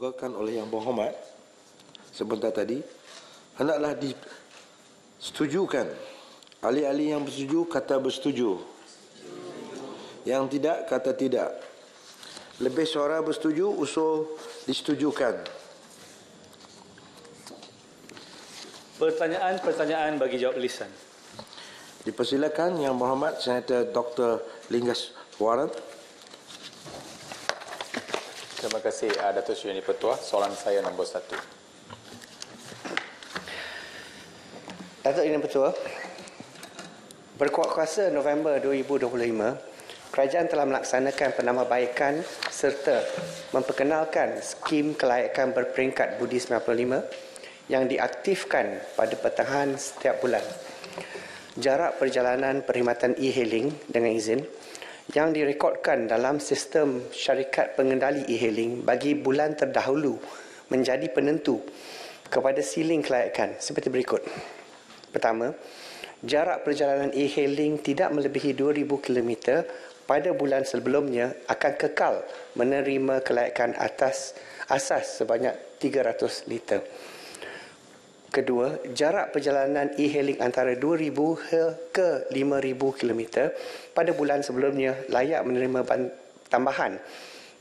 dikemukakan oleh Yang Berhormat sebentar tadi hendaklah disetujukan. Ahli-ahli yang bersetuju kata bersetuju, yang tidak kata tidak. Lebih suara bersetuju, usul disetujukan. Pertanyaan bagi jawab lisan. Dipersilakan Yang Berhormat Senator Dr. Linggas Warren. Terima kasih Datuk Seri Yang Di-Pertua. Soalan saya nombor 1. Datuk Yang Di-Pertua, berkuat kuasa November 2025, kerajaan telah melaksanakan penambahbaikan serta memperkenalkan skim kelayakan berperingkat Budi 95 yang diaktifkan pada pertengahan setiap bulan. Jarak perjalanan perkhidmatan e-hailing dengan izin yang direkodkan dalam sistem syarikat pengendali e-hailing bagi bulan terdahulu menjadi penentu kepada siling kelayakan seperti berikut. Pertama, jarak perjalanan e-hailing tidak melebihi 2,000 km pada bulan sebelumnya akan kekal menerima kelayakan asas sebanyak 300 liter. Kedua, jarak perjalanan e-hailing antara 2,000 ke 5,000 km pada bulan sebelumnya layak menerima tambahan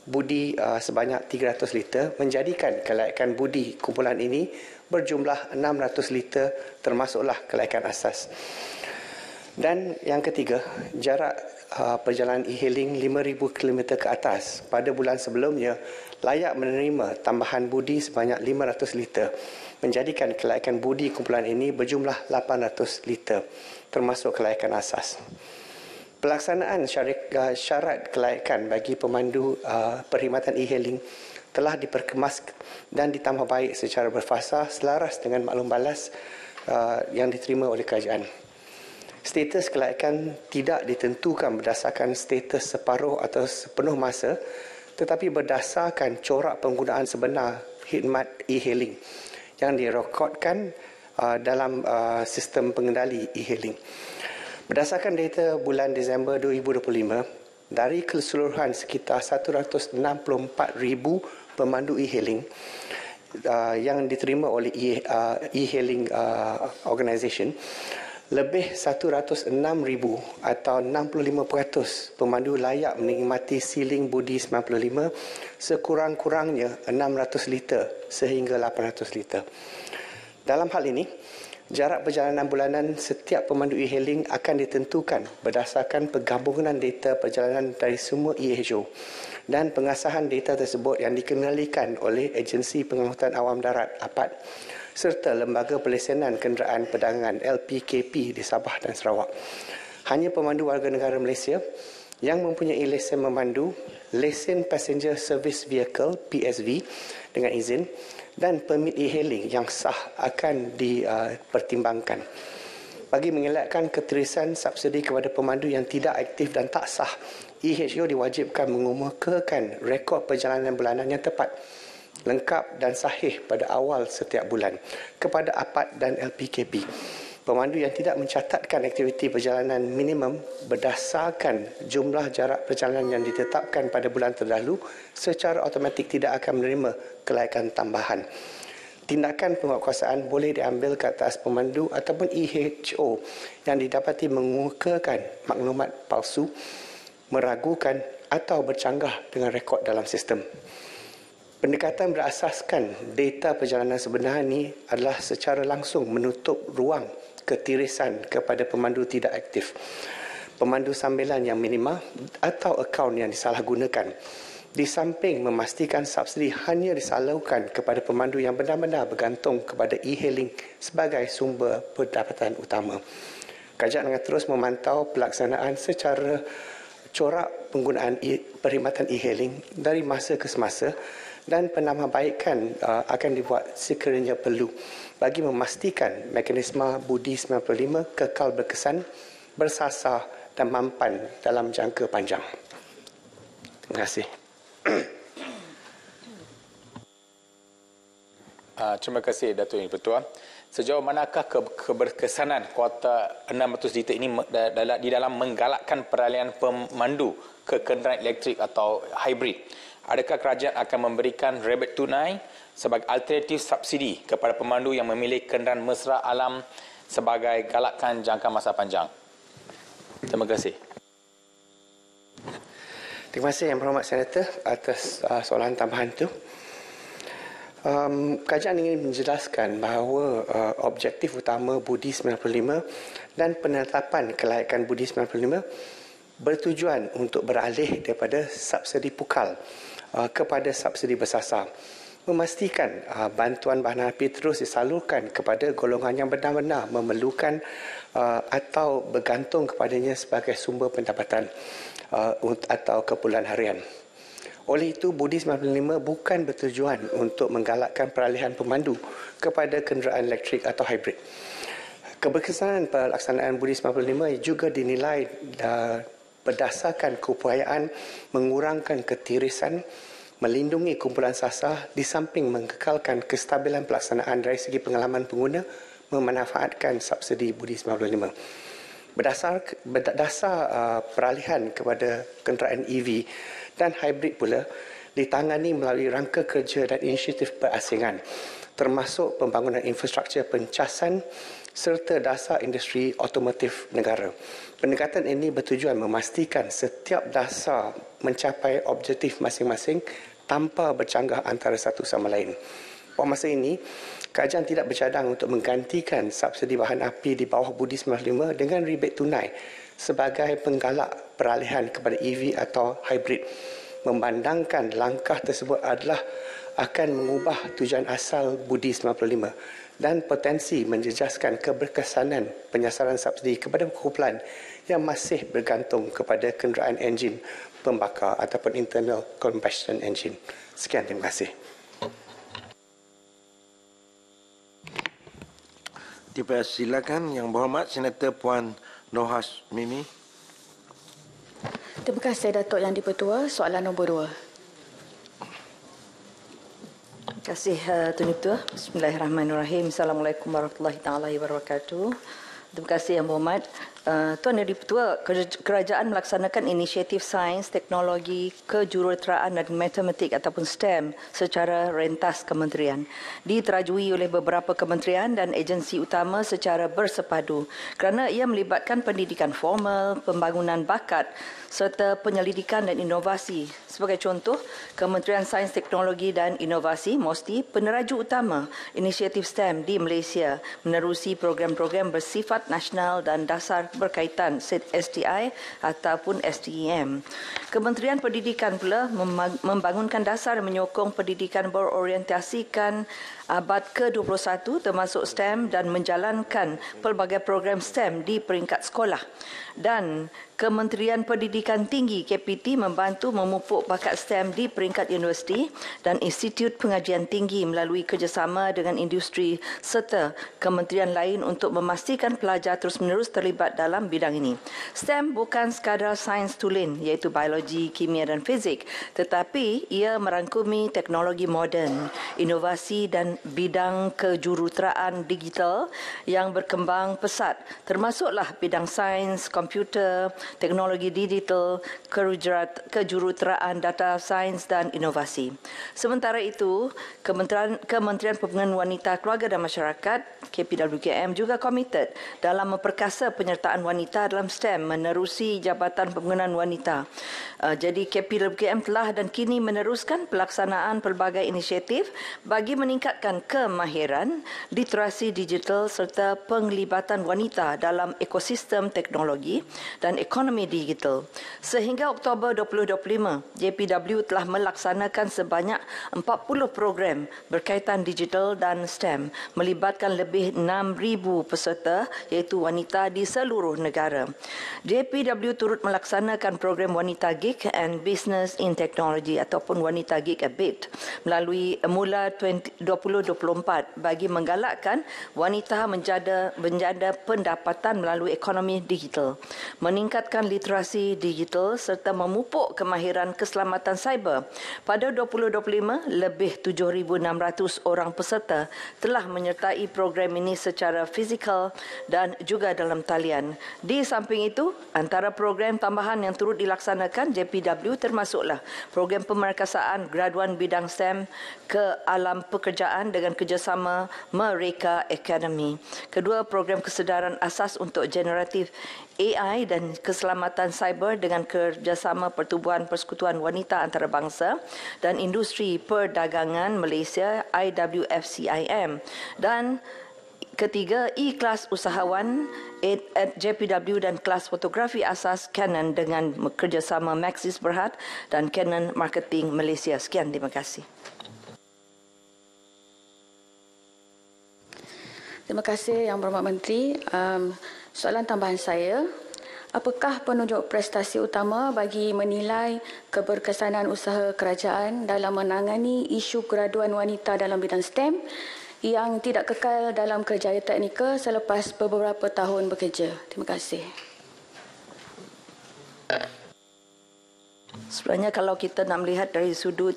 budi sebanyak 300 liter, menjadikan kelayakan budi kumpulan ini berjumlah 600 liter termasuklah kelayakan asas. Dan yang ketiga, jarak perjalanan e-hailing 5,000 km ke atas pada bulan sebelumnya layak menerima tambahan budi sebanyak 500 liter, menjadikan kelayakan budi kumpulan ini berjumlah 800 liter termasuk kelayakan asas. Pelaksanaan syarat kelayakan bagi pemandu perkhidmatan e-hailing telah diperkemas dan ditambah baik secara berfasa selaras dengan maklum balas yang diterima oleh kerajaan. Status kelayakan tidak ditentukan berdasarkan status separuh atau sepenuh masa, tetapi berdasarkan corak penggunaan sebenar khidmat e-hailing yang direkodkan dalam sistem pengendali e-hailing. Berdasarkan data bulan Disember 2025, dari keseluruhan sekitar 164,000 pemandu e-hailing yang diterima oleh e-hailing organisation, lebih 106,000 atau 65% pemandu layak menikmati siling budi 95 sekurang-kurangnya 600 liter sehingga 800 liter. Dalam hal ini, jarak perjalanan bulanan setiap pemandu e-hailing akan ditentukan berdasarkan penggabungan data perjalanan dari semua EHO dan pengasahan data tersebut yang dikendalikan oleh Agensi Pengangkutan Awam Darat (APAD) serta Lembaga Pelesenan Kenderaan Perdagangan LPKP di Sabah dan Sarawak. Hanya pemandu warga negara Malaysia yang mempunyai lesen memandu, lesen Passenger Service Vehicle PSV dengan izin dan permit e-hailing yang sah akan dipertimbangkan. Bagi mengelakkan keterisan subsidi kepada pemandu yang tidak aktif dan tak sah, EHO diwajibkan mengemukakan rekod perjalanan bulanan yang tepat, lengkap dan sahih pada awal setiap bulan kepada APAD dan LPKP. Pemandu yang tidak mencatatkan aktiviti perjalanan minimum berdasarkan jumlah jarak perjalanan yang ditetapkan pada bulan terdahulu secara automatik tidak akan menerima kelayakan tambahan. Tindakan penguatkuasaan boleh diambil ke atas pemandu ataupun EHO yang didapati mengemukakan maklumat palsu, meragukan atau bercanggah dengan rekod dalam sistem. Pendekatan berasaskan data perjalanan sebenar ini adalah secara langsung menutup ruang ketirisan kepada pemandu tidak aktif, pemandu sambilan yang minima atau akaun yang disalahgunakan. Di samping memastikan subsidi hanya disalurkan kepada pemandu yang benar-benar bergantung kepada e-hailing sebagai sumber pendapatan utama. Kerajaan akan terus memantau pelaksanaan secara corak penggunaan perkhidmatan e-hailing dari masa ke semasa dan penambahbaikan akan dibuat sekiranya perlu bagi memastikan mekanisme budi 95 kekal berkesan, bersasar dan mampan dalam jangka panjang. Terima kasih. Terima kasih Datuk Yang Di-Pertua. Sejauh manakah keberkesanan kuota 600 liter ini di dalam menggalakkan peralihan pemandu ke kenderaan elektrik atau hybrid? Adakah kerajaan akan memberikan rebate tunai sebagai alternatif subsidi kepada pemandu yang memilih kenderaan mesra alam sebagai galakan jangka masa panjang? Terima kasih. Terima kasih Yang Berhormat Senator atas soalan tambahan itu. Kerajaan ingin menjelaskan bahawa objektif utama Budi 95 dan penetapan kelayakan Budi 95 bertujuan untuk beralih daripada subsidi pukal kepada subsidi bersasar, memastikan bantuan bahan api terus disalurkan kepada golongan yang benar-benar memerlukan atau bergantung kepadanya sebagai sumber pendapatan atau keperluan harian. Oleh itu, Budi 95 bukan bertujuan untuk menggalakkan peralihan pemandu kepada kenderaan elektrik atau hibrid. Keberkesanan pelaksanaan Budi 95 juga dinilai berdasarkan keupayaan mengurangkan ketirisan, melindungi kumpulan sasar di samping mengekalkan kestabilan pelaksanaan dari segi pengalaman pengguna memanfaatkan subsidi Budi 95. Berdasar peralihan kepada kenderaan EV dan hibrid pula ditangani melalui rangka kerja dan inisiatif berasingan, termasuk pembangunan infrastruktur pencasan serta dasar industri otomotif negara. Pendekatan ini bertujuan memastikan setiap dasar mencapai objektif masing-masing tanpa bercanggah antara satu sama lain. Pada masa ini, kerajaan tidak bercadang untuk menggantikan subsidi bahan api di bawah Budi 95 dengan rebate tunai sebagai penggalak peralihan kepada EV atau hibrid, memandangkan langkah tersebut adalah akan mengubah tujuan asal Budi 95 dan potensi menjejaskan keberkesanan penyasaran subsidi kepada kumpulan yang masih bergantung kepada kenderaan enjin pembakar ataupun internal combustion engine. Sekian, terima kasih. Dipersilakan Yang Berhormat Senator Puan Nur Hasmini. Terima kasih Datuk Yang di-Pertua. Soalan nombor 2. Terima kasih Tuan Ketua. Bismillahirrahmanirrahim. Assalamualaikum warahmatullahi taala wabarakatuh. Terima kasih Yang Berhormat. Tuan Yang di-Pertua, kerajaan melaksanakan inisiatif sains, teknologi, kejuruteraan dan matematik ataupun STEM secara rentas kementerian. Diterajui oleh beberapa kementerian dan agensi utama secara bersepadu kerana ia melibatkan pendidikan formal, pembangunan bakat serta penyelidikan dan inovasi. Sebagai contoh, Kementerian Sains, Teknologi dan Inovasi MOSTI peneraju utama inisiatif STEM di Malaysia menerusi program-program bersifat nasional dan dasar berkaitan STI ataupun STEM. Kementerian Pendidikan pula membangunkan dasar menyokong pendidikan berorientasikan abad ke-21 termasuk STEM dan menjalankan pelbagai program STEM di peringkat sekolah. Dan Kementerian Pendidikan Tinggi KPT membantu memupuk bakat STEM di peringkat universiti dan institut pengajian tinggi melalui kerjasama dengan industri serta kementerian lain untuk memastikan pelajar terus-menerus terlibat dalam bidang ini. STEM bukan sekadar sains tulen iaitu biologi, kimia dan fizik, tetapi ia merangkumi teknologi moden, inovasi dan bidang kejuruteraan digital yang berkembang pesat, termasuklah bidang sains, komputer, teknologi digital, kejuruteraan data sains dan inovasi. Sementara itu, Kementerian Pembangunan Wanita, Keluarga dan Masyarakat KPWKM juga komited dalam memperkasa penyertaan wanita dalam STEM menerusi Jabatan Pembangunan Wanita. Jadi KPWKM telah dan kini meneruskan pelaksanaan pelbagai inisiatif bagi meningkatkan kemahiran, literasi digital serta penglibatan wanita dalam ekosistem teknologi dan ekonomi digital. Sehingga Oktober 2025, JPW telah melaksanakan sebanyak 40 program berkaitan digital dan STEM melibatkan lebih 6,000 peserta iaitu wanita di seluruh negara. JPW turut melaksanakan program Wanita Gig and Business in Technology ataupun Wanita Gig a Bit melalui mula 2024 bagi menggalakkan wanita menjana pendapatan melalui ekonomi digital, meningkatkan literasi digital serta memupuk kemahiran keselamatan cyber. Pada 2025, lebih 7,600 orang peserta telah menyertai program ini secara fizikal dan juga dalam talian. pendidikan. Di samping itu, antara program tambahan yang turut dilaksanakan JPW termasuklah program pemerkasaan graduan bidang STEM ke alam pekerjaan dengan kerjasama Mereka Academy. Kedua, program kesedaran asas untuk generatif AI dan keselamatan cyber dengan kerjasama Pertubuhan Persekutuan Wanita Antarabangsa dan Industri Perdagangan Malaysia IWFCIM. Dan ketiga, kelas usahawan at JPW dan kelas fotografi asas Canon dengan kerjasama Maxis Berhad dan Canon Marketing Malaysia. Sekian, terima kasih. Terima kasih Yang Berhormat Menteri. Soalan tambahan saya, apakah penunjuk prestasi utama bagi menilai keberkesanan usaha kerajaan dalam menangani isu graduan wanita dalam bidang STEM yang tidak kekal dalam kerjaya teknikal selepas beberapa tahun bekerja? Terima kasih. Sebenarnya kalau kita nak melihat dari sudut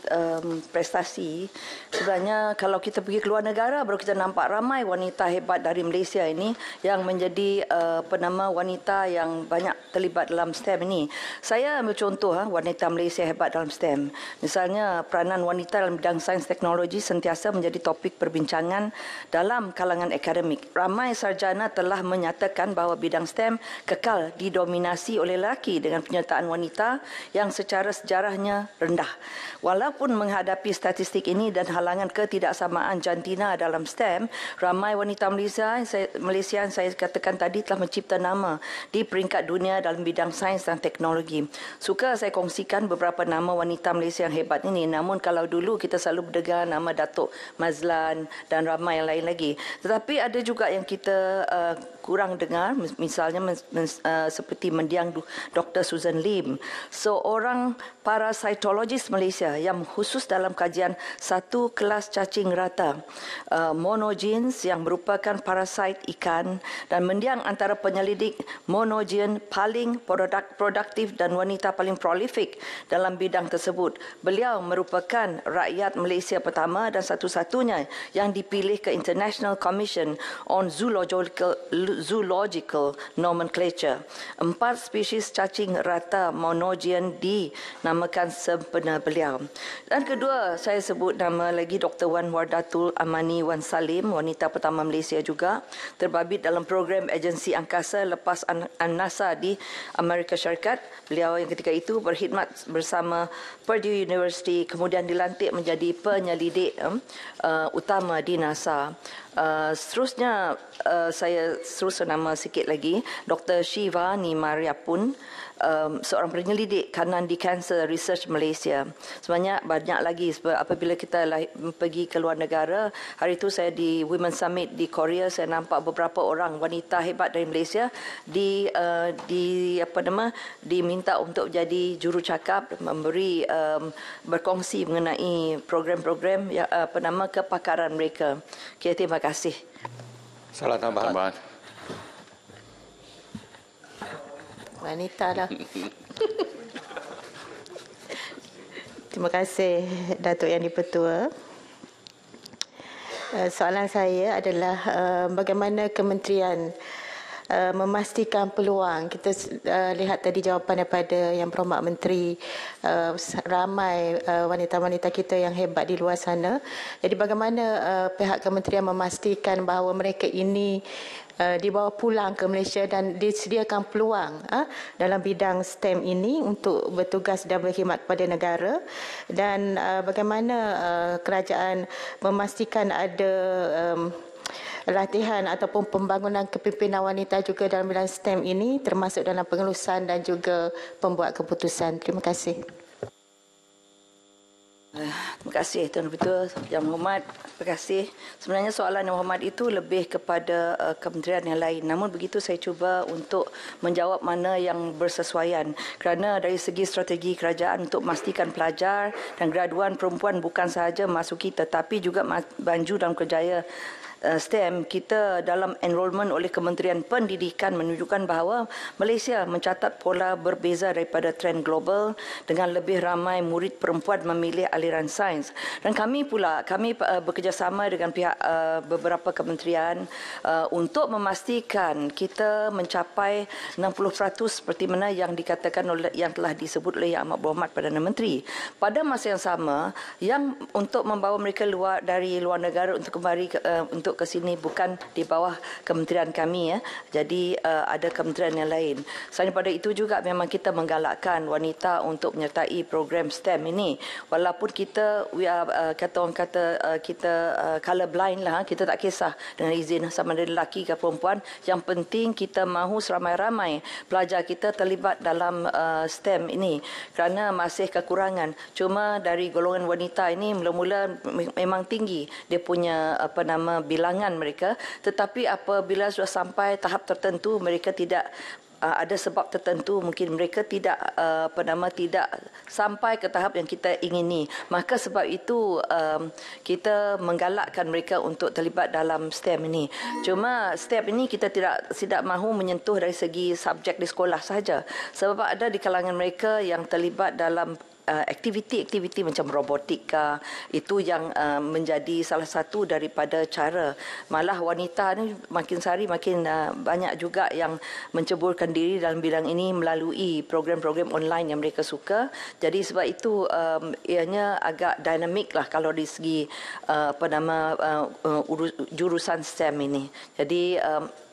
prestasi, sebenarnya kalau kita pergi ke luar negara baru kita nampak ramai wanita hebat dari Malaysia ini yang menjadi penama wanita yang banyak terlibat dalam STEM ini. Saya ambil contoh wanita Malaysia hebat dalam STEM. Misalnya peranan wanita dalam bidang sains teknologi sentiasa menjadi topik perbincangan dalam kalangan akademik. Ramai sarjana telah menyatakan bahawa bidang STEM kekal didominasi oleh lelaki dengan penyertaan wanita yang secara sejarahnya rendah. Walaupun menghadapi statistik ini dan halangan ketidaksamaan jantina dalam STEM, ramai wanita Malaysia yang saya katakan tadi telah mencipta nama di peringkat dunia dalam bidang sains dan teknologi. Suka saya kongsikan beberapa nama wanita Malaysia yang hebat ini. Namun kalau dulu kita selalu berdengar nama Datuk Mazlan dan ramai yang lain lagi. Tetapi ada juga yang kita kurang dengar, misalnya seperti mendiang Dr. Susan Lim, seorang parasitologis Malaysia yang khusus dalam kajian satu kelas cacing rata monogenes yang merupakan parasit ikan dan mendiang antara penyelidik monogen paling produktif dan wanita paling prolifik dalam bidang tersebut. Beliau merupakan rakyat Malaysia pertama dan satu-satunya yang dipilih ke International Commission on Zoological Nomenclature. 4 spesies cacing rata monogen dinamakan sempena beliau. Dan kedua, saya sebut nama lagi Dr. Wan Wardatul Amani Wan Salim, wanita pertama Malaysia juga, terbabit dalam program agensi angkasa lepas NASA di Amerika Syarikat. Beliau yang ketika itu berkhidmat bersama Purdue University, kemudian dilantik menjadi penyelidik utama di NASA. Seterusnya, saya terus nama sikit lagi, Dr. Shivani Mariapun, seorang penyelidik kanan di Cancer Research Malaysia. Sebenarnya banyak lagi sebab apabila kita pergi ke luar negara, hari itu saya di Women's Summit di Korea, saya nampak beberapa orang wanita hebat dari Malaysia diminta untuk jadi jurucakap, memberi berkongsi mengenai program-program yang kepakaran mereka. Okay, terima kasih. Salah tambahan. Wanita lah. Terima kasih Datuk Yang Di-Pertua. Soalan saya adalah bagaimana kementerian memastikan peluang. Kita lihat tadi jawapan daripada Yang Berhormat Menteri, ramai wanita-wanita kita yang hebat di luar sana. Jadi bagaimana pihak kementerian memastikan bahawa mereka ini dibawa pulang ke Malaysia dan disediakan peluang dalam bidang STEM ini untuk bertugas dan berkhidmat kepada negara, dan bagaimana kerajaan memastikan ada latihan ataupun pembangunan kepimpinan wanita juga dalam bidang STEM ini, termasuk dalam pengelusan dan juga pembuat keputusan. Terima kasih. Terima kasih Tuan Ketua Yang Berhormat. Terima kasih. Sebenarnya soalan Yang Berhormat itu lebih kepada kementerian yang lain. Namun begitu saya cuba untuk menjawab mana yang bersesuaian. Kerana dari segi strategi kerajaan untuk memastikan pelajar dan graduan perempuan bukan sahaja masuki tetapi juga maju dalam kerjaya STEM, kita dalam enrolment oleh Kementerian Pendidikan menunjukkan bahawa Malaysia mencatat pola berbeza daripada trend global dengan lebih ramai murid perempuan memilih aliran sains. Dan kami bekerjasama dengan pihak beberapa kementerian untuk memastikan kita mencapai 60% seperti mana yang dikatakan yang telah disebut oleh Yang Amat Berhormat Perdana Menteri. Pada masa yang sama, yang untuk membawa mereka dari luar negara untuk kembali untuk ke sini bukan di bawah kementerian kami, ya. Jadi ada kementerian yang lain. Selain daripada itu juga memang kita menggalakkan wanita untuk menyertai program STEM ini. Walaupun kita kita color blind lah, kita tak kisah dengan izin sama ada lelaki ke perempuan. Yang penting kita mahu seramai-ramai pelajar kita terlibat dalam STEM ini kerana masih kekurangan. Cuma dari golongan wanita ini mula-mula memang tinggi dia punya bilangan mereka, tetapi apabila sudah sampai tahap tertentu mereka tidak ada sebab tertentu mungkin mereka tidak tidak sampai ke tahap yang kita ingini. Maka sebab itu kita menggalakkan mereka untuk terlibat dalam STEM ini. Cuma STEM ini kita tidak mahu menyentuh dari segi subjek di sekolah sahaja. Sebab ada di kalangan mereka yang terlibat dalam aktiviti-aktiviti macam robotika, itu yang menjadi salah satu daripada cara. Malah wanita ni makin sehari makin banyak juga yang menceburkan diri dalam bidang ini melalui program-program online yang mereka suka. Jadi sebab itu ianya agak dinamik lah kalau di segi jurusan STEM ini. Jadi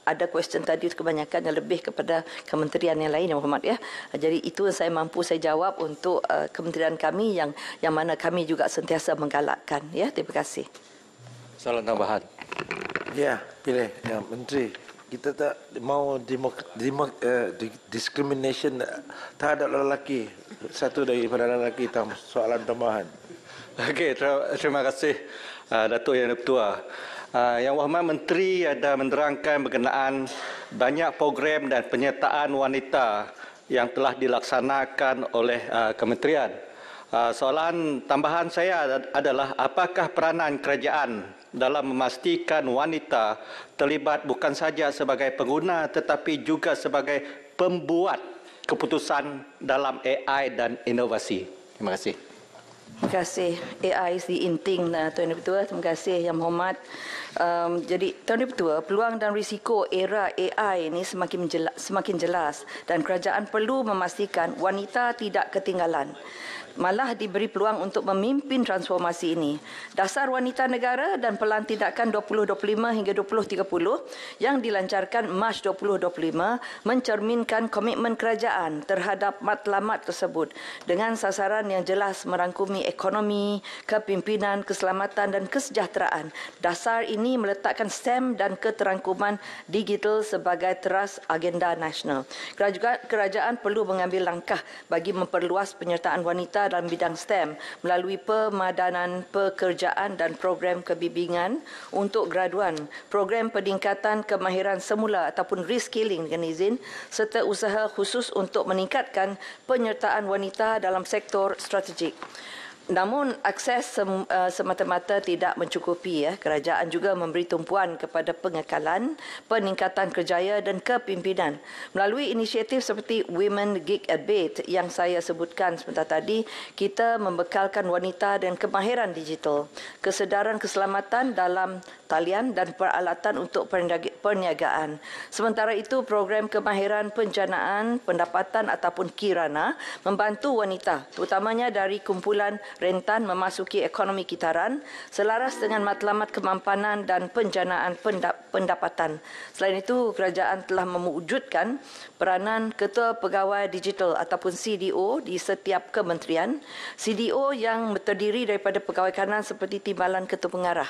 ada question tadi kebanyakan yang lebih kepada kementerian yang lain, Yang Berhormat, ya. Jadi itu yang saya mampu saya jawab untuk kementerian kami yang mana kami juga sentiasa menggalakkan, ya. Terima kasih. Soalan tambahan. Ya, pilih yang Menteri. Kita tak mau discrimination terhadap lelaki. Satu daripada lelaki soalan tambahan. Okey, terima kasih Datuk Yang Dipertua. Yang Berhormat Menteri ada menerangkan berkenaan banyak program dan penyertaan wanita yang telah dilaksanakan oleh kementerian. Soalan tambahan saya adalah apakah peranan kerajaan dalam memastikan wanita terlibat bukan saja sebagai pengguna tetapi juga sebagai pembuat keputusan dalam AI dan inovasi. Terima kasih. Terima kasih. AI is the inting, Tuan Dipertua. Terima kasih Yang Berhormat. Jadi Tuan Dipertua, peluang dan risiko era AI ini semakin jelas dan kerajaan perlu memastikan wanita tidak ketinggalan. Malah diberi peluang untuk memimpin transformasi ini. Dasar Wanita Negara dan Pelan Tindakan 2025 hingga 2030 yang dilancarkan Mac 2025 mencerminkan komitmen kerajaan terhadap matlamat tersebut dengan sasaran yang jelas merangkumi ekonomi, kepimpinan, keselamatan dan kesejahteraan. Dasar ini meletakkan STEM dan keterangkuman digital sebagai teras agenda nasional. Kerajaan perlu mengambil langkah bagi memperluas penyertaan wanita dalam bidang STEM melalui pemadanan pekerjaan dan program kebimbingan untuk graduan, program peningkatan kemahiran semula ataupun reskilling dengan izin, serta usaha khusus untuk meningkatkan penyertaan wanita dalam sektor strategik. Namun akses semata-mata tidak mencukupi, ya. Kerajaan juga memberi tumpuan kepada pengekalan, peningkatan kerjaya dan kepimpinan melalui inisiatif seperti Women Gig at Bait yang saya sebutkan sebentar tadi. Kita membekalkan wanita dan kemahiran digital, kesedaran keselamatan dalam talian dan peralatan untuk perniagaan. Sementara itu, program kemahiran penjanaan pendapatan ataupun kirana membantu wanita, terutamanya dari kumpulan rentan memasuki ekonomi kitaran selaras dengan matlamat kemampanan dan penjanaan pendapatan. Selain itu, kerajaan telah mewujudkan peranan Ketua Pegawai Digital ataupun CDO di setiap kementerian. CDO yang terdiri daripada pegawai kanan seperti timbalan Ketua Pengarah.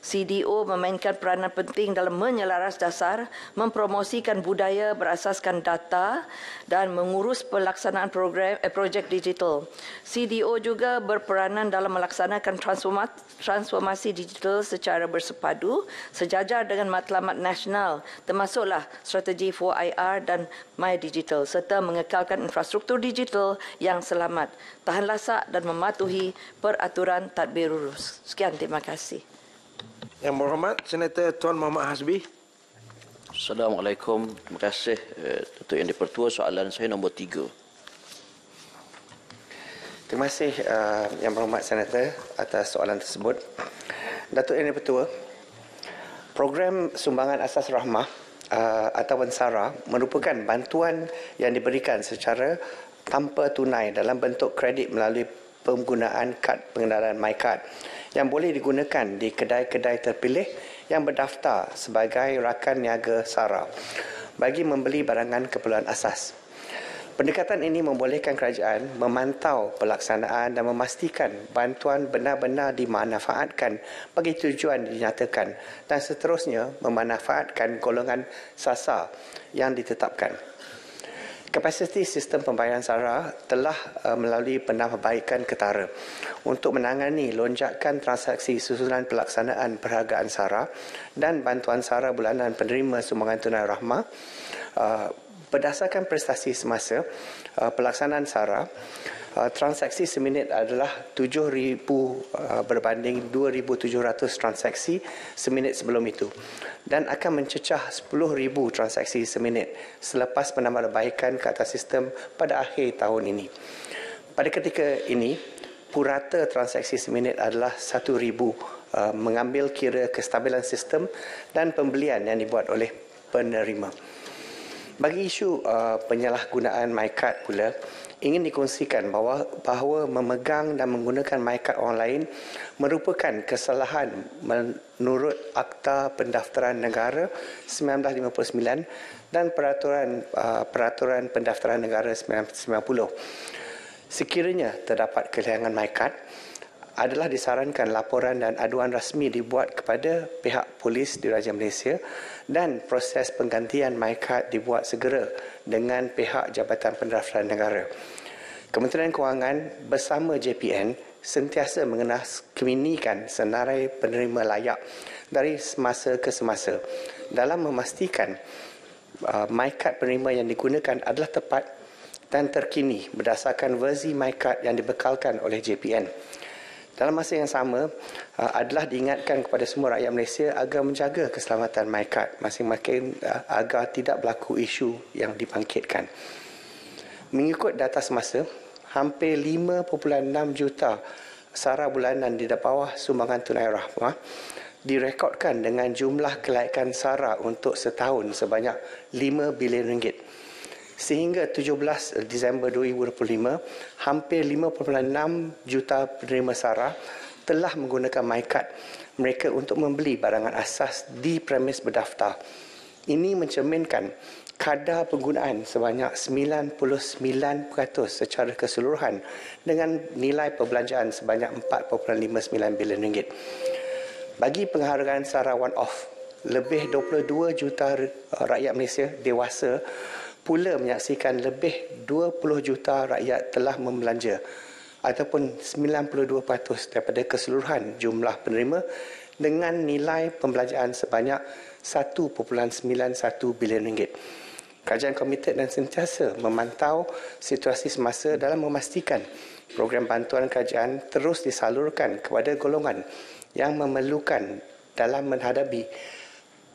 CDO memainkan peranan penting dalam menyelaras dasar, mempromosikan budaya berasaskan data dan mengurus pelaksanaan projek digital. CDO juga berperanan dalam melaksanakan transformasi digital secara bersepadu sejajar dengan matlamat nasional, termasuklah strategi 4IR dan My Digital, serta mengekalkan infrastruktur digital yang selamat, tahan lasak dan mematuhi peraturan tadbir urus. Sekian, terima kasih. Yang berhormat Senator Tuan Muhammad Hasbi. Assalamualaikum. Terima kasih Datuk Yang di-Pertua. Soalan saya nombor 3. Terima kasih Yang Berhormat Senator atas soalan tersebut. Datuk Yang di-Pertua, program sumbangan asas rahmah ataupun SARA merupakan bantuan yang diberikan secara tanpa tunai dalam bentuk kredit melalui penggunaan kad pengenalan MyCard yang boleh digunakan di kedai-kedai terpilih yang berdaftar sebagai rakan niaga SARA bagi membeli barangan keperluan asas. Pendekatan ini membolehkan kerajaan memantau pelaksanaan dan memastikan bantuan benar-benar dimanfaatkan bagi tujuan dinyatakan dan seterusnya memanfaatkan golongan sasar yang ditetapkan. Kapasiti sistem pembayaran SARA telah melalui penambahbaikan ketara untuk menangani lonjakan transaksi susulan pelaksanaan perhargaan SARA dan bantuan SARA bulanan penerima sumbangan tunai rahmah. Berdasarkan prestasi semasa pelaksanaan SARA, transaksi seminit adalah 7,000 berbanding 2,700 transaksi seminit sebelum itu dan akan mencecah 10,000 transaksi seminit selepas penambahbaikan ke atas sistem pada akhir tahun ini. Pada ketika ini, purata transaksi seminit adalah 1,000 mengambil kira kestabilan sistem dan pembelian yang dibuat oleh penerima. Bagi isu penyalahgunaan MyCard pula, ingin dikongsikan bahawa memegang dan menggunakan MyCard orang lain merupakan kesalahan menurut Akta Pendaftaran Negara 1959 dan Peraturan Pendaftaran Negara 1990. Sekiranya terdapat kehilangan MyCard, adalah disarankan laporan dan aduan rasmi dibuat kepada pihak polis di Raja Malaysia dan proses penggantian MyCard dibuat segera dengan pihak Jabatan Pendaftaran Negara. Kementerian Kewangan bersama JPN sentiasa mengenaskeminikan senarai penerima layak dari semasa ke semasa dalam memastikan MyCard penerima yang digunakan adalah tepat dan terkini berdasarkan versi MyCard yang dibekalkan oleh JPN. Dalam masa yang sama, adalah diingatkan kepada semua rakyat Malaysia agar menjaga keselamatan MyCard masing-masing agar tidak berlaku isu yang dibangkitkan. Mengikut data semasa, hampir 5.6 juta SARA bulanan di bawah sumbangan tunai rahmah direkodkan dengan jumlah kelaikan SARA untuk setahun sebanyak 5 bilion ringgit. Sehingga 17 Disember 2025, hampir 5.6 juta penerima SARA telah menggunakan MyCard mereka untuk membeli barangan asas di premis berdaftar. Ini mencerminkan kadar penggunaan sebanyak 99% secara keseluruhan dengan nilai perbelanjaan sebanyak 4.59 bilion ringgit. Bagi penghargaan SARA one-off, lebih 22 juta rakyat Malaysia dewasa pula menyaksikan lebih 20 juta rakyat telah membelanja ataupun 92% daripada keseluruhan jumlah penerima dengan nilai pembelanjaan sebanyak 1.91 bilion ringgit. Kerajaan komited dan sentiasa memantau situasi semasa dalam memastikan program bantuan kerajaan terus disalurkan kepada golongan yang memerlukan dalam menghadapi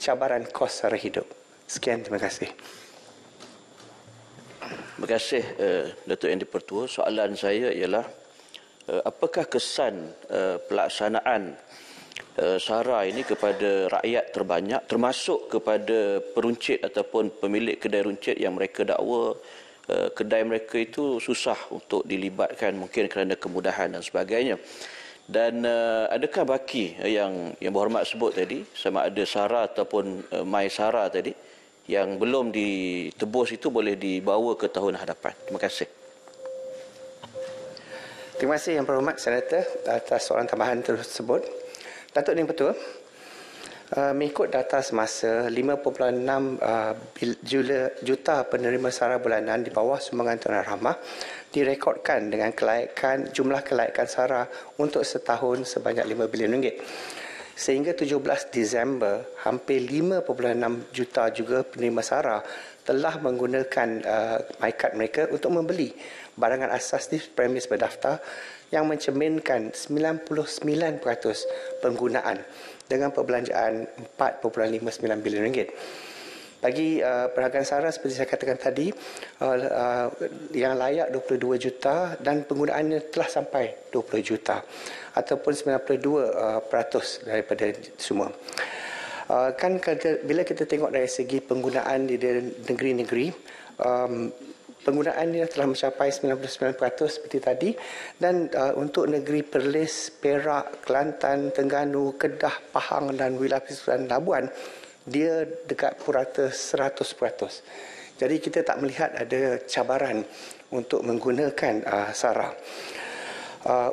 cabaran kos sara hidup. Sekian, terima kasih. Terima kasih Datuk Yang di-Pertua. Soalan saya ialah apakah kesan pelaksanaan SARA ini kepada rakyat terbanyak termasuk kepada peruncit ataupun pemilik kedai runcit yang mereka dakwa kedai mereka itu susah untuk dilibatkan mungkin kerana kemudahan dan sebagainya. Dan adakah baki yang berhormat sebut tadi sama ada SARA ataupun MySARA tadi yang belum ditebus itu boleh dibawa ke tahun hadapan. Terima kasih. Terima kasih Yang Berhormat Senator atas soalan tambahan tersebut. Datuk Yang Pertua, mengikut data semasa 5.6 juta penerima SARA bulanan di bawah sumbangan tunai rahmah direkodkan dengan jumlah kelaikan SARA untuk setahun sebanyak 5 bilion ringgit. Sehingga 17 Disember, hampir 5.6 juta juga penerima SARA telah menggunakan MyCard mereka untuk membeli barangan asas di premis berdaftar yang mencerminkan 99% penggunaan dengan perbelanjaan 4.59 bilion ringgit. Bagi perhargaan SARA seperti saya katakan tadi, yang layak 22 juta dan penggunaannya telah sampai 20 juta ataupun 92% daripada semua. Bila kita tengok dari segi penggunaan di negeri-negeri, penggunaannya telah mencapai 99% seperti tadi, dan untuk negeri Perlis, Perak, Kelantan, Terengganu, Kedah, Pahang dan Wilayah Persekutuan Labuan, dia dekat purata 100%. Jadi kita tak melihat ada cabaran untuk menggunakan SARA.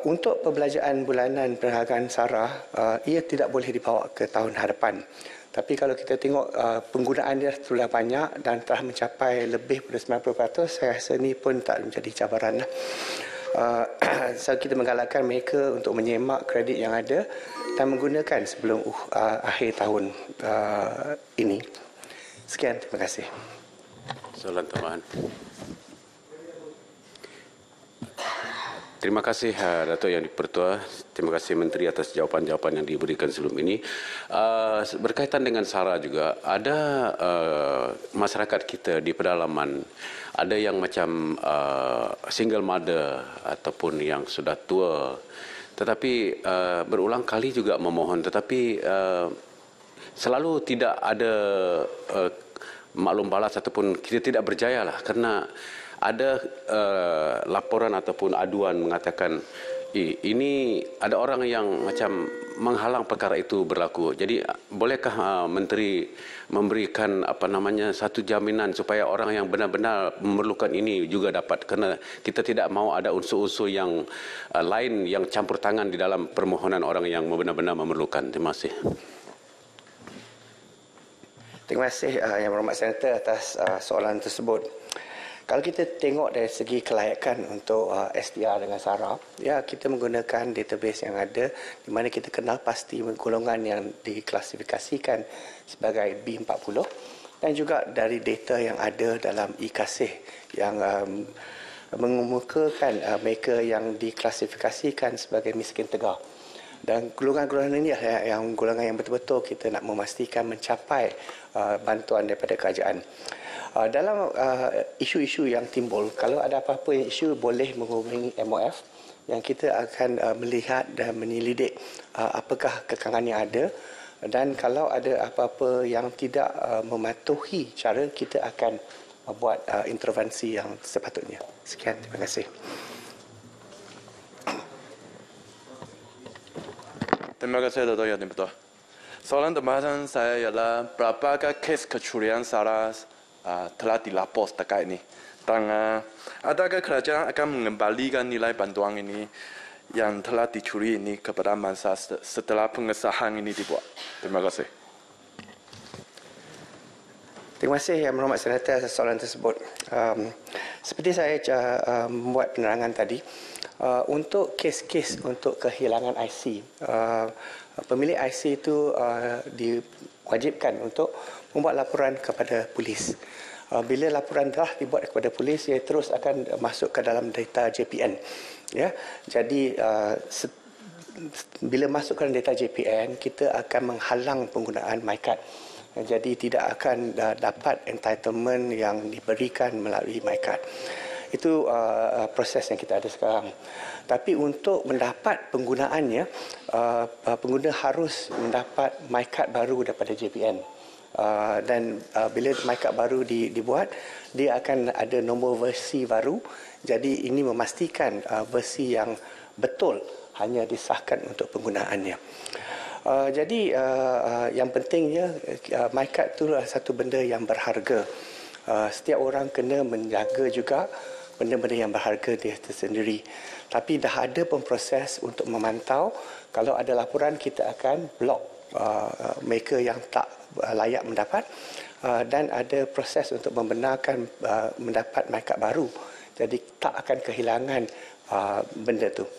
Untuk perbelanjaan bulanan perhargaan SARA, ia tidak boleh dibawa ke tahun hadapan. Tapi kalau kita tengok penggunaan dia sudah banyak dan telah mencapai lebih pada 90%, saya rasa ini pun tak menjadi cabaran. So kita menggalakkan mereka untuk menyemak kredit yang ada dan menggunakan sebelum akhir tahun ini. Sekian, terima kasih. Soalan tambahan. Terima kasih Datuk Yang di-Pertua. Terima kasih Menteri atas jawapan-jawapan yang diberikan sebelum ini. Berkaitan dengan SARA juga, ada masyarakat kita di pedalaman, ada yang macam single mother ataupun yang sudah tua, tetapi berulang kali juga memohon, tetapi selalu tidak ada maklum balas ataupun kita tidak berjaya lah, kerana ada laporan ataupun aduan mengatakan ini ada orang yang macam menghalang perkara itu berlaku. Jadi bolehkah Menteri memberikan satu jaminan supaya orang yang benar-benar memerlukan ini juga dapat, kerana kita tidak mahu ada unsur-unsur yang lain yang campur tangan di dalam permohonan orang yang benar-benar memerlukan. Terima kasih. Terima kasih Yang Berhormat Senator atas soalan tersebut. Kalau kita tengok dari segi kelayakan untuk SDR dengan SARA, ya, kita menggunakan database yang ada di mana kita kenal pasti golongan yang diklasifikasikan sebagai B40 dan juga dari data yang ada dalam e-Kasih yang mengemukakan mereka yang diklasifikasikan sebagai miskin tegar. Dan golongan-golongan ini yang golongan yang betul-betul kita nak memastikan mencapai bantuan daripada kerajaan. Dalam isu-isu yang timbul, kalau ada apa-apa yang isu, boleh menghubungi MOF yang kita akan melihat dan menyelidik apakah kekangan yang ada, dan kalau ada apa-apa yang tidak mematuhi cara, kita akan buat intervensi yang sepatutnya. Sekian, terima kasih. Terima kasih Datuk Yang di-Pertua. Soalan tambahan saya ialah berapakah kes kecurian SARA telah dilapor terkait ini, dan adakah kerajaan akan mengembalikan nilai bantuan ini yang telah dicuri ini kepada mangsa setelah pengesahan ini dibuat? Terima kasih. Terima kasih Yang Berhormat Senator atas soalan tersebut. Seperti saya membuat penerangan tadi, untuk kes-kes untuk kehilangan IC, pemilik IC itu diwajibkan untuk membuat laporan kepada polis. Bila laporan telah dibuat kepada polis, ia terus akan masuk ke dalam data JPN. Ya, jadi bila masuk ke dalam data JPN, kita akan menghalang penggunaan MyCard. Jadi tidak akan dapat entitlement yang diberikan melalui MyCard. Itu proses yang kita ada sekarang. Tapi untuk mendapat penggunaannya, pengguna harus mendapat MyCard baru daripada JPN. Dan bila MyCard baru dibuat, dia akan ada nombor versi baru. Jadi ini memastikan versi yang betul hanya disahkan untuk penggunaannya. Jadi yang pentingnya, MyCard itu adalah satu benda yang berharga. Setiap orang kena menjaga juga benda-benda yang berharga dia tersendiri. Tapi dah ada pun proses untuk memantau. Kalau ada laporan, kita akan blok mereka yang tak layak mendapat, dan ada proses untuk membenarkan mendapat MyCard baru. Jadi tak akan kehilangan benda tu.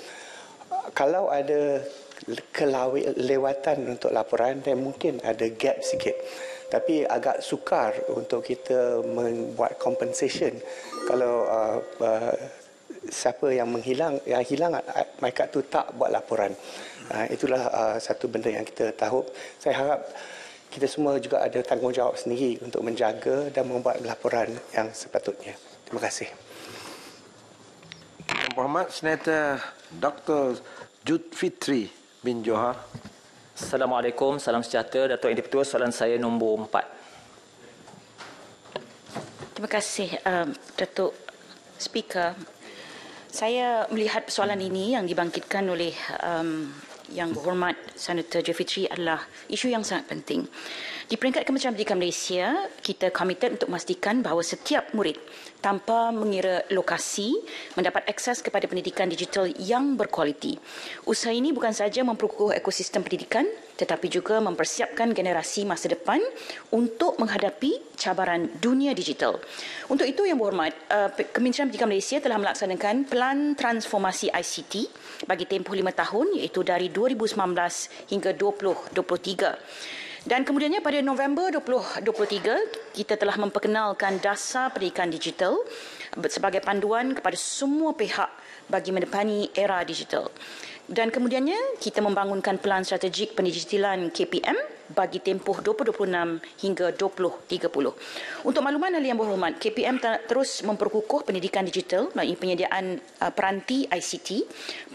Kalau ada kelewatan untuk laporan, dan mungkin ada gap sikit, tapi agak sukar untuk kita membuat compensation kalau siapa yang hilang MyCard tu tak buat laporan. Itulah satu benda yang kita tahu. Saya harap kita semua juga ada tanggungjawab sendiri untuk menjaga dan membuat laporan yang sepatutnya. Terima kasih. Yang Berhormat Senator Dr. Julfitri bin Johar. Assalamualaikum, salam sejahtera. Datuk Yang di-Pertua, soalan saya nombor 4. Terima kasih, Datuk Speaker. Saya melihat persoalan ini yang dibangkitkan oleh Yang Berhormat Senator Julfitri adalah isu yang sangat penting. Di peringkat Kementerian Pendidikan Malaysia, kita komited untuk memastikan bahawa setiap murid tanpa mengira lokasi mendapat akses kepada pendidikan digital yang berkualiti. Usaha ini bukan sahaja memperkukuh ekosistem pendidikan tetapi juga mempersiapkan generasi masa depan untuk menghadapi cabaran dunia digital. Untuk itu, Yang Berhormat, Kementerian Pendidikan Malaysia telah melaksanakan Pelan Transformasi ICT bagi tempoh 5 tahun iaitu dari 2019 hingga 2023. Dan kemudiannya pada November 2023, kita telah memperkenalkan Dasar Pendidikan Digital sebagai panduan kepada semua pihak bagi menepani era digital. Dan kemudiannya kita membangunkan Pelan Strategik Pendigitalan KPM bagi tempoh 2026 hingga 2030. Untuk makluman ahli yang berhormat, KPM terus memperkukuh pendidikan digital melalui penyediaan peranti ICT,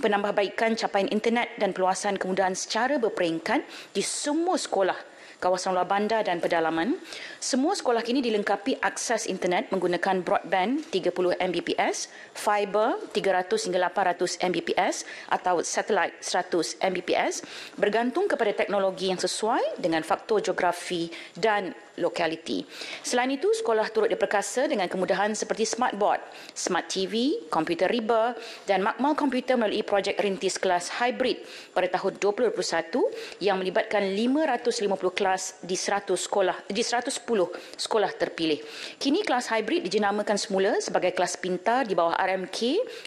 penambahbaikan capaian internet dan peluasan kemudahan secara berperingkat di semua sekolah kawasan luar bandar dan pedalaman. Semua sekolah kini dilengkapi akses internet menggunakan broadband 30 Mbps, fiber 300 hingga 800 Mbps atau satelit 100 Mbps bergantung kepada teknologi yang sesuai dengan faktor geografi dan lokaliti. Selain itu, sekolah turut diperkasa dengan kemudahan seperti smart board, smart TV, komputer riba dan makmal komputer melalui projek rintis kelas hybrid pada tahun 2021 yang melibatkan 550 kelas di 110 sekolah terpilih. Kini kelas hybrid dijenamakan semula sebagai kelas pintar di bawah RMK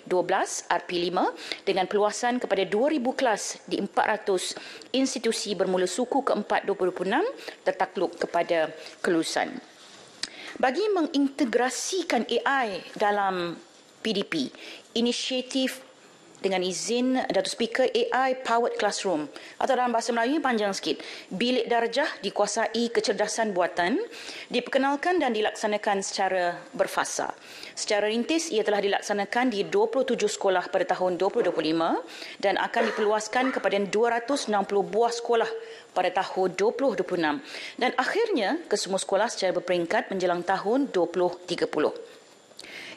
12 RP5 dengan peluasan kepada 2,000 kelas di 400 institusi bermula suku keempat 2026 tertakluk kepada kelulusan. Bagi mengintegrasikan AI dalam PDP, inisiatif dengan izin Datuk Speaker AI Powered Classroom atau dalam bahasa Melayu panjang sikit, bilik darjah dikuasai kecerdasan buatan diperkenalkan dan dilaksanakan secara berfasa. Secara rintis ia telah dilaksanakan di 27 sekolah pada tahun 2025 dan akan diperluaskan kepada 260 buah sekolah pada tahun 2026 dan akhirnya ke semua sekolah secara berperingkat menjelang tahun 2030.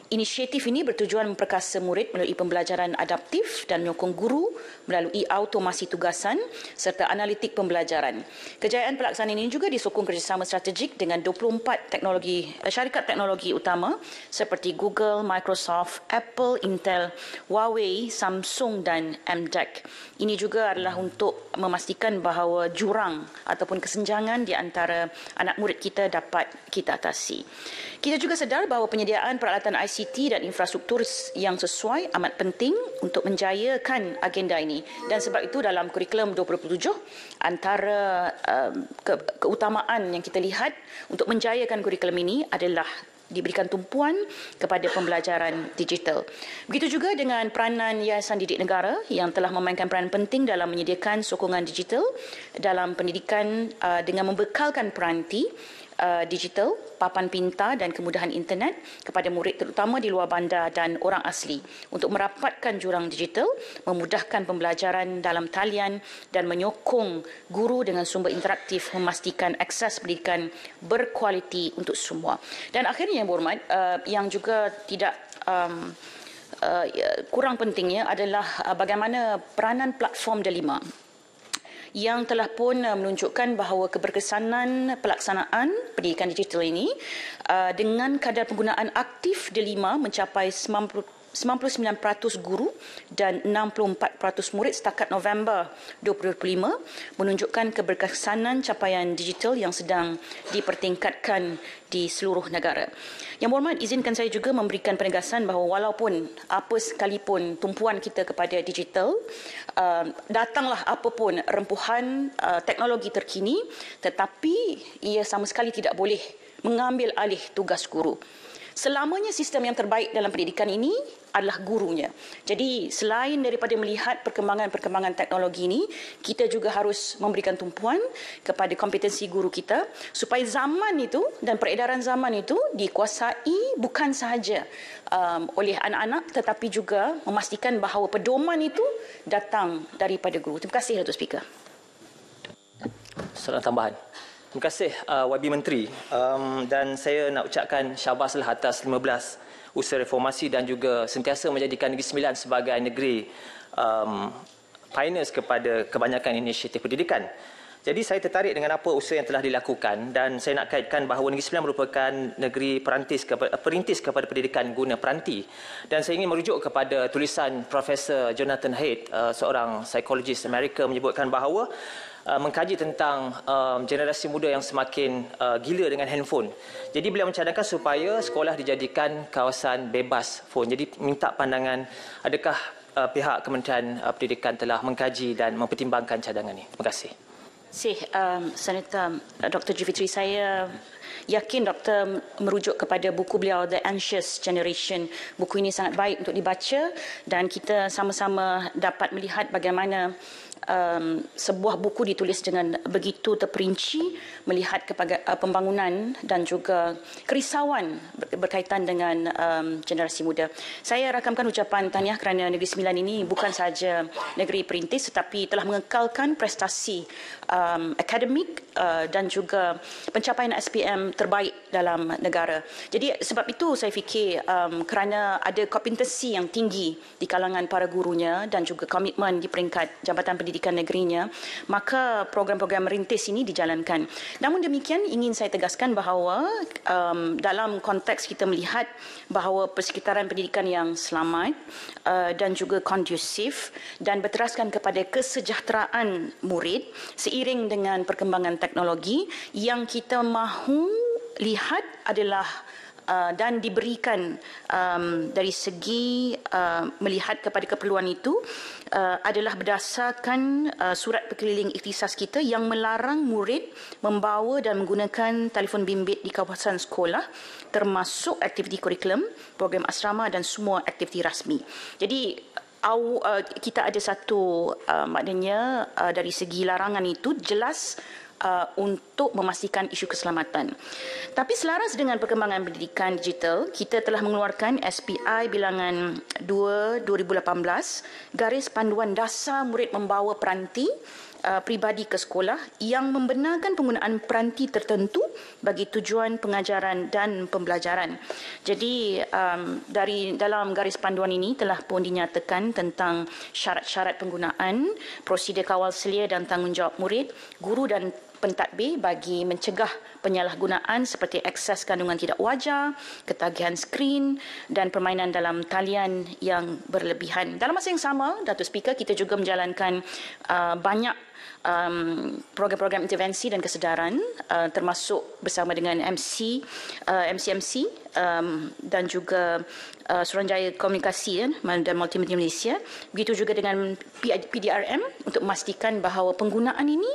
Inisiatif ini bertujuan memperkasa murid melalui pembelajaran adaptif dan menyokong guru melalui automasi tugasan serta analitik pembelajaran. Kejayaan pelaksanaan ini juga disokong kerjasama strategik dengan 24 syarikat teknologi utama seperti Google, Microsoft, Apple, Intel, Huawei, Samsung dan MDEC. Ini juga adalah untuk memastikan bahawa jurang ataupun kesenjangan di antara anak murid kita dapat kita atasi. Kita juga sedar bahawa penyediaan peralatan ICT dan infrastruktur yang sesuai amat penting untuk menjayakan agenda ini. Dan sebab itu dalam kurikulum 2027, antara keutamaan yang kita lihat untuk menjayakan kurikulum ini adalah diberikan tumpuan kepada pembelajaran digital. Begitu juga dengan peranan Yayasan Didik Negara yang telah memainkan peranan penting dalam menyediakan sokongan digital dalam pendidikan dengan membekalkan peranti digital, papan pintar dan kemudahan internet kepada murid terutama di luar bandar dan orang asli untuk merapatkan jurang digital, memudahkan pembelajaran dalam talian dan menyokong guru dengan sumber interaktif memastikan akses pendidikan berkualiti untuk semua. Dan akhirnya Yang Berhormat, yang juga tidak kurang pentingnya adalah bagaimana peranan platform Delima yang telah pun menunjukkan bahawa keberkesanan pelaksanaan pendidikan digital ini dengan kadar penggunaan aktif Delima mencapai 99% guru dan 64% murid setakat November 2025 menunjukkan keberkesanan capaian digital yang sedang dipertingkatkan di seluruh negara. Yang Berhormat, izinkan saya juga memberikan penegasan bahawa walaupun apa sekalipun tumpuan kita kepada digital, datanglah apapun rempuhan teknologi terkini, tetapi ia sama sekali tidak boleh mengambil alih tugas guru. selamanya sistem yang terbaik dalam pendidikan ini adalah gurunya. Jadi selain daripada melihat perkembangan teknologi ini, kita juga harus memberikan tumpuan kepada kompetensi guru kita supaya zaman itu dan peredaran zaman itu dikuasai bukan sahaja oleh anak-anak tetapi juga memastikan bahawa pedoman itu datang daripada guru. Terima kasih Datuk Speaker. Soalan tambahan. Terima kasih YB Menteri, dan saya nak ucapkan syabaslah atas 15 usaha reformasi dan juga sentiasa menjadikan Negeri Sembilan sebagai negeri pioneers kepada kebanyakan inisiatif pendidikan. Jadi saya tertarik dengan apa usaha yang telah dilakukan dan saya nak kaitkan bahawa Negeri Sembilan merupakan negeri perintis kepada pendidikan guna peranti. Dan saya ingin merujuk kepada tulisan Profesor Jonathan Haidt, seorang psikologis Amerika, menyebutkan bahawa mengkaji tentang generasi muda yang semakin gila dengan handphone. Jadi beliau mencadangkan supaya sekolah dijadikan kawasan bebas phone. Jadi minta pandangan, adakah pihak Kementerian Pendidikan telah mengkaji dan mempertimbangkan cadangan ini? Terima kasih. Senator Dr. Jufitri, saya yakin doktor merujuk kepada buku beliau The Anxious Generation. Buku ini sangat baik untuk dibaca dan kita sama-sama dapat melihat bagaimana sebuah buku ditulis dengan begitu terperinci melihat kepada pembangunan dan juga kerisauan berkaitan dengan generasi muda. Saya rakamkan ucapan tahniah kerana Negeri Sembilan ini bukan sahaja negeri perintis tetapi telah mengekalkan prestasi akademik dan juga pencapaian SPM terbaik dalam negara. Jadi sebab itu saya fikir kerana ada kompetensi yang tinggi di kalangan para gurunya dan juga komitmen di peringkat Jabatan Pendidikan negerinya, maka program-program merintis ini dijalankan. Namun demikian, ingin saya tegaskan bahawa dalam konteks kita melihat bahawa persekitaran pendidikan yang selamat dan juga kondusif dan berteraskan kepada kesejahteraan murid seiring dengan perkembangan teknologi yang kita mahu lihat adalah dan diberikan dari segi melihat kepada keperluan itu adalah berdasarkan surat perkeliling ikhtisas kita yang melarang murid membawa dan menggunakan telefon bimbit di kawasan sekolah termasuk aktiviti kurikulum, program asrama dan semua aktiviti rasmi. Jadi kita ada satu maknanya dari segi larangan itu jelas untuk memastikan isu keselamatan. Tapi selaras dengan perkembangan pendidikan digital, kita telah mengeluarkan SPI bilangan 2 2018, garis panduan dasar murid membawa peranti pribadi ke sekolah yang membenarkan penggunaan peranti tertentu bagi tujuan pengajaran dan pembelajaran. Jadi dalam garis panduan ini telah pun dinyatakan tentang syarat-syarat penggunaan, prosedur kawal selia dan tanggungjawab murid, guru dan pentadbir bagi mencegah penyalahgunaan seperti akses kandungan tidak wajar, ketagihan skrin dan permainan dalam talian yang berlebihan. Dalam masa yang sama, Datuk Speaker, kita juga menjalankan banyak program-program intervensi dan kesedaran termasuk bersama dengan MCMC dan juga Suruhanjaya Komunikasi dan Multimedia Malaysia, begitu juga dengan PDRM untuk memastikan bahawa penggunaan ini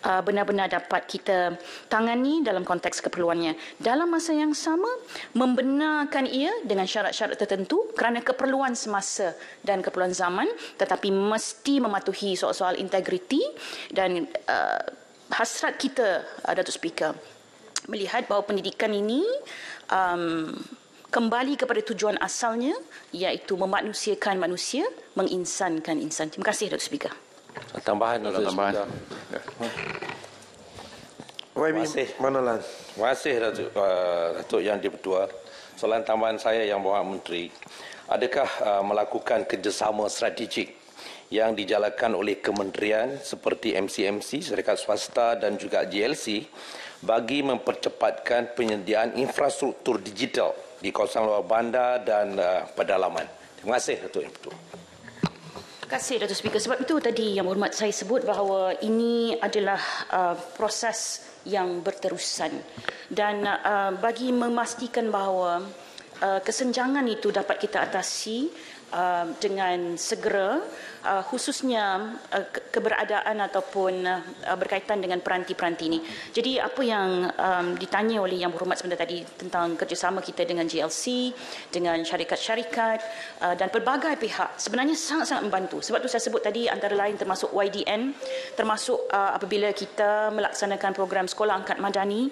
benar-benar dapat kita tangani dalam konteks keperluannya. Dalam masa yang sama, membenarkan ia dengan syarat-syarat tertentu kerana keperluan semasa dan keperluan zaman, tetapi mesti mematuhi soal-soal integriti dan hasrat kita, Datuk Speaker, melihat bahawa pendidikan ini kembali kepada tujuan asalnya, iaitu memanusiakan manusia, menginsankan insan. Terima kasih, Datuk Speaker. Tambahan, Datuk Speaker. Terima kasih, Datuk Yang di-Pertua. Soalan tambahan saya Yang Berhormat Menteri, adakah melakukan kerjasama strategik yang dijalankan oleh kementerian seperti MCMC, syarikat swasta dan juga GLC bagi mempercepatkan penyediaan infrastruktur digital di kawasan luar bandar dan pedalaman? Terima kasih, Datuk Yang Pertua. Terima kasih, Datuk Speaker. Sebab itu tadi Yang Berhormat saya sebut bahawa ini adalah proses yang berterusan dan bagi memastikan bahawa kesenjangan itu dapat kita atasi, dengan segera, khususnya keberadaan ataupun berkaitan dengan peranti-peranti ini. Jadi apa yang ditanya oleh Yang Berhormat sebentar tadi tentang kerjasama kita dengan GLC, dengan syarikat-syarikat dan pelbagai pihak sebenarnya sangat-sangat membantu. Sebab tu saya sebut tadi antara lain termasuk YDN, termasuk apabila kita melaksanakan program Sekolah Angkat Madani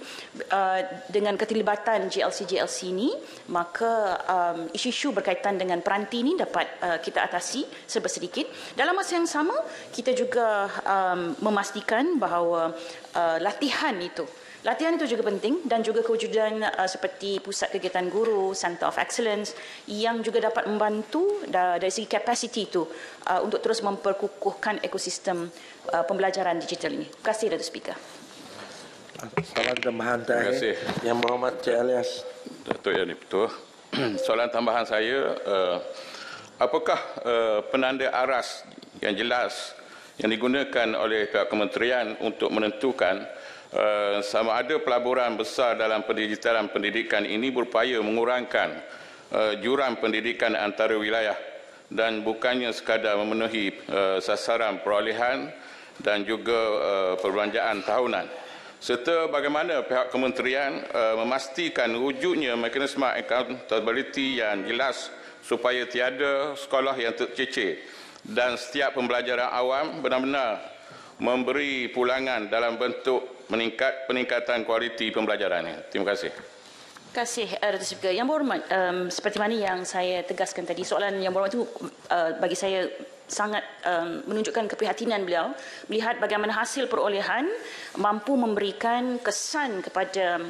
dengan keterlibatan GLC ini, maka isu-isu berkaitan dengan peranti ini dapat kita atasi serba sedikit. Dalam masa yang sama, kita juga memastikan bahawa latihan itu juga penting dan juga kewujudan seperti Pusat Kegiatan Guru, Center of Excellence yang juga dapat membantu dari segi kapasiti itu untuk terus memperkukuhkan ekosistem pembelajaran digital ini. Terima kasih, Datuk Speaker. Soalan tambahan terakhir. Yang Berhormat Cik Alias. Datuk Yang Dipertua. Soalan tambahan saya, apakah penanda aras yang jelas yang digunakan oleh pihak kementerian untuk menentukan sama ada pelaburan besar dalam pendigitalan pendidikan ini berupaya mengurangkan jurang pendidikan antara wilayah dan bukannya sekadar memenuhi sasaran perolehan dan juga perbelanjaan tahunan, serta bagaimana pihak kementerian memastikan wujudnya mekanisme accountability yang jelas supaya tiada sekolah yang tercecer dan setiap pembelajaran awam benar-benar memberi pulangan dalam bentuk peningkatan kualiti pembelajaran ini. Terima kasih. Terima kasih, Datuk Speaker. Yang Berhormat, seperti mana yang saya tegaskan tadi, soalan Yang Berhormat itu bagi saya sangat menunjukkan keprihatinan beliau melihat bagaimana hasil perolehan mampu memberikan kesan kepada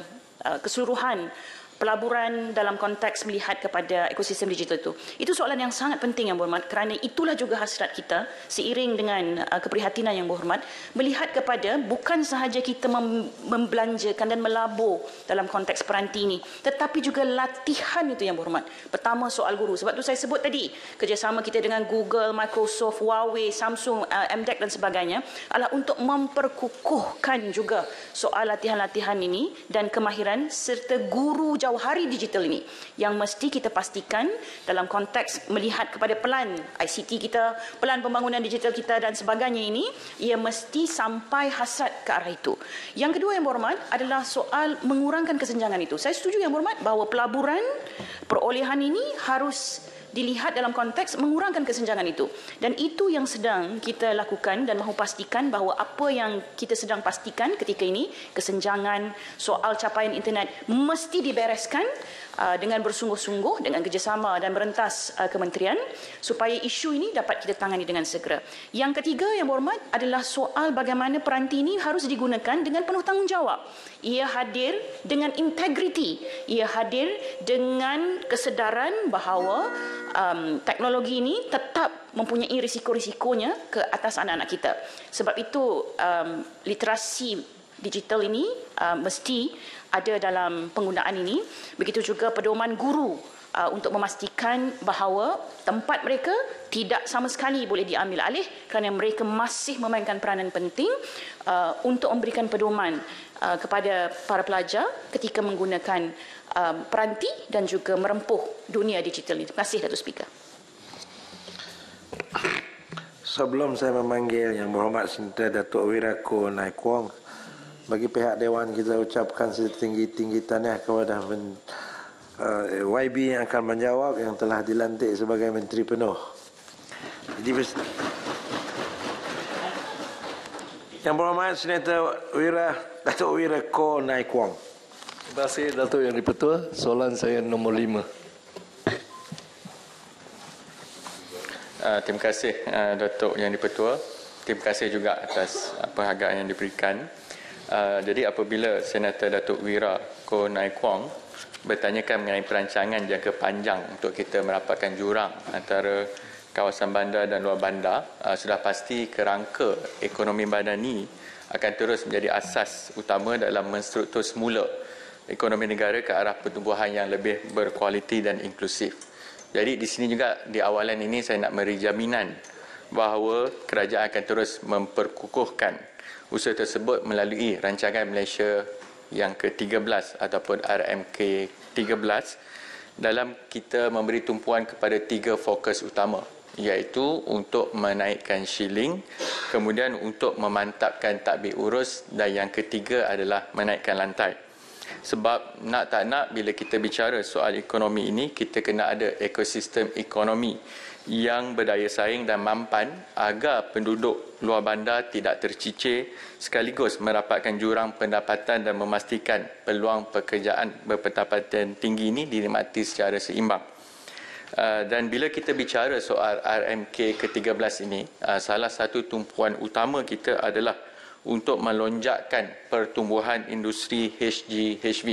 keseluruhan pelaburan dalam konteks melihat kepada ekosistem digital itu. Itu soalan yang sangat penting, Yang Berhormat, kerana itulah juga hasrat kita seiring dengan keprihatinan Yang Berhormat melihat kepada bukan sahaja kita membelanjakan dan melabur dalam konteks peranti ini, tetapi juga latihan itu, Yang Berhormat. Pertama soal guru. Sebab tu saya sebut tadi kerjasama kita dengan Google, Microsoft, Huawei, Samsung, MDEC dan sebagainya adalah untuk memperkukuhkan juga soal latihan-latihan ini dan kemahiran serta guru jauhari digital ini yang mesti kita pastikan dalam konteks melihat kepada pelan ICT kita, pelan pembangunan digital kita dan sebagainya ini, ia mesti sampai hasrat ke arah itu. Yang kedua, Yang Berhormat, adalah soal mengurangkan kesenjangan itu. Saya setuju, Yang Berhormat, bahawa pelaburan perolehan ini harus dilihat dalam konteks mengurangkan kesenjangan itu. Dan itu yang sedang kita lakukan dan mahu pastikan bahawa apa yang kita sedang pastikan ketika ini, kesenjangan, soal capaian internet mesti dibereskan dengan bersungguh-sungguh dengan kerjasama dan merentas kementerian supaya isu ini dapat kita tangani dengan segera. Yang ketiga, Yang Berhormat, adalah soal bagaimana peranti ini harus digunakan dengan penuh tanggungjawab. Ia hadir dengan integriti, ia hadir dengan kesedaran bahawa teknologi ini tetap mempunyai risiko-risikonya ke atas anak-anak kita. Sebab itu literasi digital ini mesti ada dalam penggunaan ini. Begitu juga pedoman guru untuk memastikan bahawa tempat mereka tidak sama sekali boleh diambil alih kerana mereka masih memainkan peranan penting untuk memberikan pedoman kepada para pelajar ketika menggunakan peranti dan juga merempuh dunia digital ini. Terima kasih, Datuk Speaker. Sebelum saya memanggil Yang Berhormat Senator Datuk Wirako Naik Wong, bagi pihak Dewan kita ucapkan setinggi-tinggi tahniah kepada YB yang akan menjawab yang telah dilantik sebagai Menteri Penuh. Jadi Yang Berhormat Senator Datuk Wirako Naik Wong. Terima kasih, Datuk Yang Dipertua. Soalan saya nombor 5. Terima kasih Datuk Yang Dipertua. Terima kasih juga atas penghargaan yang diberikan. Jadi apabila Senator Datuk Wirako Naik Wong bertanyakan mengenai perancangan jangka panjang untuk kita merapatkan jurang antara kawasan bandar dan luar bandar, sudah pasti kerangka ekonomi madani akan terus menjadi asas utama dalam menstruktur semula ekonomi negara ke arah pertumbuhan yang lebih berkualiti dan inklusif. Jadi di sini juga di awalan ini saya nak beri jaminan bahawa kerajaan akan terus memperkukuhkan usaha tersebut melalui rancangan Malaysia yang ke-13 ataupun RMK 13 dalam kita memberi tumpuan kepada 3 fokus utama, iaitu untuk menaikkan shilling, kemudian untuk memantapkan tadbir urus, dan yang ketiga adalah menaikkan lantai. Sebab nak tak nak, bila kita bicara soal ekonomi ini, kita kena ada ekosistem ekonomi yang berdaya saing dan mampan agar penduduk luar bandar tidak tercicir, sekaligus merapatkan jurang pendapatan dan memastikan peluang pekerjaan berpendapatan tinggi ini dinikmati secara seimbang. Dan bila kita bicara soal RMK ke-13 ini, salah satu tumpuan utama kita adalah untuk melonjakkan pertumbuhan industri HGHV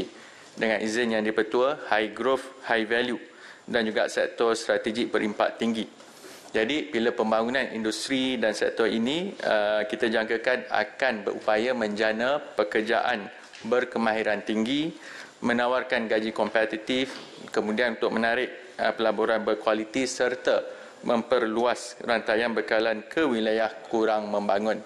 dengan izin Yang di-Pertua, high growth, high value dan juga sektor strategik berimpak tinggi. Jadi bila pembangunan industri dan sektor ini kita jangkakan akan berupaya menjana pekerjaan berkemahiran tinggi, menawarkan gaji kompetitif, kemudian untuk menarik pelaburan berkualiti serta memperluas rantaian bekalan ke wilayah kurang membangun.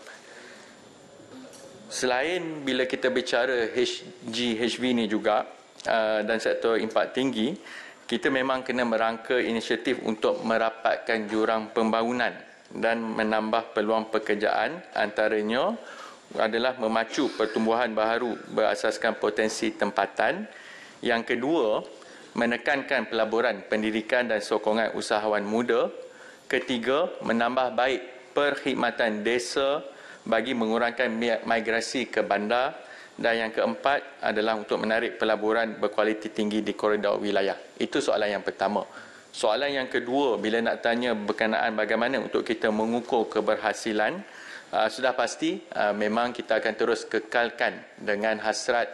Selain bila kita bicara HGHV ni juga dan sektor impak tinggi, kita memang kena merangka inisiatif untuk merapatkan jurang pembangunan dan menambah peluang pekerjaan, antaranya adalah memacu pertumbuhan baharu berasaskan potensi tempatan. Yang kedua, menekankan pelaburan pendidikan dan sokongan usahawan muda. Ketiga, menambah baik perkhidmatan desa bagi mengurangkan migrasi ke bandar. Dan yang keempat adalah untuk menarik pelaburan berkualiti tinggi di koridor wilayah. Itu soalan yang pertama. Soalan yang kedua, bila nak tanya berkenaan bagaimana untuk kita mengukur keberhasilan, sudah pasti memang kita akan terus kekalkan dengan hasrat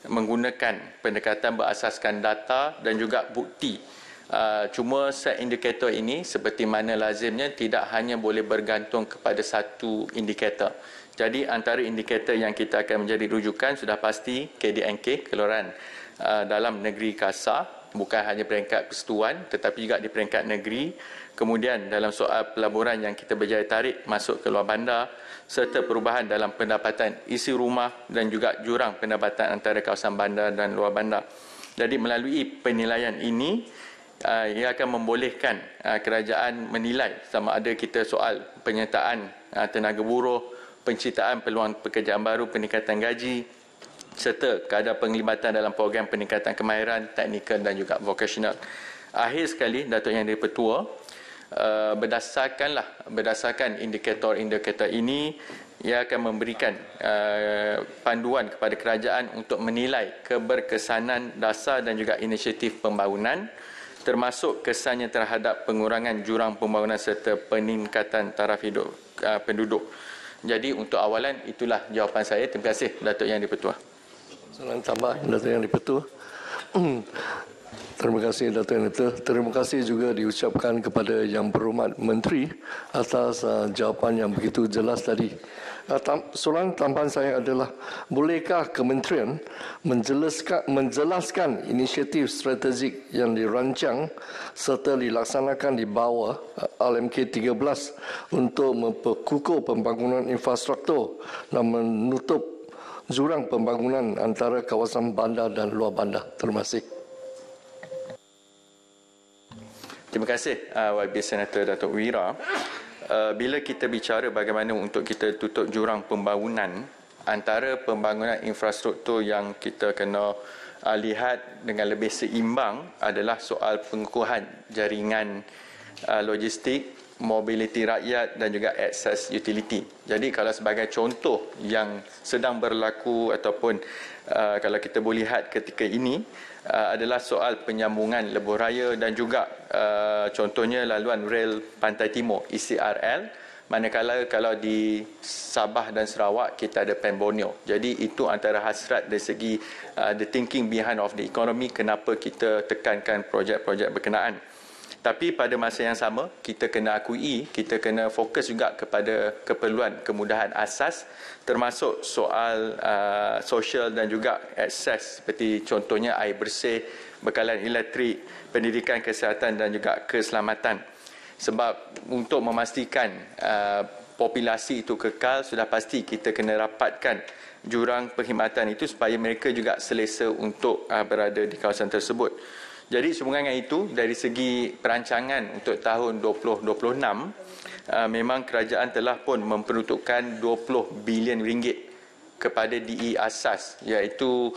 menggunakan pendekatan berasaskan data dan juga bukti. Cuma set indikator ini seperti mana lazimnya tidak hanya boleh bergantung kepada satu indikator. Jadi antara indikator yang kita akan menjadi rujukan sudah pasti KDNK, Keluaran Dalam Negeri Kasar, bukan hanya peringkat persatuan tetapi juga di peringkat negeri. Kemudian dalam soal pelaburan yang kita berjaya tarik masuk ke luar bandar, serta perubahan dalam pendapatan isi rumah dan juga jurang pendapatan antara kawasan bandar dan luar bandar. Jadi melalui penilaian ini, ia akan membolehkan kerajaan menilai sama ada kita soal penyertaan tenaga buruh, penciptaan peluang pekerjaan baru, peningkatan gaji, serta kadar penglibatan dalam program peningkatan kemahiran, teknikal dan juga vocational. Akhir sekali, Datuk Yang di-Pertua, berdasarkan indikator-indikator ini, ia akan memberikan panduan kepada kerajaan untuk menilai keberkesanan dasar dan juga inisiatif pembangunan, termasuk kesannya terhadap pengurangan jurang pembangunan serta peningkatan taraf hidup penduduk. Jadi untuk awalan itulah jawapan saya. Terima kasih Datuk Yang di-Pertua. Soalan tambah Datuk Yang di-Pertua. Terima kasih Datuk Yang di-Pertua. Terima kasih juga diucapkan kepada Yang Berhormat Menteri atas jawapan yang begitu jelas tadi. Soalan tambahan saya adalah, bolehkah kementerian menjelaskan inisiatif strategik yang dirancang serta dilaksanakan di bawah RMK 13 untuk memperkukuh pembangunan infrastruktur dan menutup jurang pembangunan antara kawasan bandar dan luar bandar? Terima kasih. Terima kasih YB Senator Datuk Wira. Bila kita bicara bagaimana untuk kita tutup jurang pembangunan, antara pembangunan infrastruktur yang kita kena lihat dengan lebih seimbang adalah soal pengukuhan jaringan logistik, mobiliti rakyat dan juga akses utility. Jadi kalau sebagai contoh yang sedang berlaku ataupun kalau kita boleh lihat ketika ini adalah soal penyambungan lebuh raya dan juga contohnya laluan rel Pantai Timur ECRL, manakala kalau di Sabah dan Sarawak kita ada Pen Borneo. Jadi itu antara hasrat dari segi the thinking behind of the economy, kenapa kita tekankan projek-projek berkenaan. Tapi pada masa yang sama, kita kena akui, kita kena fokus juga kepada keperluan kemudahan asas, termasuk soal sosial dan juga akses seperti contohnya air bersih, bekalan elektrik, pendidikan, kesihatan dan juga keselamatan. Sebab untuk memastikan populasi itu kekal, sudah pasti kita kena rapatkan jurang perkhidmatan itu supaya mereka juga selesa untuk berada di kawasan tersebut. Jadi sehubungan dengan itu, dari segi perancangan untuk tahun 2026, memang kerajaan telah pun memperuntukkan 20 bilion ringgit kepada DE Asas, iaitu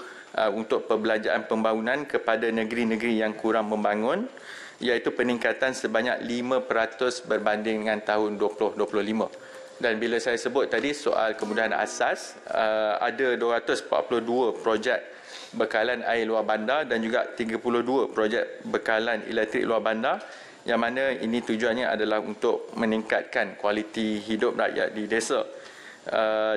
untuk perbelanjaan pembangunan kepada negeri-negeri yang kurang membangun, iaitu peningkatan sebanyak 5% berbanding dengan tahun 2025. Dan bila saya sebut tadi soal kemudahan asas, ada 242 projek bekalan air luar bandar dan juga 32 projek bekalan elektrik luar bandar, yang mana ini tujuannya adalah untuk meningkatkan kualiti hidup rakyat di desa.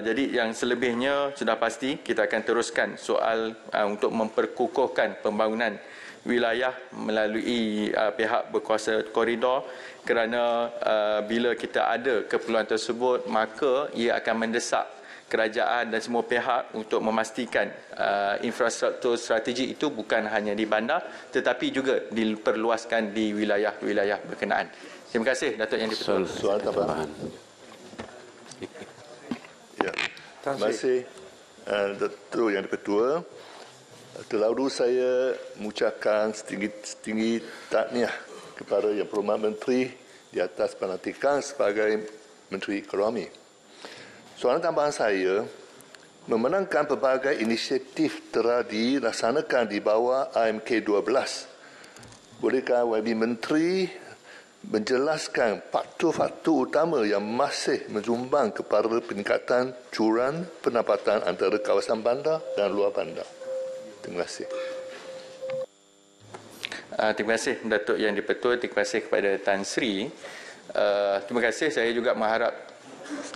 Jadi yang selebihnya sudah pasti kita akan teruskan soal untuk memperkukuhkan pembangunan wilayah melalui pihak berkuasa koridor, kerana bila kita ada keperluan tersebut, maka ia akan mendesak kerajaan dan semua pihak untuk memastikan infrastruktur strategi itu bukan hanya di bandar tetapi juga diperluaskan di wilayah-wilayah berkenaan. Terima kasih Datuk Yang di-Pertua. Soalan tambahan. Ya. Terima kasih Datuk Yang di-Pertua. Terlalu saya mengucapkan setinggi tahniah kepada Yang Berhormat Menteri di atas pelantikan sebagai Menteri Ekonomi. Soalan tambahan saya, memenangkan pelbagai inisiatif telah dilaksanakan di bawah AMK 12. Bolehkah YB Menteri menjelaskan faktor-faktor utama yang masih menyumbang kepada peningkatan curan pendapatan antara kawasan bandar dan luar bandar? Terima kasih. Terima kasih Datuk Yang di-Pertua, terima kasih kepada Tan Sri. Terima kasih, saya juga mengharap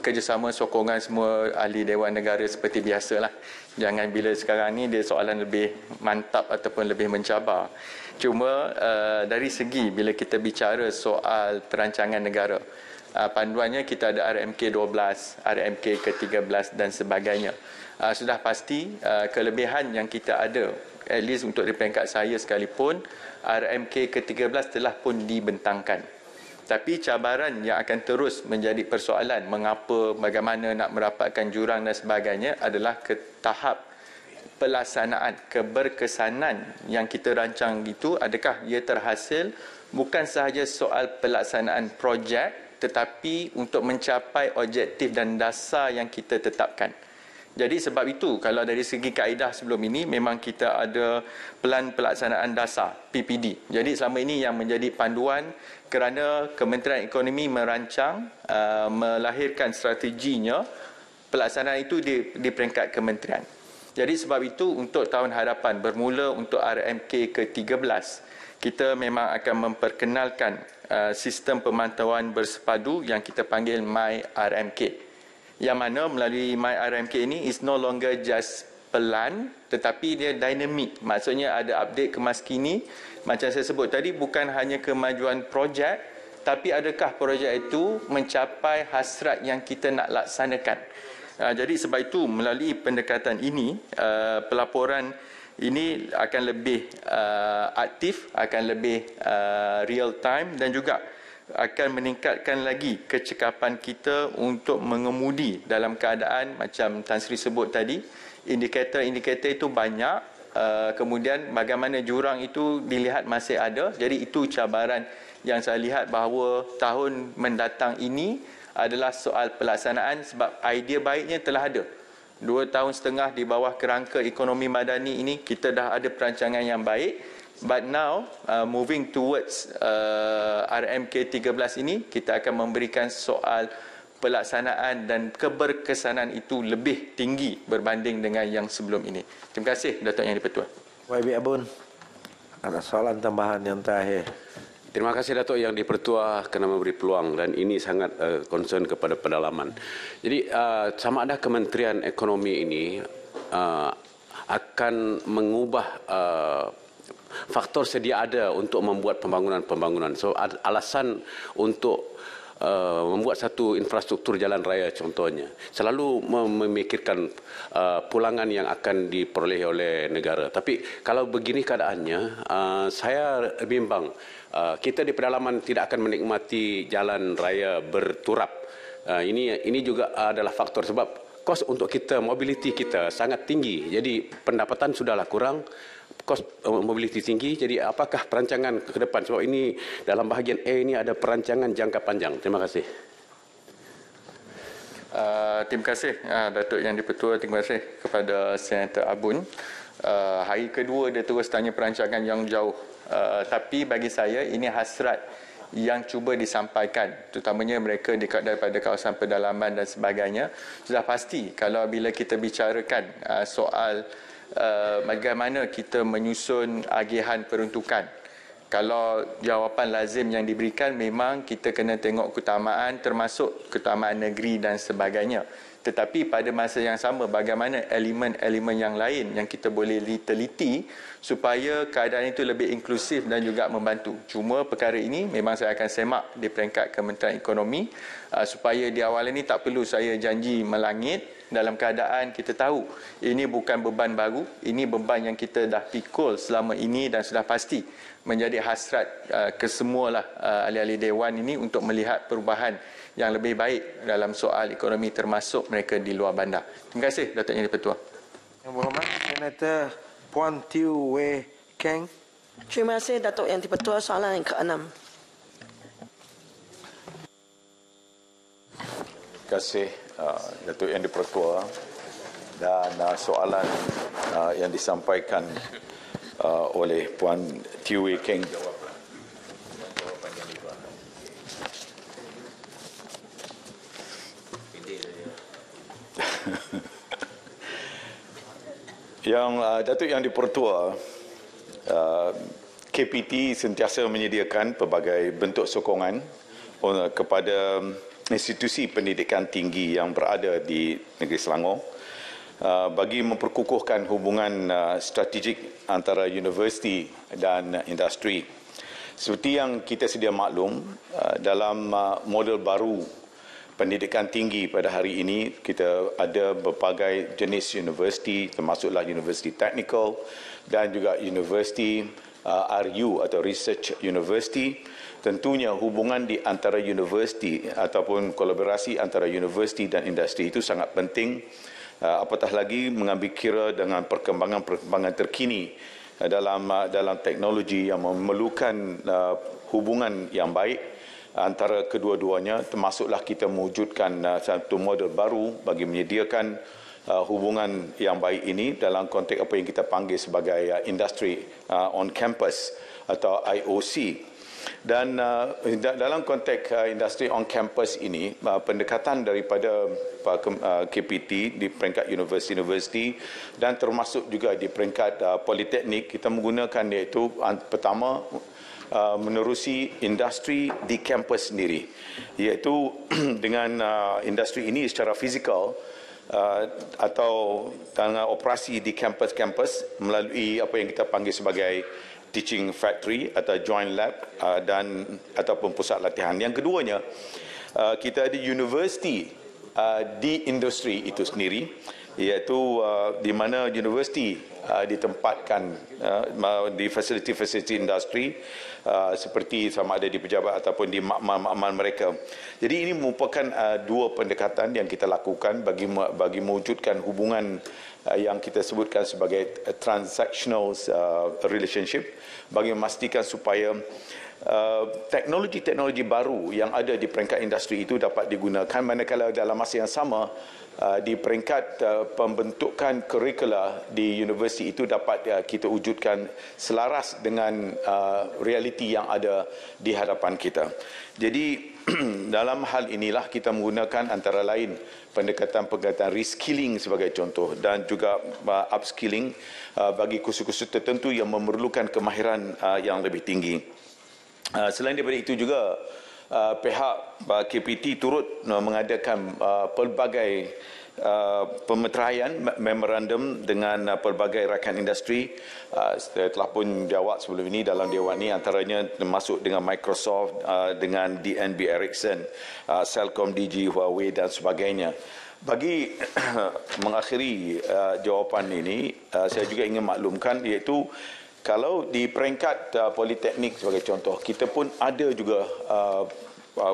kerjasama sokongan semua ahli Dewan Negara seperti biasalah. Jangan bila sekarang ni dia soalan lebih mantap ataupun lebih mencabar. Cuma dari segi bila kita bicara soal perancangan negara, panduannya kita ada RMK 12, RMK ke-13 dan sebagainya. Sudah pasti kelebihan yang kita ada, at least untuk di peringkat saya sekalipun, RMK ke-13 telah pun dibentangkan. Tapi cabaran yang akan terus menjadi persoalan mengapa, bagaimana nak merapatkan jurang dan sebagainya adalah ke tahap pelaksanaan, keberkesanan yang kita rancang itu, adakah ia terhasil, bukan sahaja soal pelaksanaan projek tetapi untuk mencapai objektif dan dasar yang kita tetapkan. Jadi sebab itu, kalau dari segi kaedah sebelum ini, memang kita ada pelan pelaksanaan dasar, PPD. Jadi selama ini yang menjadi panduan, kerana Kementerian Ekonomi merancang, melahirkan strateginya, pelaksanaan itu di peringkat kementerian. Jadi sebab itu, untuk tahun hadapan, bermula untuk RMK ke-13, kita memang akan memperkenalkan sistem pemantauan bersepadu yang kita panggil MyRMK. Yang mana melalui MyRMK ini is no longer just pelan tetapi dia dynamic. Maksudnya ada update kemas kini. Macam saya sebut tadi, bukan hanya kemajuan projek, tapi adakah projek itu mencapai hasrat yang kita nak laksanakan. Jadi sebab itu melalui pendekatan ini, pelaporan ini akan lebih aktif, akan lebih real time dan juga akan meningkatkan lagi kecekapan kita untuk mengemudi dalam keadaan macam Tan Sri sebut tadi. Indikator-indikator itu banyak, kemudian bagaimana jurang itu dilihat masih ada. Jadi itu cabaran yang saya lihat bahawa tahun mendatang ini adalah soal pelaksanaan, sebab idea baiknya telah ada. 2 tahun setengah di bawah kerangka ekonomi madani ini kita dah ada perancangan yang baik. But now, moving towards RMK 13 ini, kita akan memberikan soal pelaksanaan dan keberkesanan itu lebih tinggi berbanding dengan yang sebelum ini. Terima kasih Datuk Yang di-Pertua. YB Abun, ada soalan tambahan yang terakhir. Terima kasih Datuk Yang di-Pertua kerana memberi peluang, dan ini sangat concern kepada pendalaman. Jadi sama ada Kementerian Ekonomi ini akan mengubah faktor sedia ada untuk membuat pembangunan. So alasan untuk membuat satu infrastruktur jalan raya contohnya selalu memikirkan pulangan yang akan diperoleh oleh negara. Tapi kalau begini keadaannya, saya bimbang kita di pedalaman tidak akan menikmati jalan raya berturap. Ini juga adalah faktor, sebab kos untuk kita, mobiliti kita sangat tinggi. Jadi pendapatan sudahlah kurang, kos mobiliti tinggi. Jadi apakah perancangan ke depan? Sebab ini dalam bahagian A ini ada perancangan jangka panjang. Terima kasih. Terima kasih Datuk Yang di-Pertua, terima kasih kepada Senator Abun. Hari kedua dia terus tanya perancangan yang jauh. Tapi bagi saya ini hasrat yang cuba disampaikan, terutamanya mereka dekat daripada kawasan pedalaman dan sebagainya. Sudah pasti kalau bila kita bicarakan soal bagaimana kita menyusun agihan peruntukan, kalau jawapan lazim yang diberikan memang kita kena tengok keutamaan, termasuk keutamaan negeri dan sebagainya. Tetapi pada masa yang sama, bagaimana elemen-elemen yang lain yang kita boleh teliti supaya keadaan itu lebih inklusif dan juga membantu. Cuma perkara ini memang saya akan semak di peringkat Kementerian Ekonomi supaya di awal ini tak perlu saya janji melangit dalam keadaan kita tahu ini bukan beban baru, ini beban yang kita dah pikul selama ini dan sudah pasti menjadi hasrat kesemualah ahli-ahli Dewan ini untuk melihat perubahan yang lebih baik dalam soal ekonomi termasuk mereka di luar bandar. Terima kasih Datuk Yang di-Pertua. Yang berhormat Senator Puan Tiu Wei Keng. Terima kasih Datuk Yang di-Pertua. Soalan yang ke-6. Terima kasih Datuk Yang di-Pertua, dan soalan yang disampaikan oleh Puan Tiu Wei Keng. Yang Datuk Yang di-Pertua, KPT sentiasa menyediakan pelbagai bentuk sokongan kepada institusi pendidikan tinggi yang berada di negeri Selangor bagi memperkukuhkan hubungan strategik antara universiti dan industri. Seperti yang kita sedia maklum, dalam model baru pendidikan tinggi pada hari ini, kita ada berbagai jenis universiti, termasuklah universiti teknikal dan juga universiti RU atau Research University. Tentunya hubungan di antara universiti ataupun kolaborasi antara universiti dan industri itu sangat penting, apatah lagi mengambil kira dengan perkembangan terkini dalam teknologi yang memerlukan hubungan yang baik antara kedua-duanya, termasuklah kita mewujudkan satu model baru bagi menyediakan hubungan yang baik ini dalam konteks apa yang kita panggil sebagai industry on campus atau IOC. Dan dalam konteks industri on campus ini, pendekatan daripada KPT di peringkat universiti-universiti dan termasuk juga di peringkat politeknik, kita menggunakan iaitu pertama menerusi industri di kampus sendiri, iaitu dengan industri ini secara fizikal atau dengan operasi di kampus-kampus melalui apa yang kita panggil sebagai teaching factory atau joint lab dan ataupun pusat latihan. Yang keduanya, kita ada universiti di industri itu sendiri, iaitu di mana universiti ditempatkan di fasiliti-fasiliti industri seperti sama ada di pejabat ataupun di makmal mereka. Jadi ini merupakan dua pendekatan yang kita lakukan bagi mewujudkan hubungan yang kita sebutkan sebagai transactional relationship, bagi memastikan supaya teknologi-teknologi baru yang ada di peringkat industri itu dapat digunakan, manakala dalam masa yang sama di peringkat pembentukan kurikula di universiti itu dapat kita wujudkan selaras dengan realiti yang ada di hadapan kita. Jadi dalam hal inilah kita menggunakan antara lain pendekatan reskilling sebagai contoh dan juga upskilling bagi kursus-kursus tertentu yang memerlukan kemahiran yang lebih tinggi. Selain daripada itu juga pihak KPT turut mengadakan pelbagai pemeteraian memorandum dengan pelbagai rakan industri. Saya telah pun jawab sebelum ini dalam Dewan ini, antaranya termasuk dengan Microsoft, dengan DNB Ericsson, Cellcom, DG, Huawei dan sebagainya. Bagi mengakhiri jawapan ini, saya juga ingin maklumkan iaitu kalau di peringkat politeknik sebagai contoh, kita pun ada juga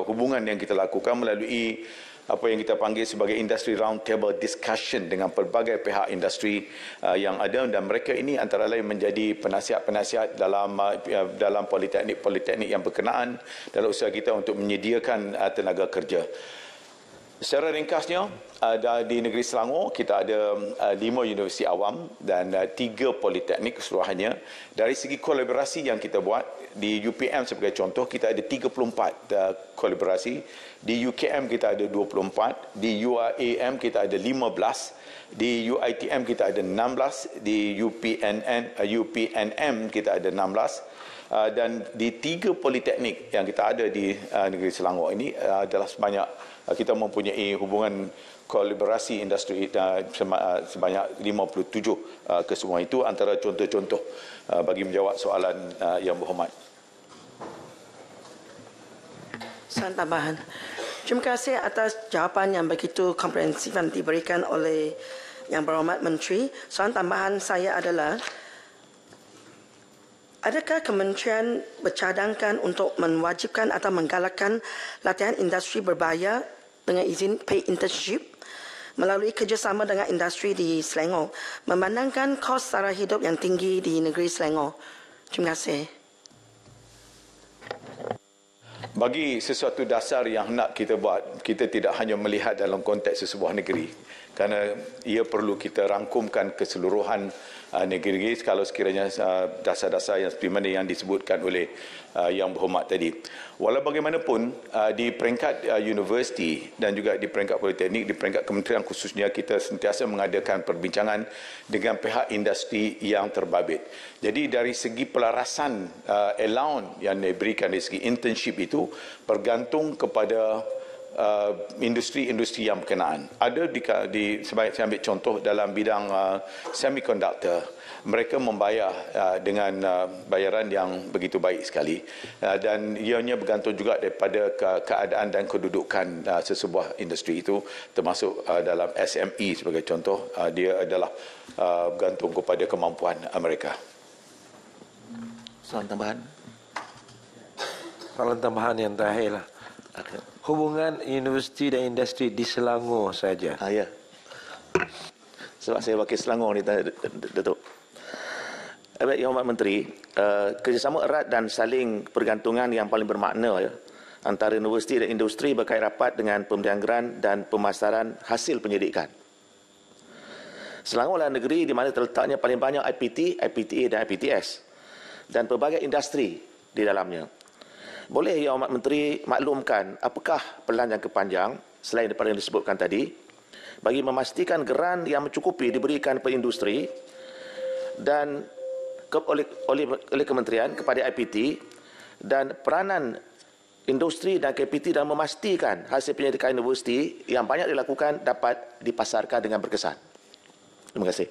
hubungan yang kita lakukan melalui apa yang kita panggil sebagai industry round table discussion dengan pelbagai pihak industri yang ada, dan mereka ini antara lain menjadi penasihat-penasihat dalam politeknik yang berkenaan dalam usaha kita untuk menyediakan tenaga kerja. Secara ringkasnya, di negeri Selangor kita ada 5 universiti awam dan 3 politeknik keseluruhannya. Dari segi kolaborasi yang kita buat, di UPM sebagai contoh kita ada 34 kolaborasi, di UKM kita ada 24, di UAM kita ada 15, di UITM kita ada 16, di UPNM kita ada 16, dan di 3 politeknik yang kita ada di negeri Selangor ini adalah kita mempunyai hubungan kolaborasi industri sebanyak 57 kesemua. Itu antara contoh-contoh bagi menjawab soalan yang berhormat. Soalan tambahan. Terima kasih atas jawapan yang begitu komprehensif yang diberikan oleh Yang Berhormat Menteri. Soalan tambahan saya adalah, adakah kementerian bercadangkan untuk mewajibkan atau menggalakkan latihan industri berbayar dengan izin paid internship melalui kerjasama dengan industri di Selangor, memandangkan kos sara hidup yang tinggi di negeri Selangor? Terima kasih. Bagi sesuatu dasar yang nak kita buat, kita tidak hanya melihat dalam konteks sesebuah negeri, kerana ia perlu kita rangkumkan keseluruhan negeri kalau sekiranya dasar-dasar yang seperti mana yang disebutkan oleh Yang Berhormat tadi. Walau bagaimanapun, di peringkat universiti dan juga di peringkat politeknik, di peringkat kementerian khususnya, kita sentiasa mengadakan perbincangan dengan pihak industri yang terbabit. Jadi dari segi pelarasan allowance yang diberikan dari segi internship itu bergantung kepada industri-industri yang berkenaan. Ada sebagai saya ambil contoh dalam bidang semiconductor, mereka membayar dengan bayaran yang begitu baik sekali, dan ianya bergantung juga daripada keadaan dan kedudukan sesebuah industri itu, termasuk dalam SME sebagai contoh, dia adalah bergantung kepada kemampuan mereka. Soalan tambahan? Soalan tambahan yang terakhir lah. Hubungan universiti dan industri di Selangor saja. Ya. Sebab saya wakil Selangor ni, Datuk. Yang Hormat Menteri, kerjasama erat dan saling pergantungan yang paling bermakna antara universiti dan industri berkait rapat dengan pemberian grant dan pemasaran hasil penyidikan. Selangor adalah negeri di mana terletaknya paling banyak IPT, IPTA dan IPTS dan pelbagai industri di dalamnya. Boleh Yang Hormat Menteri maklumkan apakah pelan jangka panjang selain daripada yang disebutkan tadi bagi memastikan geran yang mencukupi diberikan kepada industri dan oleh kementerian kepada IPT, dan peranan industri dan KPT dalam memastikan hasil penyelidikan universiti yang banyak dilakukan dapat dipasarkan dengan berkesan. Terima kasih.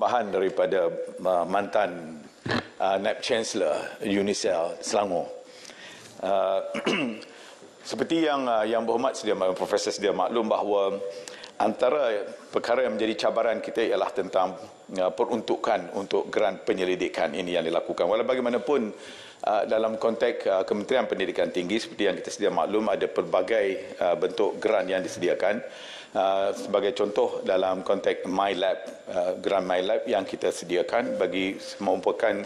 Bahan daripada mantan Naib Chancellor UNICEF Selangor. Seperti yang berhormat Profesor sedia maklum bahawa antara perkara yang menjadi cabaran kita ialah tentang peruntukan untuk grant penyelidikan ini yang dilakukan. Walau bagaimanapun dalam konteks Kementerian Pendidikan Tinggi, seperti yang kita sedia maklum, ada pelbagai bentuk grant yang disediakan. Sebagai contoh dalam konteks MyLab, grant MyLab yang kita sediakan bagi merupakan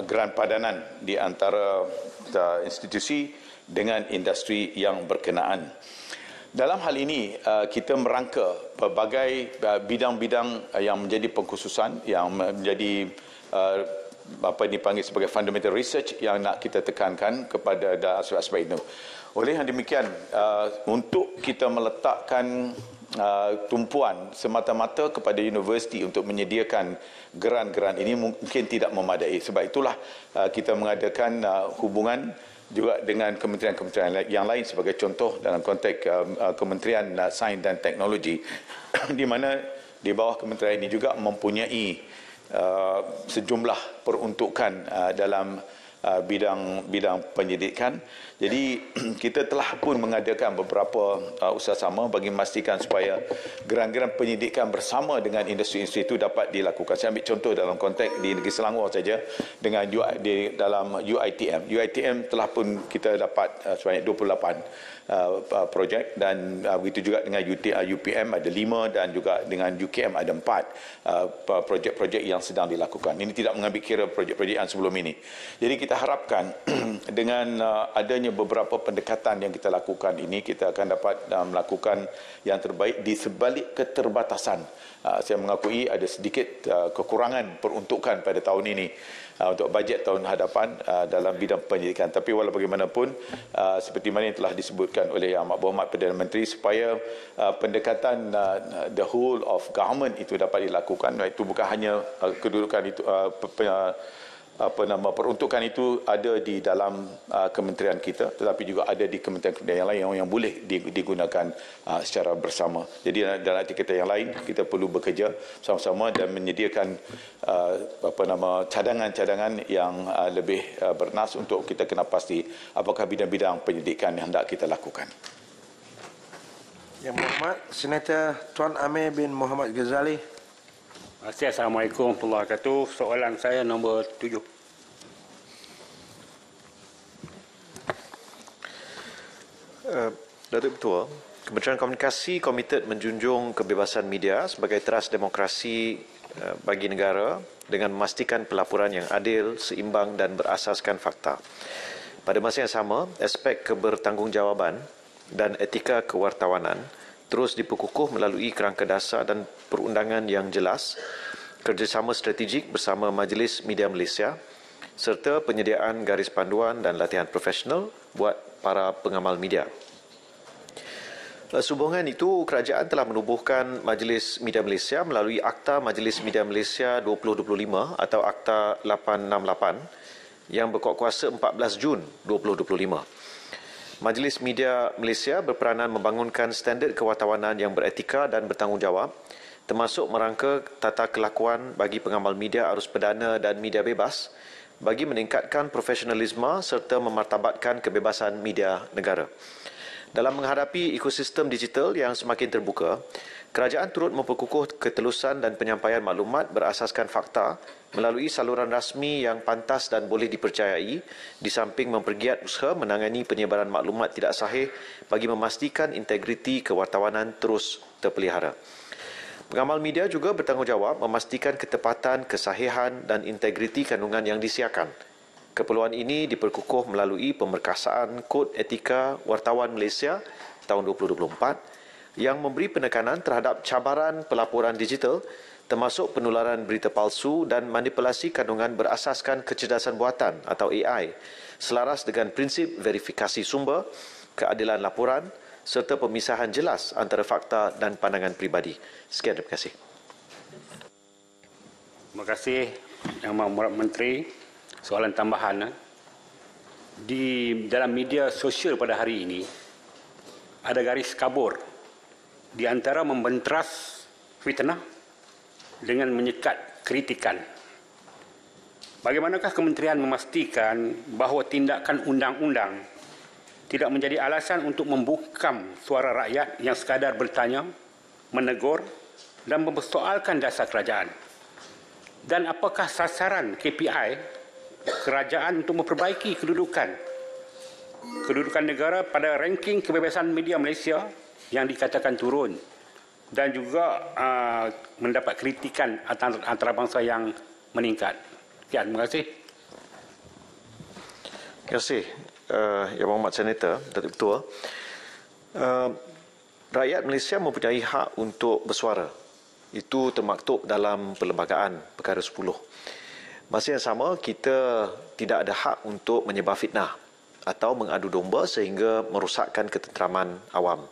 grant padanan di antara institusi dengan industri yang berkenaan. Dalam hal ini kita merangka pelbagai bidang-bidang yang menjadi pengkhususan, yang menjadi apa dipanggil sebagai fundamental research yang nak kita tekankan kepada aspek-aspek itu. Oleh yang demikian, untuk kita meletakkan tumpuan semata-mata kepada universiti untuk menyediakan grant-grant ini mungkin tidak memadai. Sebab itulah kita mengadakan hubungan juga dengan kementerian-kementerian yang lain, sebagai contoh dalam konteks Kementerian Sains dan Teknologi di mana di bawah kementerian ini juga mempunyai sejumlah peruntukan dalam bidang penyidikan. Jadi kita telah pun mengadakan beberapa usaha-sama bagi memastikan supaya geran-geran penyidikan bersama dengan industri-industri itu dapat dilakukan. Saya ambil contoh dalam konteks di Negeri Selangor saja dengan dalam UiTM. UiTM telah pun kita dapat sebanyak 28 projek, dan begitu juga dengan UPM ada 5 dan juga dengan UKM ada 4 projek-projek yang sedang dilakukan. Ini tidak mengambil kira projek-projek yang sebelum ini. Jadi kita harapkan dengan adanya beberapa pendekatan yang kita lakukan ini, kita akan dapat melakukan yang terbaik di sebalik keterbatasan. Saya mengakui ada sedikit kekurangan peruntukan pada tahun ini untuk bajet tahun hadapan dalam bidang pendidikan. Tapi walau bagaimanapun, seperti mana yang telah disebutkan oleh Yang Berhormat Perdana Menteri, supaya pendekatan the whole of government itu dapat dilakukan, itu bukan hanya kedudukan itu, peruntukan itu ada di dalam kementerian kita, tetapi juga ada di kementerian-kementerian yang lain yang boleh digunakan secara bersama. Jadi dalam arti kata yang lain, kita perlu bekerja sama-sama dan menyediakan cadangan-cadangan yang lebih bernas untuk kita kena pasti apakah bidang-bidang penyidikan yang hendak kita lakukan. Yang Berhormat Senator Tuan Amir bin Muhammad Ghazali. Assalamualaikum warahmatullahi wabarakatuh. Soalan saya nombor 7. Datuk Ketua, Kementerian Komunikasi komited menjunjung kebebasan media sebagai teras demokrasi bagi negara dengan memastikan pelaporan yang adil, seimbang dan berasaskan fakta. Pada masa yang sama, aspek kebertanggungjawabban dan etika kewartawanan terus diperkukuh melalui kerangka dasar dan perundangan yang jelas, kerjasama strategik bersama Majlis Media Malaysia, serta penyediaan garis panduan dan latihan profesional buat para pengamal media. Sehubungan itu, kerajaan telah menubuhkan Majlis Media Malaysia melalui Akta Majlis Media Malaysia 2025 atau Akta 868 yang berkuat kuasa 14 Jun 2025. Majlis Media Malaysia berperanan membangunkan standard kewartawanan yang beretika dan bertanggungjawab, termasuk merangka tata kelakuan bagi pengamal media arus perdana dan media bebas bagi meningkatkan profesionalisme serta memartabatkan kebebasan media negara. Dalam menghadapi ekosistem digital yang semakin terbuka, kerajaan turut memperkukuh ketelusan dan penyampaian maklumat berasaskan fakta melalui saluran rasmi yang pantas dan boleh dipercayai, di samping mempergiat usaha menangani penyebaran maklumat tidak sahih bagi memastikan integriti kewartawanan terus terpelihara. Pengamal media juga bertanggungjawab memastikan ketepatan, kesahihan dan integriti kandungan yang disiarkan. Keperluan ini diperkukuh melalui pemerkasaan Kod Etika Wartawan Malaysia tahun 2024 yang memberi penekanan terhadap cabaran pelaporan digital termasuk penularan berita palsu dan manipulasi kandungan berasaskan kecerdasan buatan atau AI, selaras dengan prinsip verifikasi sumber, keadilan laporan serta pemisahan jelas antara fakta dan pandangan pribadi. Sekian, terima kasih. Terima kasih Yang Berhormat Menteri. Soalan tambahan, di dalam media sosial pada hari ini ada garis kabur di antara membenteras fitnah dengan menyekat kritikan. Bagaimanakah kementerian memastikan bahawa tindakan undang-undang tidak menjadi alasan untuk membungkam suara rakyat yang sekadar bertanya, menegur dan mempersoalkan dasar kerajaan? Dan apakah sasaran KPI kerajaan untuk memperbaiki kedudukan negara pada ranking kebebasan media Malaysia yang dikatakan turun dan juga mendapat kritikan antarabangsa yang meningkat? Sekian, terima kasih. Terima kasih Yang Berhormat Senator, Datuk Ketua. Rakyat Malaysia mempunyai hak untuk bersuara. Itu termaktub dalam Perlembagaan Perkara 10. Masa yang sama, kita tidak ada hak untuk menyebar fitnah atau mengadu domba sehingga merosakkan ketenteraman awam.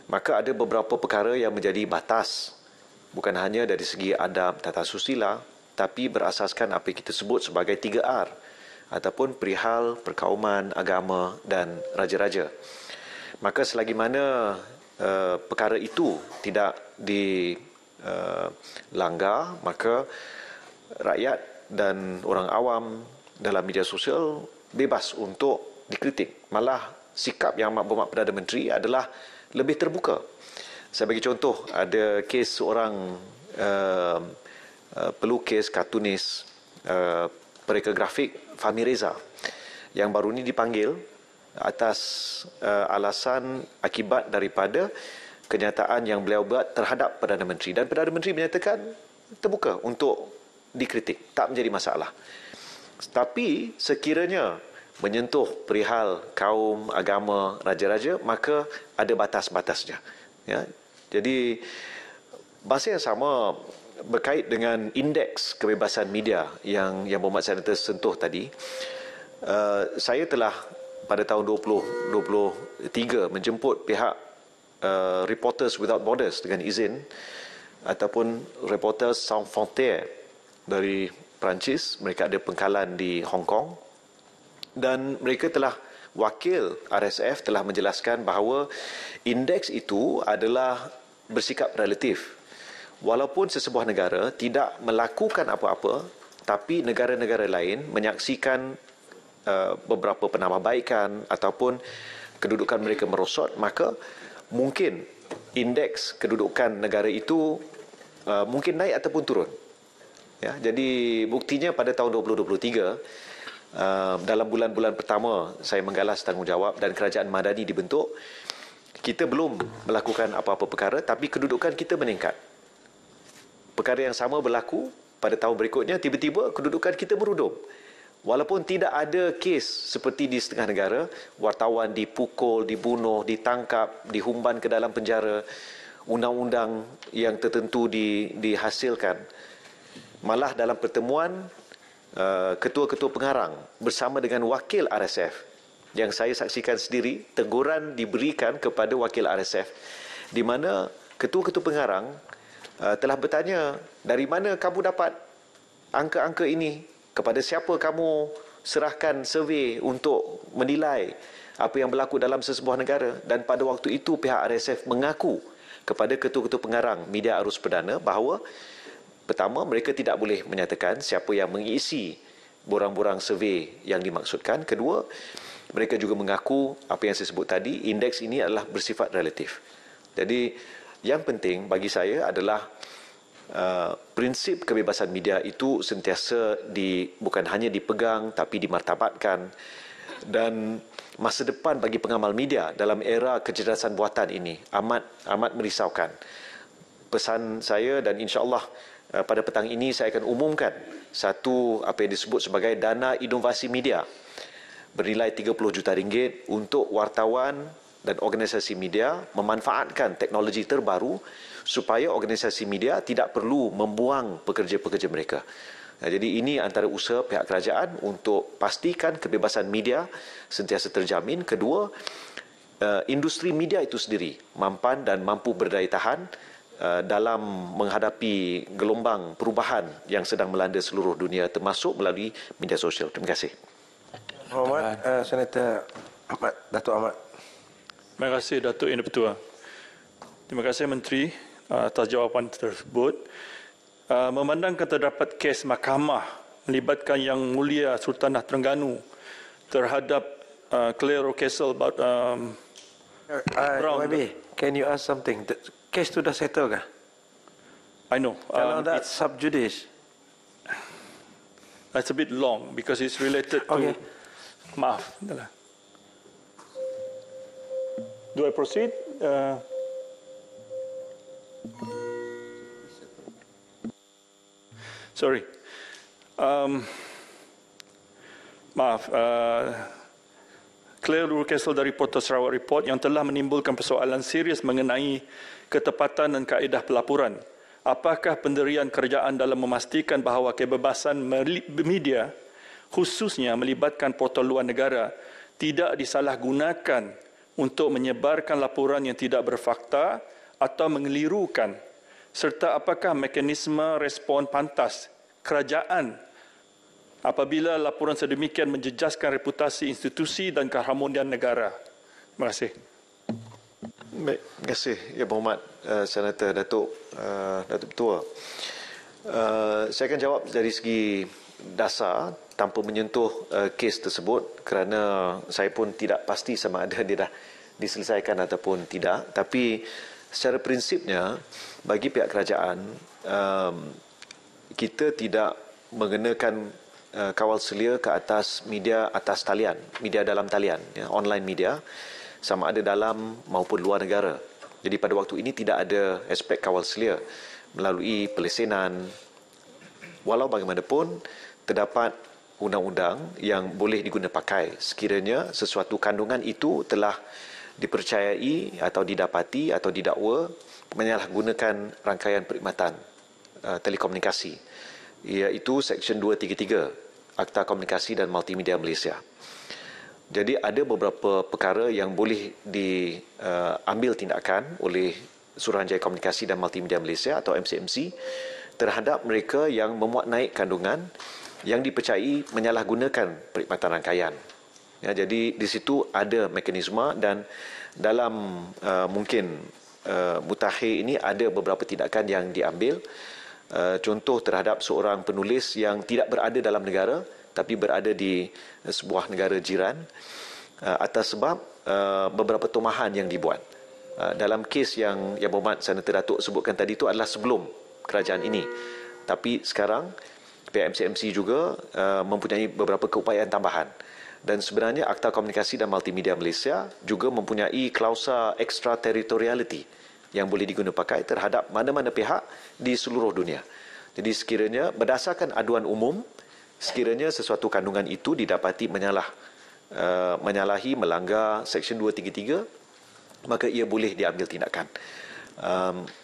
Maka ada beberapa perkara yang menjadi batas, bukan hanya dari segi adab tata susila, tapi berasaskan apa yang kita sebut sebagai 3R ataupun perihal perkauman, agama dan raja-raja. Maka selagi mana perkara itu tidak dilanggar, maka rakyat dan orang awam dalam media sosial bebas untuk dikritik. Malah sikap Yang Amat Berhormat Perdana Menteri adalah lebih terbuka. Saya bagi contoh, ada kes seorang pelukis, kartunis, pereka grafik Fahmi Reza yang baru ini dipanggil atas alasan akibat daripada kenyataan yang beliau buat terhadap Perdana Menteri, dan Perdana Menteri menyatakan terbuka untuk dikritik, tak menjadi masalah. Tapi sekiranya menyentuh perihal kaum, agama, raja-raja, maka ada batas-batasnya. Ya. Jadi bahasa yang sama berkait dengan indeks kebebasan media yang Berhormat Senator sentuh tadi. Saya telah pada tahun 2023 menjemput pihak Reporters Without Borders dengan izin, ataupun Reporters Sans Frontières dari Perancis. Mereka ada pengkalan di Hong Kong, dan mereka telah, wakil RSF telah menjelaskan bahawa indeks itu adalah bersikap relatif. Walaupun sesebuah negara tidak melakukan apa-apa, tapi negara-negara lain menyaksikan beberapa penambahbaikan ataupun kedudukan mereka merosot, maka mungkin indeks kedudukan negara itu mungkin naik ataupun turun. Ya, jadi buktinya pada tahun 2023, dalam bulan-bulan pertama saya menggalas tanggungjawab dan kerajaan madani dibentuk, kita belum melakukan apa-apa perkara, tapi kedudukan kita meningkat. Perkara yang sama berlaku pada tahun berikutnya, tiba-tiba kedudukan kita merudum. Walaupun tidak ada kes seperti di setengah negara, wartawan dipukul, dibunuh, ditangkap, dihumban ke dalam penjara, undang-undang yang tertentu dihasilkan. Malah dalam pertemuan ketua-ketua pengarang bersama dengan wakil RSF, yang saya saksikan sendiri, teguran diberikan kepada wakil RSF, di mana ketua-ketua pengarang telah bertanya, dari mana kamu dapat angka-angka ini? Kepada siapa kamu serahkan survei untuk menilai apa yang berlaku dalam sesebuah negara? Dan pada waktu itu pihak RSF mengaku kepada ketua-ketua pengarang media arus perdana bahawa pertama, mereka tidak boleh menyatakan siapa yang mengisi borang-borang survei yang dimaksudkan. Kedua, mereka juga mengaku apa yang saya sebut tadi, indeks ini adalah bersifat relatif. Jadi yang penting bagi saya adalah prinsip kebebasan media itu sentiasa bukan hanya dipegang tapi dimartabatkan. Dan masa depan bagi pengamal media dalam era kecerdasan buatan ini amat merisaukan. Pesan saya, dan insya-Allah pada petang ini saya akan umumkan satu apa yang disebut sebagai dana inovasi media bernilai 30 juta ringgit untuk wartawan dan organisasi media memanfaatkan teknologi terbaru supaya organisasi media tidak perlu membuang pekerja-pekerja mereka. Jadi ini antara usaha pihak kerajaan untuk pastikan kebebasan media sentiasa terjamin. Kedua, industri media itu sendiri mampan dan mampu berdaya tahan dalam menghadapi gelombang perubahan yang sedang melanda seluruh dunia, termasuk melalui media sosial. Terima kasih. Muhammad, Senator Ahmad, Datuk Ahmad. Terima kasih Datuk Yang Di-Pertua. Terima kasih Menteri atas jawapan tersebut. Memandangkan terdapat kes mahkamah melibatkan Yang Mulia Sultanah Terengganu terhadap Claire O'Castle about Brown. Can you ask something? The case tu dah settle kah? I know. Kalau that's sub judice. That's a bit long because it's related to... Maaf. Do I proceed? Sorry. Maaf. Claire O'Castle dari Portal Sarawak Report yang telah menimbulkan persoalan serius mengenai ketepatan dan kaedah pelaporan. Apakah pendirian kerajaan dalam memastikan bahawa kebebasan media, khususnya melibatkan portal luar negara, tidak disalahgunakan untuk menyebarkan laporan yang tidak berfakta atau mengelirukan, serta apakah mekanisme respon pantas kerajaan apabila laporan sedemikian menjejaskan reputasi institusi dan keharmonian negara? Terima kasih. Baik, terima kasih Yang Berhormat Senator Datuk Tua. Saya akan jawab dari segi dasar tanpa menyentuh kes tersebut kerana saya pun tidak pasti sama ada dia dah diselesaikan ataupun tidak. Tapi secara prinsipnya bagi pihak kerajaan kita tidak mengenakan kawal selia ke atas media atas talian, media dalam talian, ya, online media, sama ada dalam maupun luar negara. Jadi pada waktu ini tidak ada aspek kawal selia melalui pelesenan. Walau bagaimanapun terdapat undang-undang yang boleh diguna pakai sekiranya sesuatu kandungan itu telah dipercayai atau didapati atau didakwa menyalahgunakan rangkaian perkhidmatan telekomunikasi, iaitu Seksyen 233 Akta Komunikasi dan Multimedia Malaysia. Jadi ada beberapa perkara yang boleh diambil tindakan oleh Suruhanjaya Komunikasi dan Multimedia Malaysia atau MCMC terhadap mereka yang memuat naik kandungan yang dipercayai menyalahgunakan perkhidmatan rangkaian. Ya, jadi di situ ada mekanisme dan dalam mungkin mutakhir ini ada beberapa tindakan yang diambil. Contoh terhadap seorang penulis yang tidak berada dalam negara tapi berada di sebuah negara jiran atas sebab beberapa tomahan yang dibuat. Dalam kes yang Yang Berhormat Senator Datuk sebutkan tadi itu adalah sebelum kerajaan ini. Tapi sekarang pihak MCMC juga mempunyai beberapa keupayaan tambahan. Dan sebenarnya Akta Komunikasi dan Multimedia Malaysia juga mempunyai klausa extraterritoriality yang boleh digunakan pakai terhadap mana-mana pihak di seluruh dunia. Jadi sekiranya berdasarkan aduan umum, sekiranya sesuatu kandungan itu didapati menyalahi melanggar Seksyen 233, maka ia boleh diambil tindakan.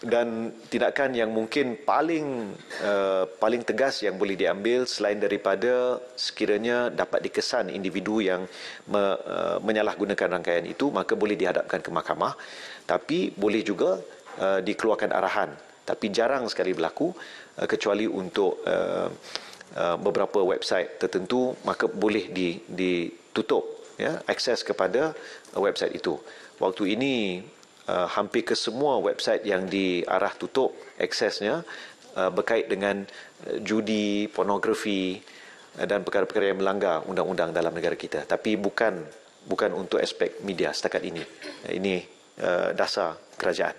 Dan tindakan yang mungkin paling tegas yang boleh diambil selain daripada sekiranya dapat dikesan individu yang menyalahgunakan rangkaian itu, maka boleh dihadapkan ke mahkamah. Tapi boleh juga dikeluarkan arahan. Tapi jarang sekali berlaku, kecuali untuk beberapa website tertentu, maka boleh ditutup, ya, akses kepada website itu. Waktu ini hampir ke semua website yang diarah tutup aksesnya berkait dengan judi, pornografi dan perkara-perkara yang melanggar undang-undang dalam negara kita. Tapi bukan untuk aspek media setakat ini. Ini dasar kerajaan.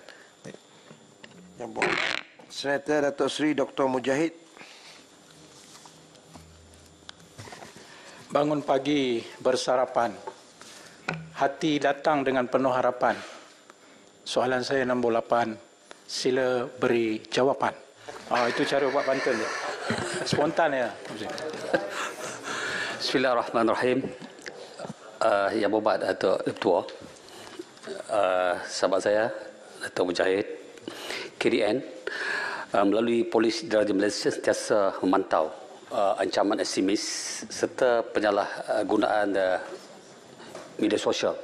Senator Datuk Seri Dr. Mujahid. Bangun pagi bersarapan, hati datang dengan penuh harapan. Soalan saya nombor 8, sila beri jawapan. Itu cara buat pantun je. Spontan ya. Bismillahirrahmanirrahim. Yang Berhormat Datuk Ketua, sahabat saya Datuk Mujahid, KDN, melalui Polis Diraja Malaysia sentiasa memantau ancaman ekstremis serta penyalahgunaan media sosial.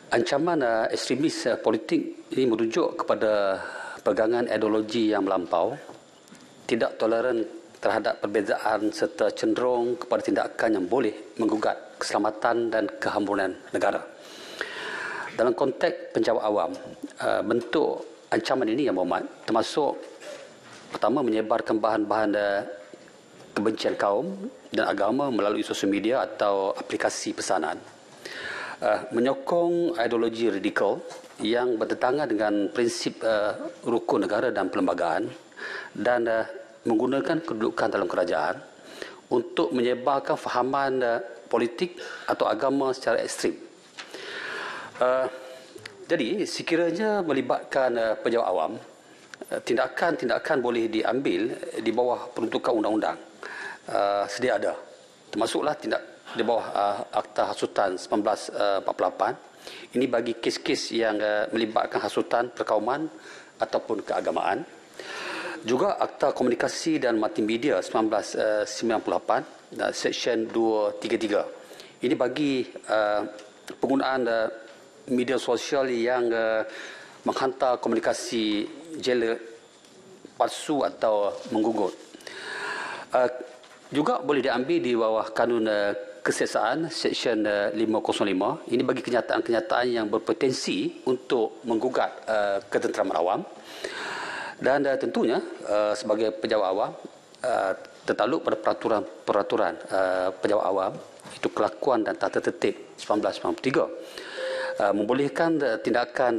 Ancaman ekstremis politik ini merujuk kepada pegangan ideologi yang melampau, tidak toleran terhadap perbezaan serta cenderung kepada tindakan yang boleh menggugat keselamatan dan kehamburan negara. Dalam konteks penjawab awam, bentuk ancaman ini yang berhormat termasuk pertama menyebarkan bahan-bahan kebencian kaum dan agama melalui sosial media atau aplikasi pesanan. Menyokong ideologi radikal yang bertentangan dengan prinsip rukun negara dan perlembagaan dan menggunakan kedudukan dalam kerajaan untuk menyebarkan fahaman politik atau agama secara ekstrim. Jadi sekiranya melibatkan pejabat awam, tindakan-tindakan boleh diambil di bawah peruntukan undang-undang sedia ada, termasuklah di bawah Akta Hasutan 1948. Ini bagi kes-kes yang melibatkan hasutan perkauman ataupun keagamaan. Juga Akta Komunikasi dan Multimedia 1998 Seksyen 233. Ini bagi penggunaan media sosial yang menghantar komunikasi jela palsu atau menggugut. Juga boleh diambil di bawah Kanun Kesiasaan Seksyen 505. Ini bagi kenyataan-kenyataan yang berpotensi untuk menggugat ketenteraman awam. Dan tentunya sebagai pejabat awam tertakluk pada peraturan pejabat awam, itu kelakuan dan tata tertib 1993, membolehkan tindakan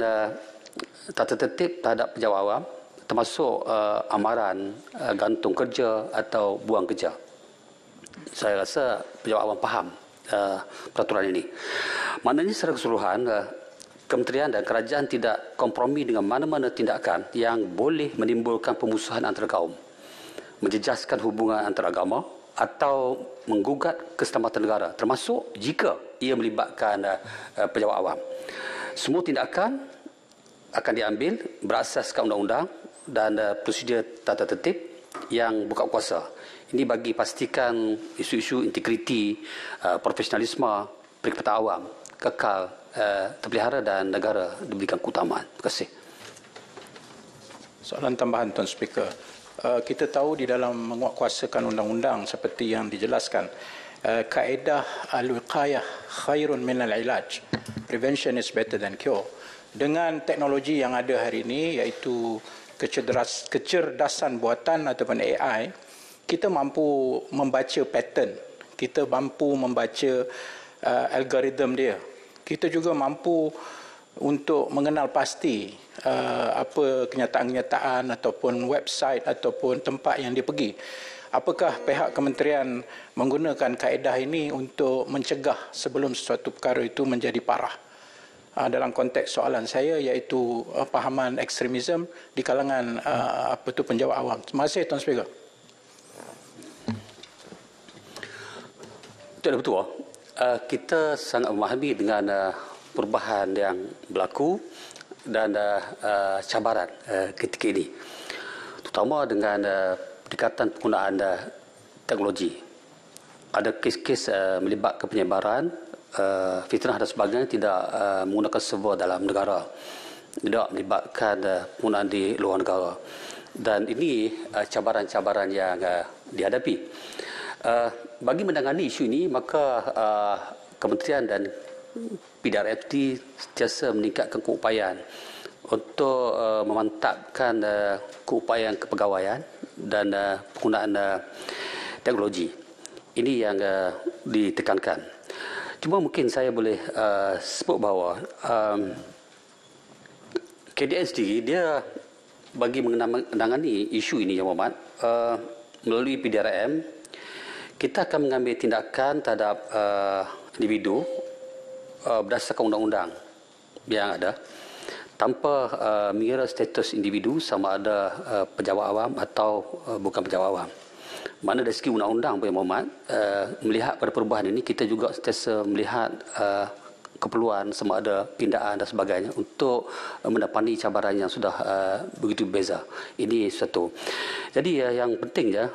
tata tertib terhadap pejabat awam, termasuk amaran, gantung kerja atau buang kerja. Saya rasa pejabat awam faham peraturan ini. Maknanya secara keseluruhan, kementerian dan kerajaan tidak kompromi dengan mana-mana tindakan yang boleh menimbulkan pemusuhan antara kaum, menjejaskan hubungan antara agama atau menggugat keselamatan negara, termasuk jika ia melibatkan pejabat awam. Semua tindakan akan diambil berasaskan undang-undang dan prosedur tata tertib yang buka kuasa. Ini bagi pastikan isu-isu integriti, profesionalisme perkhidmatan awam kekal terpelihara dan negara diberikan keutamaan. Terima kasih. Soalan tambahan, Tuan Speaker. Kita tahu di dalam menguatkuasakan undang-undang seperti yang dijelaskan, kaedah al-wiqayah khairun min al-ilaj. Prevention is better than cure. Dengan teknologi yang ada hari ini, iaitu kecerdasan buatan ataupun AI, kita mampu membaca pattern, kita mampu membaca algoritma dia. Kita juga mampu untuk mengenal pasti apa kenyataan-kenyataan ataupun website ataupun tempat yang dia pergi. Apakah pihak kementerian menggunakan kaedah ini untuk mencegah sebelum sesuatu perkara itu menjadi parah? Dalam konteks soalan saya, iaitu pahaman ekstremisme di kalangan penjawat awam. Terima kasih, Tuan Speaker. Tuan Ketua, kita sangat memahami dengan perubahan yang berlaku dan cabaran ketika ini, terutama dengan pendekatan penggunaan teknologi. Ada kes-kes melibatkan penyebaran fitnah dan sebagainya tidak menggunakan server dalam negara, tidak melibatkan penggunaan di luar negara, dan ini cabaran-cabaran yang dihadapi. Bagi menangani isu ini, maka kementerian dan PDRFT sentiasa meningkatkan keupayaan untuk memantapkan keupayaan kepegawaian dan penggunaan teknologi. Ini yang ditekankan. Cuma mungkin saya boleh sebut bahawa KDN sendiri, dia bagi menangani isu ini, Yang Berhormat, melalui PDRM, kita akan mengambil tindakan terhadap individu berdasarkan undang-undang yang ada, tanpa mengira status individu sama ada pejabat awam atau bukan pejabat awam. Mana dari segi undang-undang, Yang Berhormat, melihat pada perubahan ini, kita juga sentiasa melihat keperluan sama ada pindaan dan sebagainya untuk mendapati cabaran yang sudah begitu beza. Ini satu. Jadi yang pentingnya,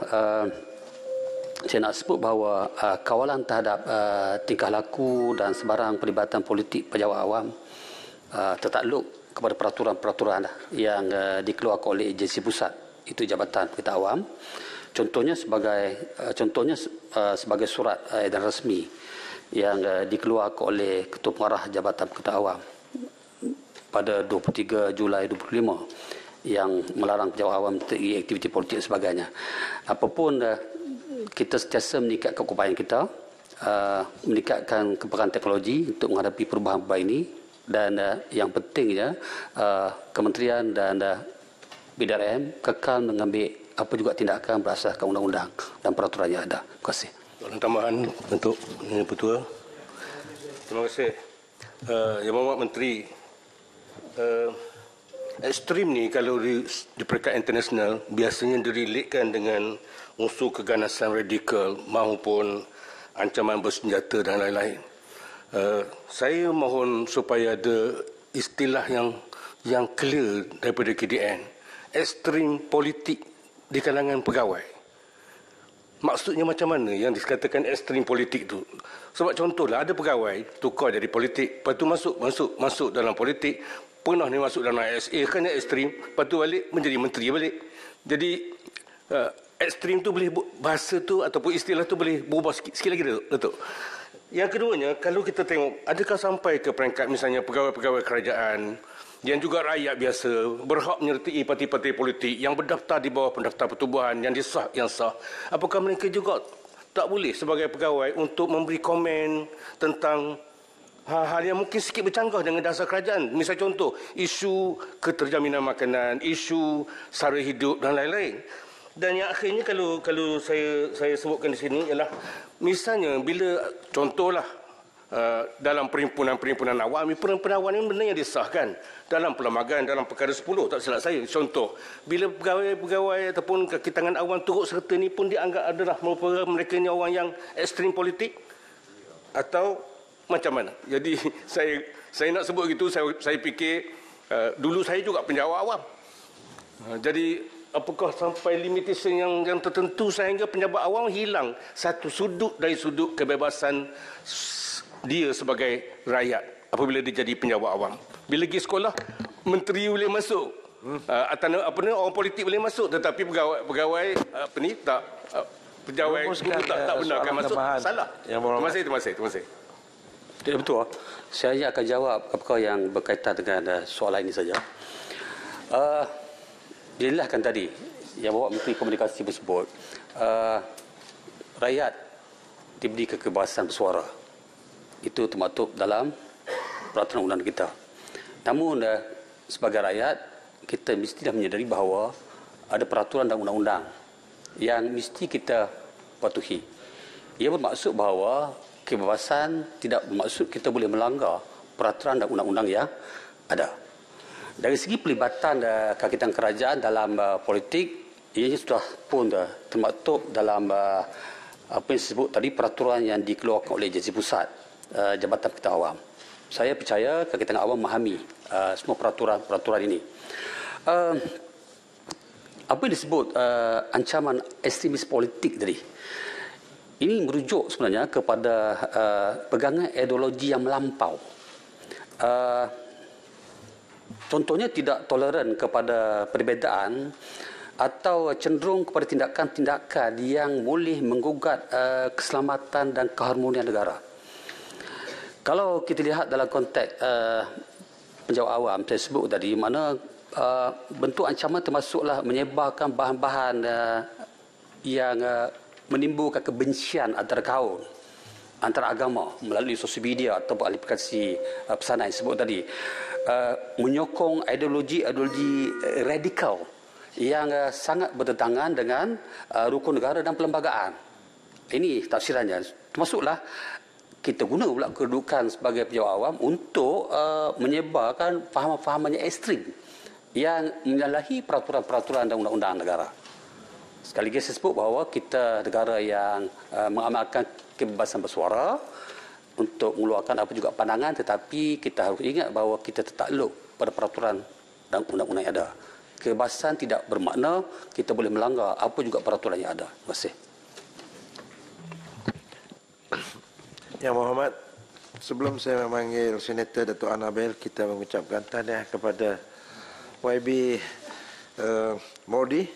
saya nak sebut bahawa kawalan terhadap tingkah laku dan sebarang pelibatan politik pejabat awam tertakluk kepada peraturan-peraturan yang dikeluarkan oleh agensi pusat, itu Jabatan Perkhidmatan Awam. Contohnya sebagai surat edaran resmi yang dikeluarkan oleh Ketua Pengarah Jabatan Perkhidmatan Awam pada 23 Julai 2025 yang melarang pejabat awam mengerti aktiviti politik dan sebagainya. Apapun, kita sentiasa meningkatkan keupayaan kita, meningkatkan kepakaran teknologi untuk menghadapi perubahan ini, dan yang pentingnya kementerian dan PDRM kekal mengambil apa juga tindakan berdasarkan undang-undang dan peraturan yang ada. Terima kasih. Soalan tambahan untuk Yang Bertua. Terima kasih. Yang Berhormat Menteri, ekstrim ni kalau di peringkat internasional biasanya direlatekan dengan unsur keganasan radikal maupun ancaman bersenjata dan lain-lain. Saya mohon supaya ada istilah yang clear daripada KDN. Ekstrim politik di kalangan pegawai. Maksudnya macam mana yang dikatakan ekstrim politik tu? Sebab contohlah, ada pegawai tukar jadi politik, lepas tu masuk dalam politik, pernah ni masuk dalam ISA, kan ekstrim, lepas tu balik menjadi menteri balik. Jadi ekstrim tu boleh, bahasa tu ataupun istilah tu boleh berubah sikit lagi, Datuk. Yang keduanya, kalau kita tengok, adakah sampai ke peringkat misalnya pegawai-pegawai kerajaan yang juga rakyat biasa berhak menyertai parti-parti politik yang berdaftar di bawah pendaftar pertubuhan yang sah, apakah mereka juga tak boleh sebagai pegawai untuk memberi komen tentang hal-hal yang mungkin sikit bercanggah dengan dasar kerajaan? Misal contoh, isu keterjaminan makanan, isu sara hidup dan lain-lain. Dan yang akhirnya kalau saya sebutkan di sini ialah misalnya bila contohlah dalam perhimpunan awam, perhimpunan awam ini benda yang disahkan dalam perlembagaan dalam perkara 10, tak silap saya. Contoh, bila pegawai ataupun kaki tangan awam turut serta ini pun dianggap adalah merupakan mereka ni orang yang ekstrim politik atau macam mana? Jadi saya nak sebut gitu, saya fikir dulu saya juga penjawat awam. Jadi apakah sampai limitation yang tertentu sehingga penjabat awam hilang satu sudut dari sudut kebebasan dia sebagai rakyat apabila dia jadi penjawat awam. Bila pergi sekolah, menteri boleh masuk, orang politik boleh masuk, tetapi pegawai tak, pegawai guru tak benarkan masuk. Salah. Terima kasih. Tidak betul. Saya akan jawab apakah yang berkaitan dengan soalan ini saja. Dijelaskan tadi yang bawa Menteri Komunikasi bersebut, rakyat diberi kebebasan bersuara. Itu termaktub dalam peraturan undang kita. Namun sebagai rakyat, kita mestilah menyedari bahawa ada peraturan dan undang-undang yang mesti kita patuhi. Ia bermaksud bahawa kebebasan tidak bermaksud kita boleh melanggar peraturan dan undang-undang yang ada. Dari segi pelibatan kaki tangan kerajaan dalam politik, ia sudah pun termaktub dalam apa yang disebut tadi, peraturan yang dikeluarkan oleh Agensi Pusat Jabatan Perkhidmatan Awam. Saya percaya kaki tangan awam memahami semua peraturan ini. Apa yang disebut ancaman ekstremis politik tadi, ini merujuk sebenarnya kepada pegangan ideologi yang melampau. Contohnya tidak toleran kepada perbezaan atau cenderung kepada tindakan-tindakan yang boleh menggugat keselamatan dan keharmonian negara. Kalau kita lihat dalam konteks penjawat awam, saya sebut tadi, mana bentuk ancaman termasuklah menyebarkan bahan-bahan yang menimbulkan kebencian antara kaum, antara agama melalui sosial media atau aplikasi pesanan yang sebut tadi, menyokong ideologi radikal yang sangat bertentangan dengan rukun negara dan perlembagaan. Ini tafsirannya. Termasuklah kita guna pula kedudukan sebagai penjawat awam untuk menyebarkan fahaman-fahaman yang ekstrim yang menyalahi peraturan-peraturan dan undang-undang negara. Sekali lagi saya sebut bahawa kita negara yang mengamalkan kebebasan bersuara untuk mengeluarkan apa juga pandangan, tetapi kita harus ingat bahawa kita tertakluk pada peraturan dan undang-undang yang ada. Kebebasan tidak bermakna kita boleh melanggar apa juga peraturan yang ada. Terima kasih. Yang Berhormat, sebelum saya memanggil Senator Datuk Annabel, kita mengucapkan tahniah kepada YB Mordi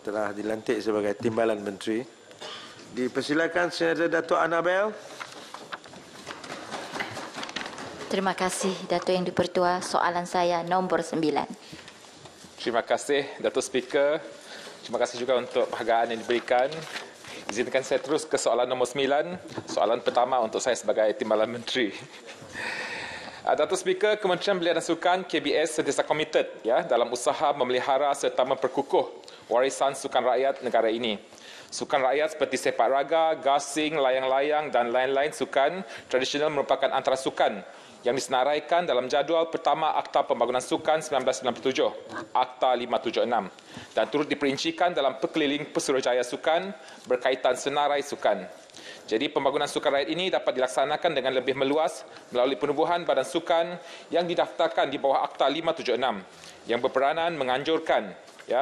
telah dilantik sebagai Timbalan Menteri. Dipersilakan Senator Datuk Annabel. Terima kasih Datuk Yang Dipertua. Soalan saya nombor 9. Terima kasih Datuk Speaker. Terima kasih juga untuk penghargaan yang diberikan. Izinkan saya terus ke soalan nombor 9. Soalan pertama untuk saya sebagai Timbalan Menteri. Datuk Speaker, Kementerian Belia dan Sukan KBS sentiasa komited dalam usaha memelihara serta memperkukuh warisan sukan rakyat negara ini. Sukan rakyat seperti sepak raga, gasing, layang-layang dan lain-lain sukan tradisional merupakan antara sukan yang disenaraikan dalam jadual pertama Akta Pembangunan Sukan 1997, Akta 576, dan turut diperincikan dalam Perkeliling Pesuruhjaya Sukan berkaitan senarai sukan. Jadi pembangunan sukan rakyat ini dapat dilaksanakan dengan lebih meluas melalui penubuhan badan sukan yang didaftarkan di bawah Akta 576 yang berperanan menganjurkan,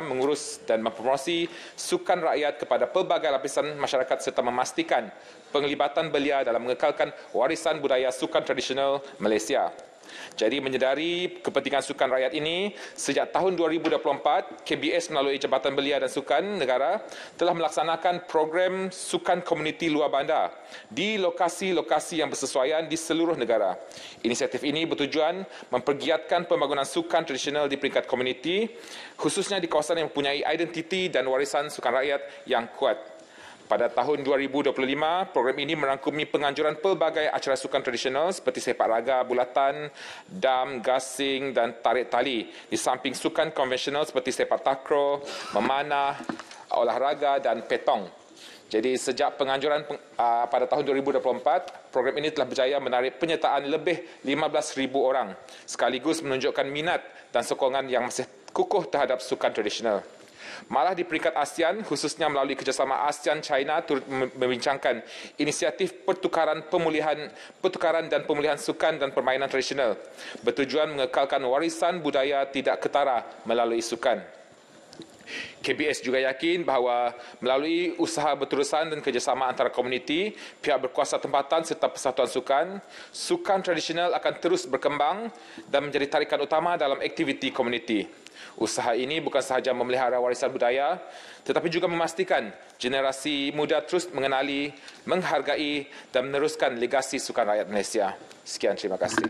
mengurus dan mempromosi sukan rakyat kepada pelbagai lapisan masyarakat serta memastikan penglibatan belia dalam mengekalkan warisan budaya sukan tradisional Malaysia. Jadi menyedari kepentingan sukan rakyat ini, sejak tahun 2024, KBS melalui Jabatan Belia dan Sukan Negara telah melaksanakan program sukan komuniti luar bandar di lokasi-lokasi yang bersesuaian di seluruh negara. Inisiatif ini bertujuan mempergiatkan pembangunan sukan tradisional di peringkat komuniti, khususnya di kawasan yang mempunyai identiti dan warisan sukan rakyat yang kuat. Pada tahun 2025, program ini merangkumi penganjuran pelbagai acara sukan tradisional seperti sepak raga bulatan, dam, gasing dan tarik tali, di samping sukan konvensional seperti sepak takraw, memanah, olahraga dan petong. Jadi sejak penganjuran pada tahun 2024, program ini telah berjaya menarik penyertaan lebih 15,000 orang, sekaligus menunjukkan minat dan sokongan yang masih kukuh terhadap sukan tradisional. Malah di peringkat ASEAN, khususnya melalui kerjasama ASEAN-China turut membincangkan inisiatif pertukaran dan pemulihan sukan dan permainan tradisional, bertujuan mengekalkan warisan budaya tidak ketara melalui sukan. KBS juga yakin bahawa melalui usaha berterusan dan kerjasama antara komuniti, pihak berkuasa tempatan serta persatuan sukan tradisional akan terus berkembang dan menjadi tarikan utama dalam aktiviti komuniti. Usaha ini bukan sahaja memelihara warisan budaya, tetapi juga memastikan generasi muda terus mengenali, menghargai dan meneruskan legasi sukan rakyat Malaysia. Sekian, terima kasih.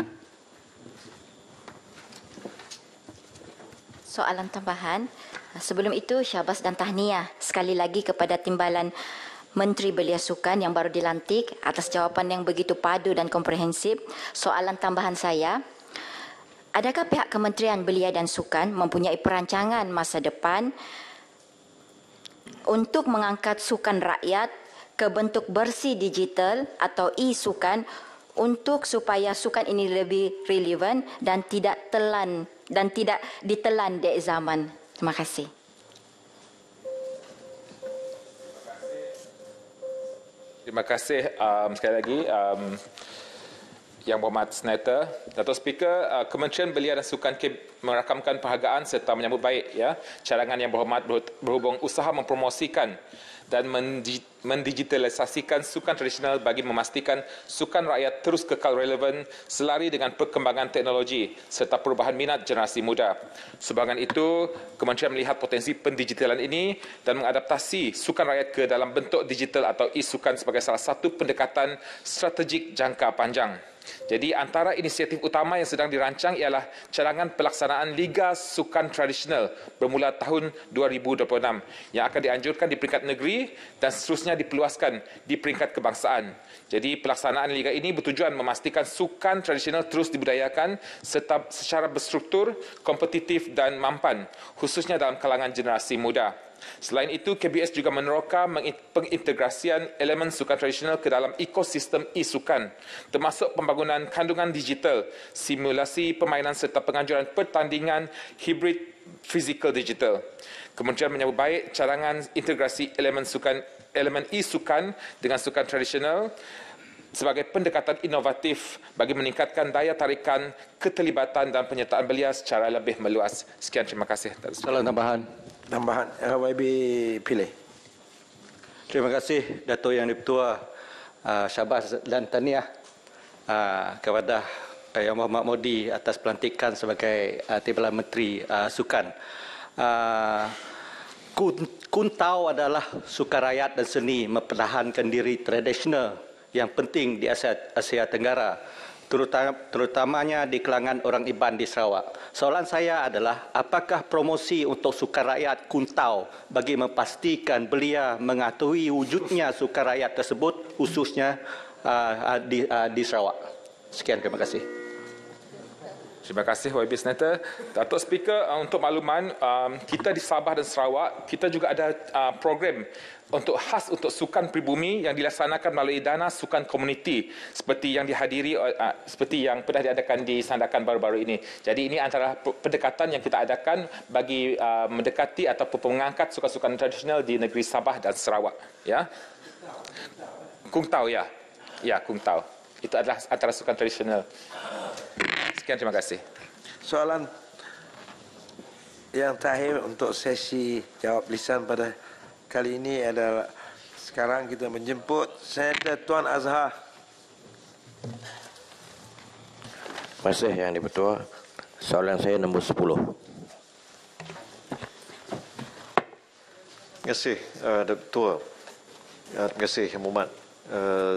Soalan tambahan. Sebelum itu, syabas dan tahniah sekali lagi kepada Timbalan Menteri Belia Sukan yang baru dilantik atas jawapan yang begitu padu dan komprehensif. Soalan tambahan saya, adakah pihak Kementerian Belia dan Sukan mempunyai perancangan masa depan untuk mengangkat sukan rakyat ke bentuk bersih digital atau e-sukan untuk supaya sukan ini lebih relevan dan tidak ditelan dek zaman? Terima kasih. Terima kasih sekali lagi Yang Berhormat Senator. Datuk Speaker, Kementerian Belia dan Sukan merakamkan penghargaan serta menyambut baik cadangan Yang Berhormat berhubung usaha mempromosikan dan mendigitalisasikan sukan tradisional bagi memastikan sukan rakyat terus kekal relevan selari dengan perkembangan teknologi serta perubahan minat generasi muda. Sebahagian itu, Kementerian melihat potensi pendigitalan ini dan mengadaptasi sukan rakyat ke dalam bentuk digital atau e-sukan sebagai salah satu pendekatan strategik jangka panjang. Jadi antara inisiatif utama yang sedang dirancang ialah cadangan pelaksanaan Liga Sukan Tradisional bermula tahun 2026 yang akan dianjurkan di peringkat negeri dan seterusnya diperluaskan di peringkat kebangsaan. Jadi pelaksanaan Liga ini bertujuan memastikan sukan tradisional terus dibudayakan serta secara berstruktur, kompetitif dan mampan, khususnya dalam kalangan generasi muda. Selain itu, KBS juga meneroka pengintegrasian elemen sukan tradisional ke dalam ekosistem e-sukan, termasuk pembangunan kandungan digital, simulasi permainan serta penganjuran pertandingan hibrid fizikal digital. Kementerian menyambut baik cadangan integrasi elemen e-sukan dengan sukan tradisional sebagai pendekatan inovatif bagi meningkatkan daya tarikan, keterlibatan dan penyertaan belia secara lebih meluas. Sekian, terima kasih. Soalan tambahan. YB pilih. Terima kasih Dato' Yang Dipertua. Syabas dan tahniah kepada Yang Berhormat Modi atas pelantikan sebagai Timbalan Menteri Sukan. Kuntau adalah sukan rakyat dan seni mempertahankan diri tradisional yang penting di Asia Tenggara, terutamanya di kalangan orang Iban di Sarawak. Soalan saya adalah, apakah promosi untuk sukan rakyat Kuntau bagi memastikan belia mengetahui wujudnya sukan rakyat tersebut, khususnya di Sarawak? Sekian, terima kasih. Terima kasih YB Senator. Datuk Speaker, untuk makluman, kita di Sabah dan Sarawak, kita juga ada program khas untuk sukan pribumi yang dilaksanakan melalui dana sukan komuniti seperti yang dihadiri seperti yang pernah diadakan di Sandakan baru-baru ini. Jadi ini antara pendekatan yang kita adakan bagi mendekati ataupun mengangkat sukan-sukan tradisional di negeri Sabah dan Sarawak. Ya, Kungtau ya, Kungtau. Itu adalah antara sukan tradisional. Sekian, terima kasih. Soalan yang terakhir untuk sesi jawab lisan pada kali ini adalah sekarang kita menjemput Senator Tuan Azhar. Terima kasih Yang di-Pertua. Soalan saya nombor 10. Terima kasih, Dr. Terima kasih, Yang Berhormat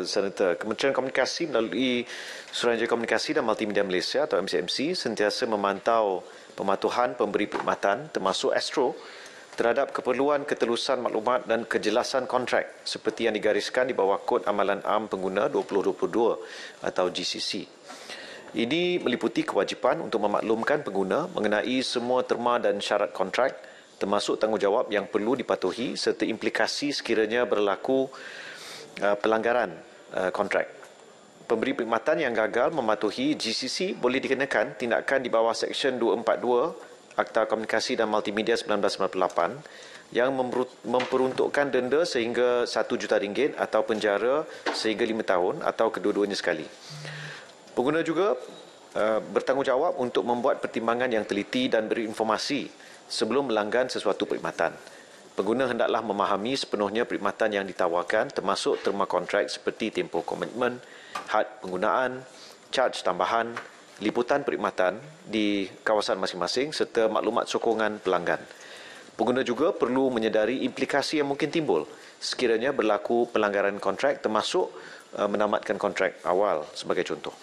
Senator. Kementerian Komunikasi melalui Suruhanjaya Komunikasi dan Multimedia Malaysia atau MCMC sentiasa memantau pematuhan pemberi perkhidmatan termasuk Astro terhadap keperluan ketelusan maklumat dan kejelasan kontrak seperti yang digariskan di bawah Kod Amalan Am Pengguna 2022 atau GCC. Ini meliputi kewajipan untuk memaklumkan pengguna mengenai semua terma dan syarat kontrak termasuk tanggungjawab yang perlu dipatuhi serta implikasi sekiranya berlaku pelanggaran kontrak. Pemberi perkhidmatan yang gagal mematuhi GCC boleh dikenakan tindakan di bawah Seksyen 242 Akta Komunikasi dan Multimedia 1998 yang memperuntukkan denda sehingga RM1 juta atau penjara sehingga 5 tahun atau kedua-duanya sekali. Pengguna juga bertanggungjawab untuk membuat pertimbangan yang teliti dan berinformasi sebelum melanggan sesuatu perkhidmatan. Pengguna hendaklah memahami sepenuhnya perkhidmatan yang ditawarkan termasuk terma kontrak seperti tempoh komitmen, had penggunaan, charge tambahan, liputan perkhidmatan di kawasan masing-masing serta maklumat sokongan pelanggan. Pengguna juga perlu menyedari implikasi yang mungkin timbul sekiranya berlaku pelanggaran kontrak termasuk menamatkan kontrak awal sebagai contoh.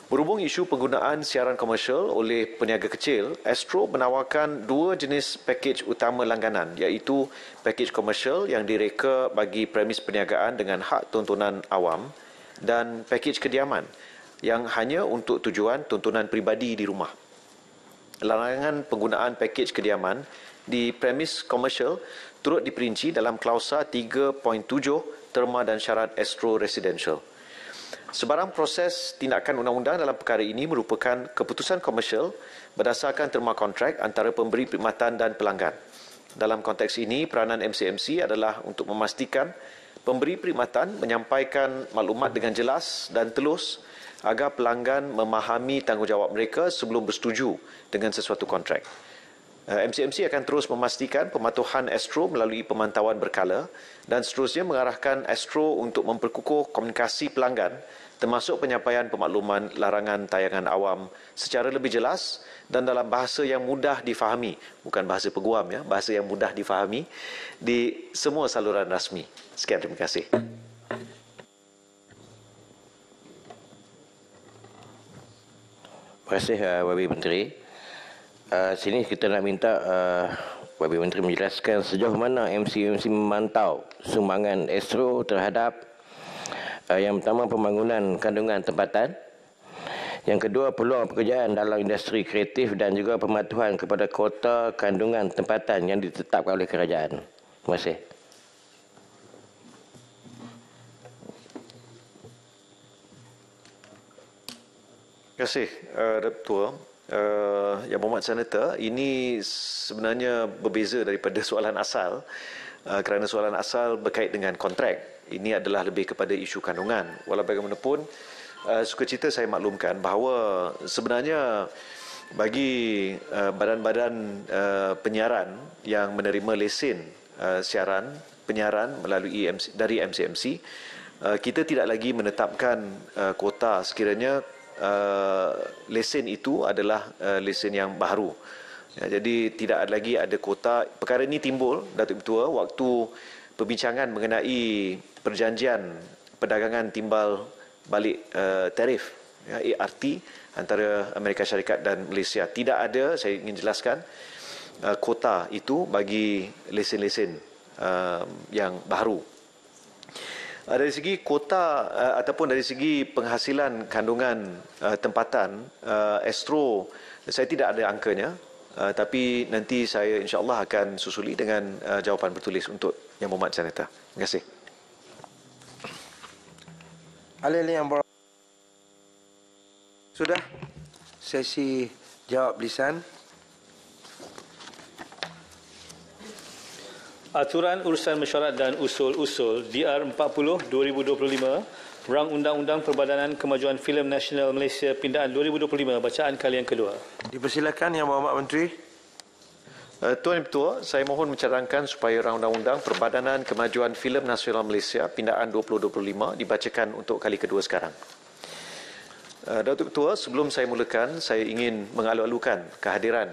Berhubung isu penggunaan siaran komersial oleh peniaga kecil, Astro menawarkan dua jenis pakej utama langganan iaitu pakej komersial yang direka bagi premis perniagaan dengan hak tontonan awam dan pakej kediaman yang hanya untuk tujuan tontonan peribadi di rumah. Larangan penggunaan pakej kediaman di premis komersial turut diperinci dalam klausa 3.7 terma dan syarat Astro Residential. Sebarang proses tindakan undang-undang dalam perkara ini merupakan keputusan komersial berdasarkan terma kontrak antara pemberi perkhidmatan dan pelanggan. Dalam konteks ini, peranan MCMC adalah untuk memastikan pemberi perkhidmatan menyampaikan maklumat dengan jelas dan telus agar pelanggan memahami tanggungjawab mereka sebelum bersetuju dengan sesuatu kontrak. MCMC akan terus memastikan pematuhan Astro melalui pemantauan berkala dan seterusnya mengarahkan Astro untuk memperkukuh komunikasi pelanggan termasuk penyampaian pemakluman larangan tayangan awam secara lebih jelas dan dalam bahasa yang mudah difahami, bukan bahasa peguam ya, bahasa yang mudah difahami di semua saluran rasmi. Sekian, terima kasih. Terima kasih Wabi Menteri. Sini kita nak minta Wabi Menteri menjelaskan sejauh mana MCMC memantau sumbangan Astro terhadap yang pertama pembangunan kandungan tempatan, yang kedua peluang pekerjaan dalam industri kreatif dan juga pematuhan kepada kota kandungan tempatan yang ditetapkan oleh kerajaan. Terima kasih. Terima kasih, Dr. Yang Berhormat Senator, ini sebenarnya berbeza daripada soalan asal kerana soalan asal berkait dengan kontrak. Ini adalah lebih kepada isu kandungan. Walau bagaimanapun, sukacita saya maklumkan bahawa sebenarnya bagi badan-badan penyiaran yang menerima lesen siaran penyiaran melalui dari MCMC, kita tidak lagi menetapkan kuota sekiranya lesen itu adalah lesen yang baru. Ya, jadi tidak lagi ada kuota. Perkara ini timbul, Datuk Ketua, waktu perbincangan mengenai perjanjian perdagangan timbal balik tarif ya, ART antara Amerika Syarikat dan Malaysia. Tidak ada, saya ingin jelaskan, kuota itu bagi lesen-lesen yang baru. Dari segi kuota ataupun dari segi penghasilan kandungan tempatan, Astro, saya tidak ada angkanya, tapi nanti saya insya-Allah akan susuli dengan jawapan bertulis untuk Yang Berhormat Senator. Terima kasih. Ahli yang sudah sesi jawab lisan. Aturan Urusan Mesyuarat dan Usul-Usul DR40 2025, Rang Undang-Undang Perbadanan Kemajuan Filem Nasional Malaysia Pindaan 2025, bacaan kali yang kedua. Dipersilakan Yang Berhormat Menteri. Tuan Ketua, saya mohon mencadangkan supaya Rang Undang-Undang Perbadanan Kemajuan Filem Nasional Malaysia Pindaan 2025 dibacakan untuk kali kedua sekarang. Datuk Ketua, sebelum saya mulakan, saya ingin mengalu-alukan kehadiran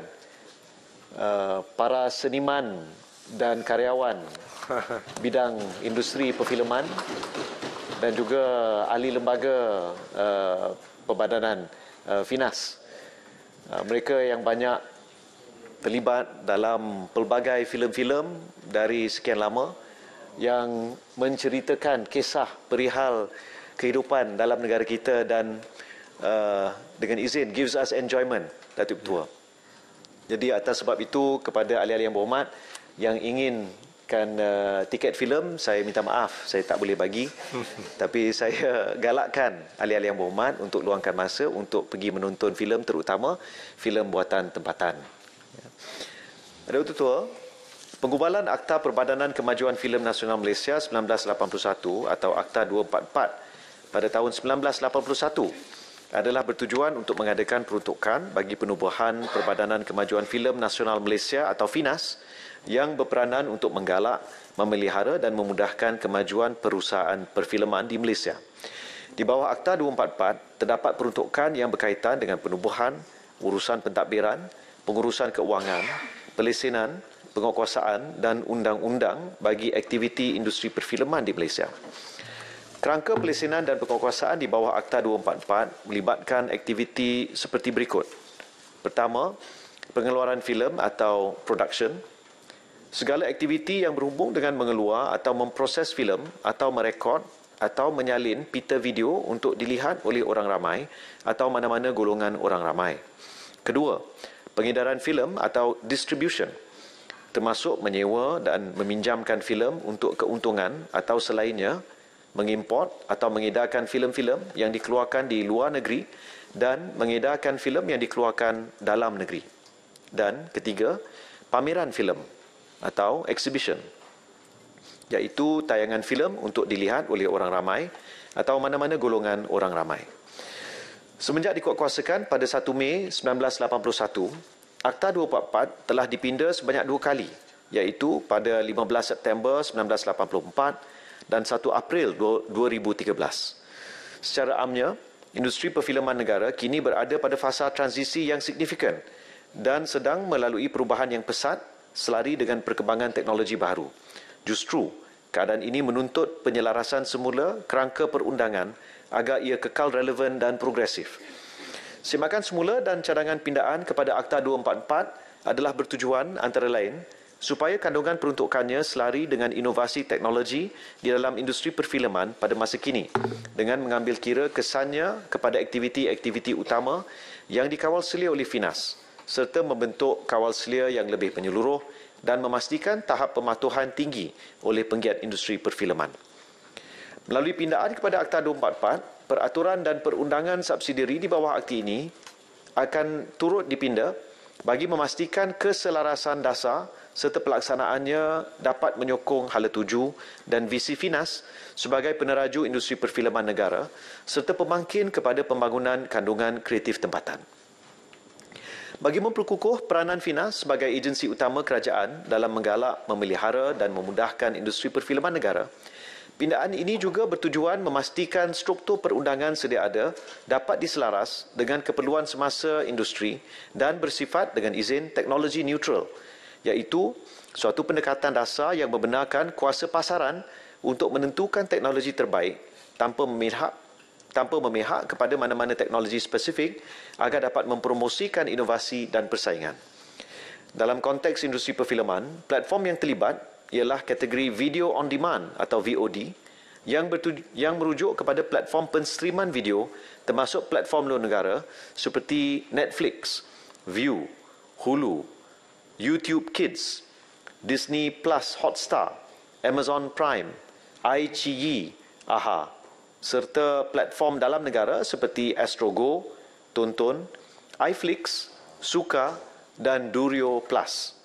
para seniman dan karyawan bidang industri perfilman dan juga ahli lembaga perbadanan FINAS. Mereka yang banyak terlibat dalam pelbagai filem-filem dari sekian lama yang menceritakan kisah perihal kehidupan dalam negara kita dan dengan izin gives us enjoyment, Datuk Ketua. Jadi atas sebab itu kepada ahli-ahli yang berhormat yang inginkan tiket filem, saya minta maaf saya tak boleh bagi. Tapi saya galakkan ahli-ahli yang berhormat untuk luangkan masa untuk pergi menonton filem, terutama filem buatan tempatan. Datuk Ketua, penggubalan Akta Perbadanan Kemajuan Filem Nasional Malaysia 1981 atau Akta 244 pada tahun 1981 adalah bertujuan untuk mengadakan peruntukan bagi penubuhan Perbadanan Kemajuan Filem Nasional Malaysia atau FINAS yang berperanan untuk menggalak, memelihara dan memudahkan kemajuan perusahaan perfilman di Malaysia. Di bawah Akta 244 terdapat peruntukan yang berkaitan dengan penubuhan, urusan pentadbiran, pengurusan keuangan, pelesenan, penguatkuasaan dan undang-undang bagi aktiviti industri perfilman di Malaysia. Kerangka pelesenan dan penguatkuasaan di bawah Akta 244 melibatkan aktiviti seperti berikut. Pertama, pengeluaran filem atau production. Segala aktiviti yang berhubung dengan mengeluar atau memproses filem atau merekod atau menyalin pita video untuk dilihat oleh orang ramai atau mana-mana golongan orang ramai. Kedua, pengedaran filem atau distribution, termasuk menyewa dan meminjamkan filem untuk keuntungan atau selainnya, mengimport atau mengedarkan filem-filem yang dikeluarkan di luar negeri dan mengedarkan filem yang dikeluarkan dalam negeri. Dan ketiga, pameran filem atau exhibition, iaitu tayangan filem untuk dilihat oleh orang ramai atau mana-mana golongan orang ramai. Semenjak dikuatkuasakan pada 1 Mei 1981, Akta 244 telah dipinda sebanyak 2 kali, iaitu pada 15 September 1984 dan 1 April 2013. Secara amnya, industri perfilman negara kini berada pada fasa transisi yang signifikan dan sedang melalui perubahan yang pesat selari dengan perkembangan teknologi baru. Justru, keadaan ini menuntut penyelarasan semula kerangka perundangan agar ia kekal relevan dan progresif. Semakan semula dan cadangan pindaan kepada Akta 244 adalah bertujuan antara lain supaya kandungan peruntukannya selari dengan inovasi teknologi di dalam industri perfilman pada masa kini dengan mengambil kira kesannya kepada aktiviti-aktiviti utama yang dikawal selia oleh FINAS serta membentuk kawal selia yang lebih menyeluruh dan memastikan tahap pematuhan tinggi oleh penggiat industri perfilman. Melalui pindaan kepada Akta 244, peraturan dan perundangan subsidiari di bawah akta ini akan turut dipinda bagi memastikan keselarasan dasar serta pelaksanaannya dapat menyokong hala tuju dan visi FINAS sebagai peneraju industri perfilman negara serta pemangkin kepada pembangunan kandungan kreatif tempatan. Bagi memperkukuh peranan FINAS sebagai agensi utama kerajaan dalam menggalak, memelihara dan memudahkan industri perfilman negara, pindaan ini juga bertujuan memastikan struktur perundangan sedia ada dapat diselaras dengan keperluan semasa industri dan bersifat dengan izin teknologi neutral, iaitu suatu pendekatan dasar yang membenarkan kuasa pasaran untuk menentukan teknologi terbaik tanpa memihak kepada mana-mana teknologi spesifik agar dapat mempromosikan inovasi dan persaingan. Dalam konteks industri perfilman, platform yang terlibat ialah kategori video on demand atau VOD yang merujuk kepada platform penstreaman video termasuk platform luar negara seperti Netflix, View, Hulu, YouTube Kids, Disney Plus Hotstar, Amazon Prime, iQIYI, AHA, serta platform dalam negara seperti Astrogo, Tonton, iFlix, Suka dan Durio Plus.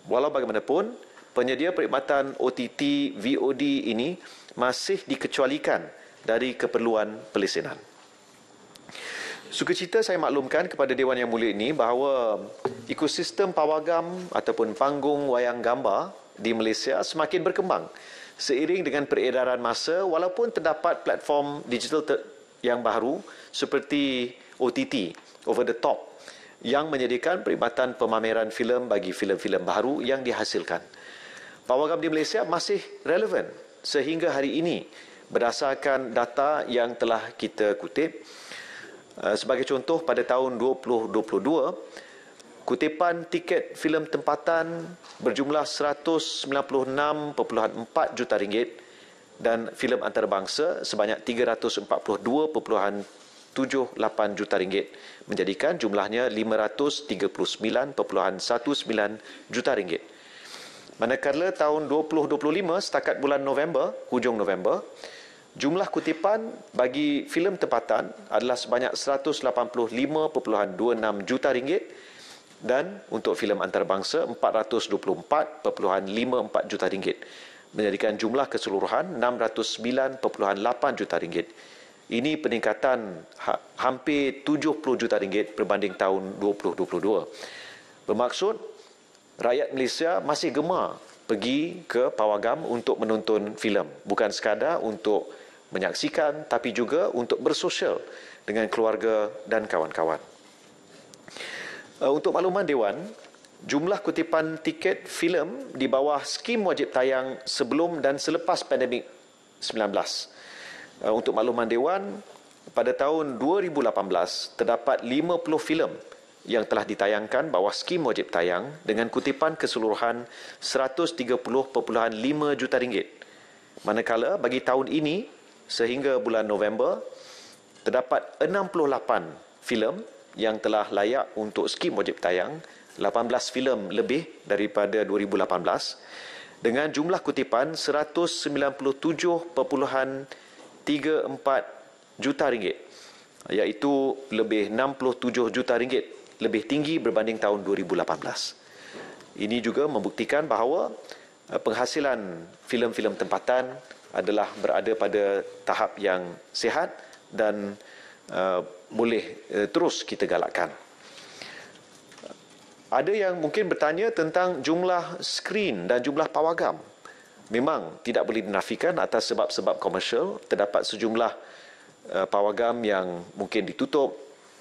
Walau bagaimanapun, penyedia perkhidmatan OTT VOD ini masih dikecualikan dari keperluan pelesenan. Sukacita saya maklumkan kepada Dewan Yang Mulia ini bahawa ekosistem pawagam ataupun panggung wayang gambar di Malaysia semakin berkembang seiring dengan peredaran masa walaupun terdapat platform digital yang baru seperti OTT, over the top, yang menyediakan perkhidmatan pemameran filem bagi filem-filem baru yang dihasilkan. Pawagam di Malaysia masih relevan sehingga hari ini berdasarkan data yang telah kita kutip. Sebagai contoh, pada tahun 2022, kutipan tiket filem tempatan berjumlah 196.4 juta ringgit dan filem antarabangsa sebanyak 342.78 juta ringgit, menjadikan jumlahnya 539.19 juta ringgit. Manakala tahun 2025 setakat bulan November, hujung November, jumlah kutipan bagi filem tempatan adalah sebanyak 185.26 juta ringgit dan untuk filem antarabangsa 424.54 juta ringgit, menjadikan jumlah keseluruhan 609.8 juta ringgit. Ini peningkatan hampir 70 juta ringgit berbanding tahun 2022. Bermaksud rakyat Malaysia masih gemar pergi ke pawagam untuk menonton filem, bukan sekadar untuk menyaksikan tapi juga untuk bersosial dengan keluarga dan kawan-kawan. Untuk makluman Dewan, jumlah kutipan tiket filem di bawah skim wajib tayang sebelum dan selepas pandemik 19. Untuk makluman Dewan, pada tahun 2018 terdapat 50 filem yang telah ditayangkan bawah skim wajib tayang dengan kutipan keseluruhan 130.5 juta ringgit. Manakala bagi tahun ini sehingga bulan November terdapat 68 filem yang telah layak untuk skim wajib tayang, 18 filem lebih daripada 2018 dengan jumlah kutipan 197.34 juta ringgit, iaitu lebih 67 juta ringgit lebih tinggi berbanding tahun 2018. Ini juga membuktikan bahawa penghasilan filem-filem tempatan adalah berada pada tahap yang sihat dan boleh terus kita galakkan. Ada yang mungkin bertanya tentang jumlah skrin dan jumlah pawagam. Memang tidak boleh dinafikan atas sebab-sebab komersial. Terdapat sejumlah pawagam yang mungkin ditutup,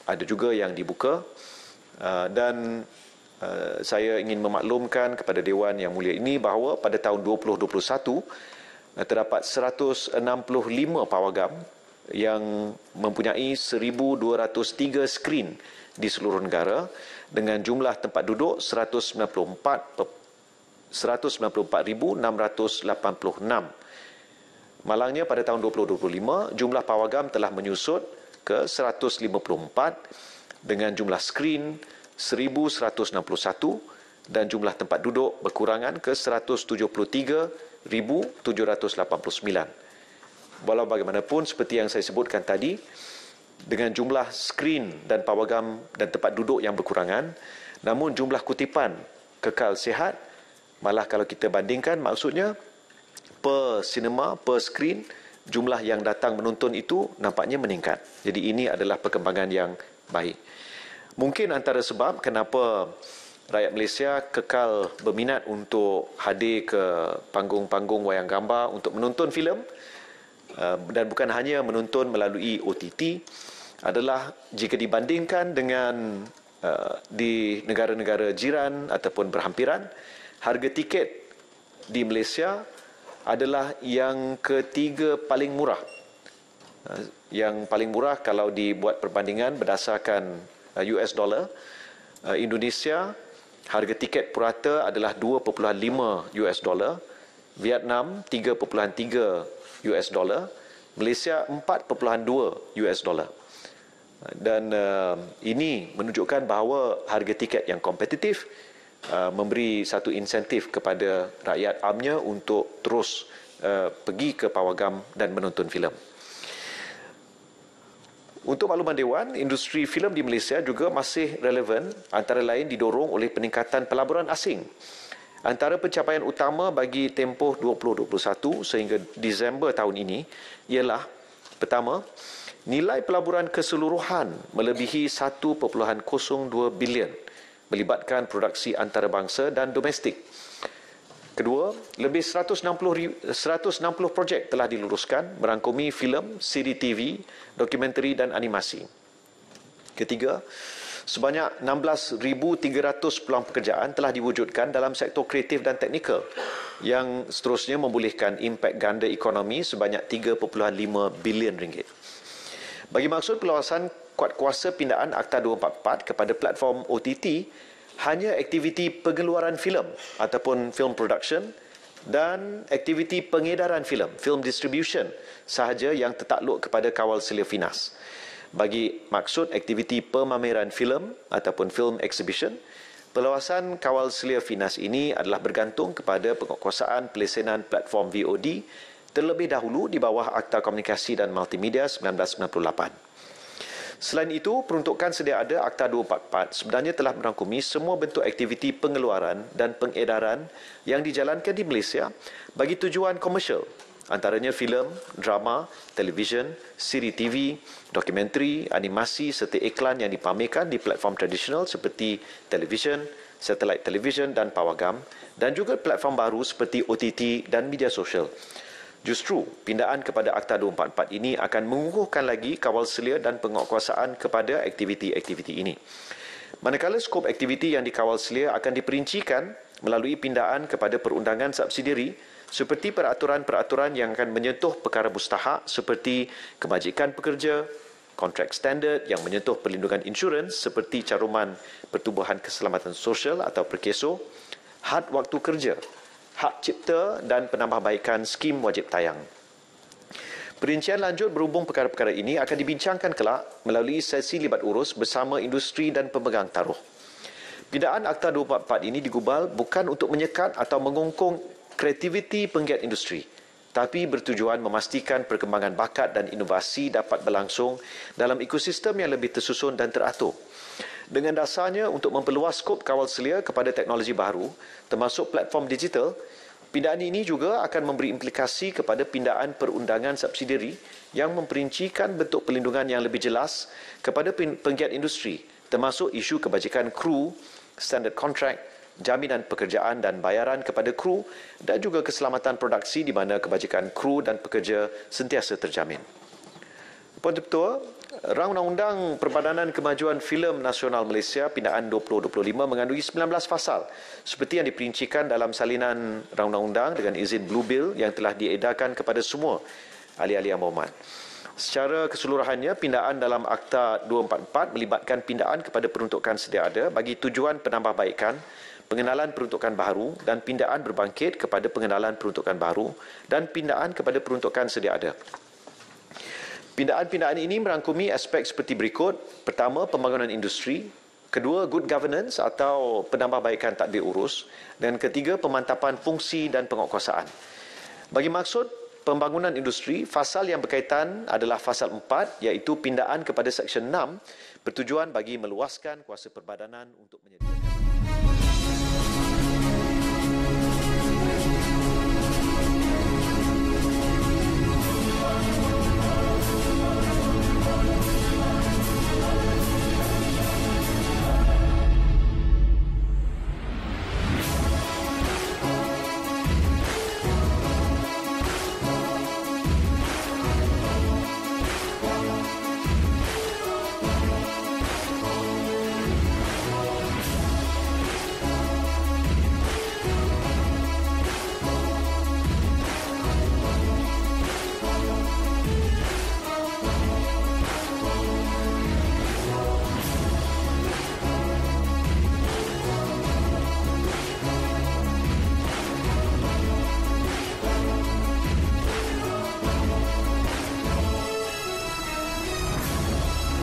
ada juga yang dibuka. Dan saya ingin memaklumkan kepada Dewan Yang Mulia ini bahawa pada tahun 2021 terdapat 165 pawagam yang mempunyai 1,203 skrin di seluruh negara dengan jumlah tempat duduk 194,686. Malangnya pada tahun 2025 jumlah pawagam telah menyusut ke 154 dengan jumlah skrin 1,161 dan jumlah tempat duduk berkurangan ke 173,789. Walau bagaimanapun, seperti yang saya sebutkan tadi, dengan jumlah skrin dan pawagam dan tempat duduk yang berkurangan, namun jumlah kutipan kekal sihat. Malah kalau kita bandingkan, maksudnya per sinema, per skrin, jumlah yang datang menonton itu nampaknya meningkat. Jadi ini adalah perkembangan yang baik. Mungkin antara sebab kenapa rakyat Malaysia kekal berminat untuk hadir ke panggung-panggung wayang gambar untuk menonton filem, dan bukan hanya menonton melalui OTT, adalah jika dibandingkan dengan di negara-negara jiran ataupun berhampiran, harga tiket di Malaysia adalah yang ketiga paling murah. Yang paling murah kalau dibuat perbandingan berdasarkan US dollar, Indonesia harga tiket purata adalah 2.5 US dollar, Vietnam 3.3 US dollar, Malaysia 4.2 US dollar. Dan ini menunjukkan bahawa harga tiket yang kompetitif memberi satu insentif kepada rakyat amnya untuk terus pergi ke pawagam dan menonton filem. Untuk makluman Dewan, industri filem di Malaysia juga masih relevan, antara lain didorong oleh peningkatan pelaburan asing. Antara pencapaian utama bagi tempoh 2021 sehingga Disember tahun ini ialah, pertama, nilai pelaburan keseluruhan melebihi 1.02 bilion melibatkan produksi antarabangsa dan domestik. Kedua, lebih 160 projek telah diluruskan merangkumi filem, siri TV, dokumentari dan animasi. Ketiga, sebanyak 16,300 peluang pekerjaan telah diwujudkan dalam sektor kreatif dan teknikal yang seterusnya membolehkan impak ganda ekonomi sebanyak 3.5 bilion ringgit. Bagi maksud perluasan kuatkuasa pindaan Akta 244 kepada platform OTT, hanya aktiviti pengeluaran filem ataupun film production dan aktiviti pengedaran filem, film distribution sahaja yang tertakluk kepada kawal selia Finas. Bagi maksud aktiviti pemameran filem ataupun film exhibition, perluasan kawal selia Finas ini adalah bergantung kepada penguatkuasaan pelesenan platform VOD terlebih dahulu di bawah Akta Komunikasi dan Multimedia 1998. Selain itu, peruntukan sedia ada Akta 244 sebenarnya telah merangkumi semua bentuk aktiviti pengeluaran dan pengedaran yang dijalankan di Malaysia bagi tujuan komersial, antaranya filem, drama, televisyen, siri TV, dokumentari, animasi serta iklan yang dipamerkan di platform tradisional seperti televisyen, satellite television dan pawagam dan juga platform baru seperti OTT dan media sosial. Justru, pindaan kepada Akta 244 ini akan mengukuhkan lagi kawal selia dan penguatkuasaan kepada aktiviti-aktiviti ini. Manakala skop aktiviti yang dikawal selia akan diperincikan melalui pindaan kepada perundangan subsidiari seperti peraturan-peraturan yang akan menyentuh perkara mustahak seperti kebajikan pekerja, kontrak standard yang menyentuh perlindungan insurans seperti caruman pertubuhan keselamatan sosial atau perkeso, had waktu kerja, hak cipta dan penambahbaikan skim wajib tayang. Perincian lanjut berhubung perkara-perkara ini akan dibincangkan kelak melalui sesi libat urus bersama industri dan pemegang taruh. Pindaan Akta 244 ini digubal bukan untuk menyekat atau mengongkong kreativiti penggiat industri, tapi bertujuan memastikan perkembangan bakat dan inovasi dapat berlangsung dalam ekosistem yang lebih tersusun dan teratur. Dengan dasarnya untuk memperluas skop kawal selia kepada teknologi baru, termasuk platform digital, pindaan ini juga akan memberi implikasi kepada pindaan perundangan subsidiari yang memperincikan bentuk perlindungan yang lebih jelas kepada penggiat industri, termasuk isu kebajikan kru, standard kontrak, jaminan pekerjaan dan bayaran kepada kru dan juga keselamatan produksi di mana kebajikan kru dan pekerja sentiasa terjamin. Puan Ketua, Rang Undang-Undang Perbadanan Kemajuan Filem Nasional Malaysia Pindaan 2025 mengandungi 19 fasal seperti yang diperincikan dalam salinan Rang Undang-Undang dengan izin Blue Bill yang telah diedarkan kepada semua ahli-ahli yang berhormat. Secara keseluruhannya, pindaan dalam Akta 244 melibatkan pindaan kepada peruntukan sedia ada bagi tujuan penambahbaikan, pengenalan peruntukan baru dan pindaan berbangkit kepada pengenalan peruntukan baru dan pindaan kepada peruntukan sedia ada. Pindaan-pindaan ini merangkumi aspek seperti berikut. Pertama, pembangunan industri. Kedua, good governance atau penambahbaikan tadbir urus. Dan ketiga, pemantapan fungsi dan penguatkuasaan. Bagi maksud pembangunan industri, fasal yang berkaitan adalah fasal 4 iaitu pindaan kepada Seksyen 6 bertujuan bagi meluaskan kuasa perbadanan untuk menyediakan